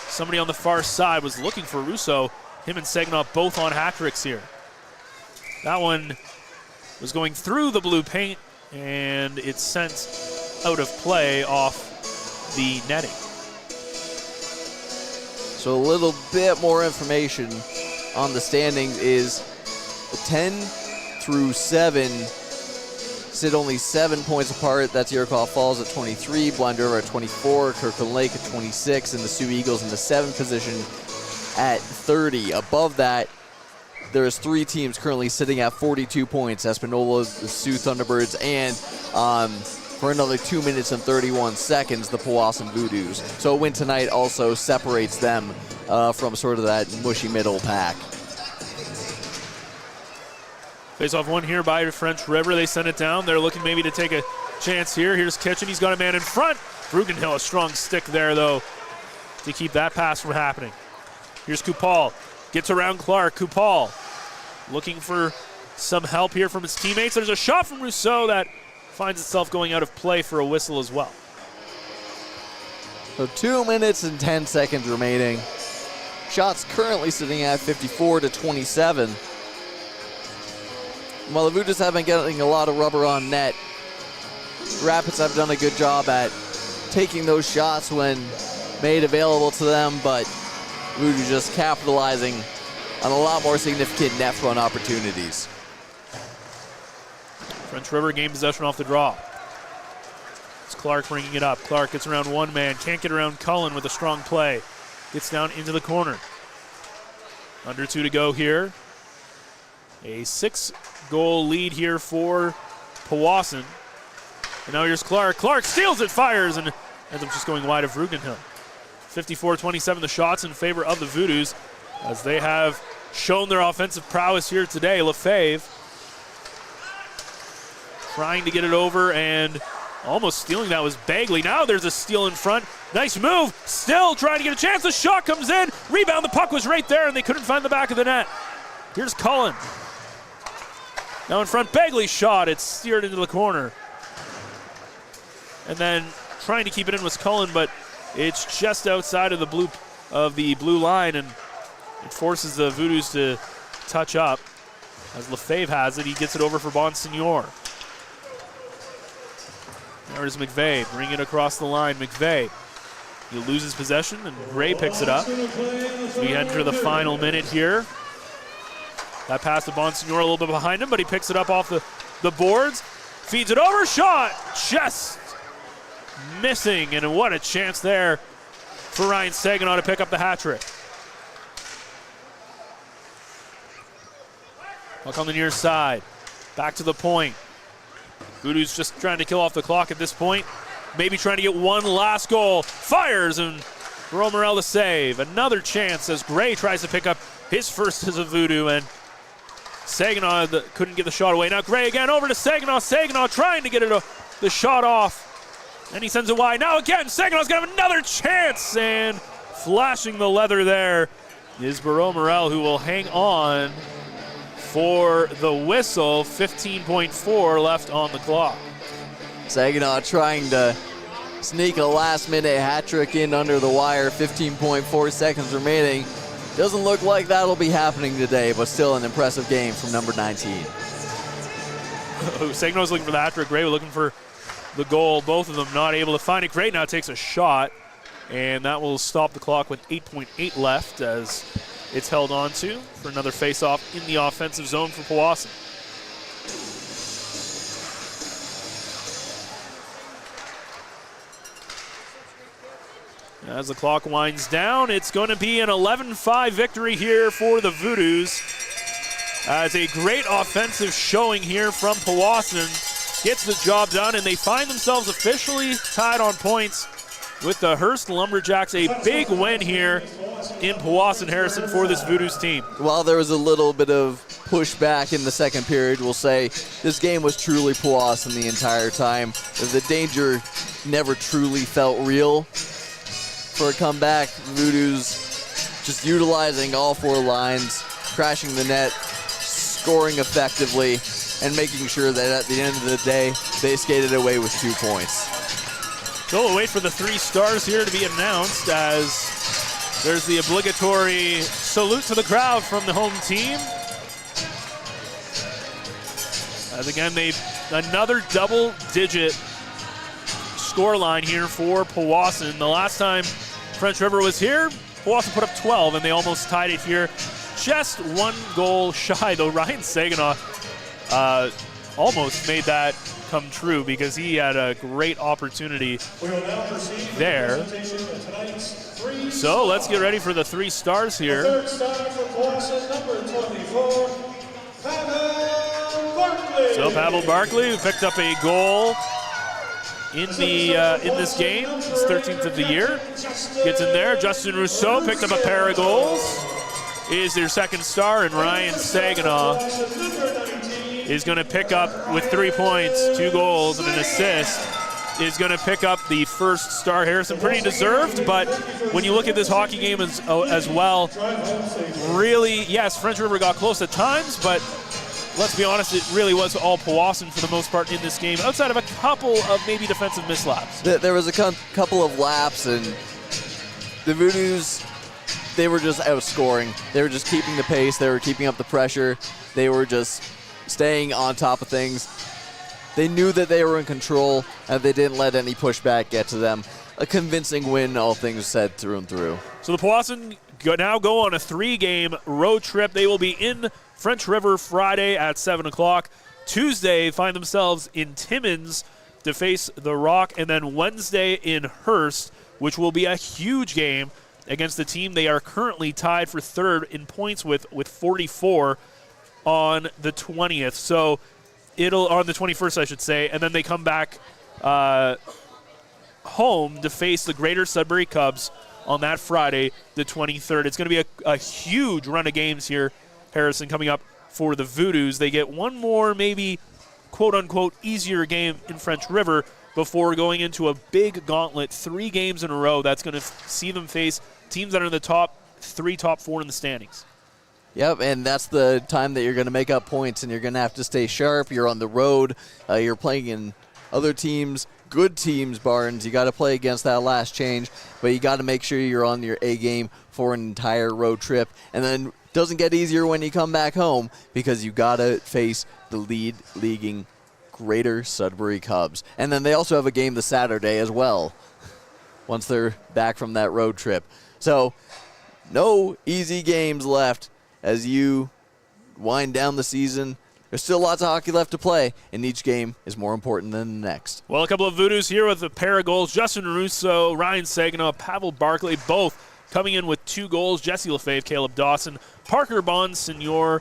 somebody on the far side, was looking for Russo. Him and Saginaw both on hat tricks here. That one was going through the blue paint, and it's sent out of play off the netting. So a little bit more information on the standings is 10 through 7 sit only 7 points apart. That's Iroquois Falls at 23, Blind River at 24, Kirkland Lake at 26, and the Sioux Eagles in the 7th position at 30. Above that, there's 3 teams currently sitting at 42 points, Espanola, the Sioux Thunderbirds, and for another 2 minutes and 31 seconds, the Powassan Voodoos. So a win tonight also separates them from sort of that mushy middle pack. Face off one here by French River. They send it down. They're looking maybe to take a chance here. Here's Kitchen. He's got a man in front. Rugenhill, a strong stick there, though, to keep that pass from happening. Here's Kupal. Gets around Clark. Kupal looking for some help here from his teammates. There's a shot from Rousseau that finds itself going out of play for a whistle as well. So 2 minutes and 10 seconds remaining. Shots currently sitting at 54 to 27. While the Voodoos have been getting a lot of rubber on net, Rapids have done a good job at taking those shots when made available to them, but Voodoo just capitalizing on a lot more significant net front opportunities. French River gain possession off the draw. It's Clark bringing it up. Clark gets around one man, can't get around Cullen with a strong play. Gets down into the corner. Under 2 to go here. A 6-goal lead here for Powassan. And now here's Clark. Clark steals it, fires, and ends up just going wide of Rugenhill. 54-27 the shots in favor of the Voodoos as they have shown their offensive prowess here today. Lefebvre trying to get it over and almost stealing that was Bagley. Now there's a steal in front. Nice move. Still trying to get a chance. The shot comes in. Rebound. The puck was right there and they couldn't find the back of the net. Here's Cullen. Now in front, Bagley's shot. It's steered into the corner. And then trying to keep it in was Cullen, but it's just outside of the blue line, and it forces the Voodoos to touch up. As Lefebvre has it, he gets it over for Bonsignor. There's McVeigh, bring it across the line. McVeigh, he loses possession, and Gray picks it up. We enter the final minute here. That pass to Bonsignor a little bit behind him, but he picks it up off the boards. Feeds it over, shot! Just missing, and what a chance there for Ryan Saginaw to pick up the hat trick. Puck on the near side. Back to the point. Voodoos just trying to kill off the clock at this point. Maybe trying to get one last goal. Fires, and Romorel to save. Another chance as Gray tries to pick up his first as a Voodoo, and Saginaw couldn't get the shot away. Now Gray again over to Saginaw. Saginaw trying to get the shot off. And he sends it wide. Now again, Saginaw's going to have another chance. And flashing the leather there is Barreau Morel, who will hang on for the whistle. 15.4 left on the clock. Saginaw trying to sneak a last-minute hat trick in under the wire. 15.4 seconds remaining. Doesn't look like that'll be happening today, but still an impressive game from number 19. Saginaw's looking for the hat trick. Gray looking for the goal. Both of them not able to find it. Gray now takes a shot, and that will stop the clock with 8.8 left as it's held on to for another face-off in the offensive zone for Powassan. As the clock winds down, it's going to be an 11-5 victory here for the Voodoos as a great offensive showing here from Powassan gets the job done, and they find themselves officially tied on points with the Hearst Lumberjacks. A big win here in Powassan, Harrison, for this Voodoos team. While there was a little bit of pushback in the second period, we'll say this game was truly Powassan the entire time. The danger never truly felt real. For a comeback, Voodoos just utilizing all four lines, crashing the net, scoring effectively, and making sure that at the end of the day, they skated away with 2 points. So we'll wait for the 3 stars here to be announced as there's the obligatory salute to the crowd from the home team. As again, another double-digit scoreline here for Powassan. The last time French River was here, Powassan put up 12, and they almost tied it here. Just 1 goal shy, though Ryan Saginaw almost made that come true because he had a great opportunity there. So let's get ready for the 3 stars here. The third star for Powassan, number 24, Pavel Barkley. So Pavel Barkley, who picked up a goal in this game, his 13th of the year, gets in there. Justin Rousseau picked up a pair of goals, is their second star, and Ryan Saginaw is going to pick up with 3 points, 2 goals, and an assist. Is going to pick up the first star. Harrison, pretty deserved, but when you look at this hockey game as well, really, yes, French River got close at times, but let's be honest, it really was all Powassan for the most part in this game, outside of a couple of maybe defensive mislaps. There was a couple of laps, and the Voodoos, they were just outscoring. They were just keeping the pace. They were keeping up the pressure. They were just staying on top of things. They knew that they were in control, and they didn't let any pushback get to them. A convincing win, all things said, through and through. So the Powassan now go on a 3-game road trip. They will be in French River Friday at 7 o'clock. Tuesday, find themselves in Timmins to face the Rock, and then Wednesday in Hearst, which will be a huge game against the team they are currently tied for third in points with 44 on the 20th. So on the 21st, I should say, and then they come back home to face the Greater Sudbury Cubs on that Friday, the 23rd. It's going to be a huge run of games here, Harrison, coming up for the Voodoos. They get one more, maybe, quote-unquote, easier game in French River before going into a big gauntlet, 3 games in a row. That's going to see them face teams that are in the top 3, top 4 in the standings. Yep, and that's the time that you're going to make up points, and you're going to have to stay sharp. You're on the road. You're playing in other teams, good teams, Barnes. You got to play against that last change, but you got to make sure you're on your A game for an entire road trip. And then it doesn't get easier when you come back home because you got to face the leaguing Greater Sudbury Cubs. And then they also have a game this Saturday as well once they're back from that road trip. So no easy games left as you wind down the season. There's still lots of hockey left to play, and each game is more important than the next. Well, a couple of Voodoos here with a pair of goals. Justin Russo, Ryan Saginaw, Pavel Barkley, both coming in with 2 goals. Jesse Lefebvre, Caleb Dawson, Parker Bonsignor,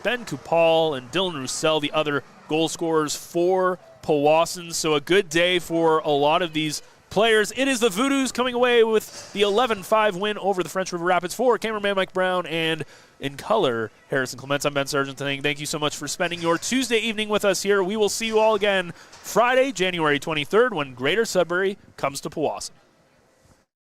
Ben Kupal, and Dylan Roussel, the other goal scorers for Powassan. So a good day for a lot of these players. It is the Voodoos coming away with the 11-5 win over the French River Rapids. For cameraman Mike Brown and in color, Harrison Clements, I'm Ben Sargent. Thank you so much for spending your Tuesday evening with us here. We will see you all again Friday, January 23rd, when Greater Sudbury comes to Powassan.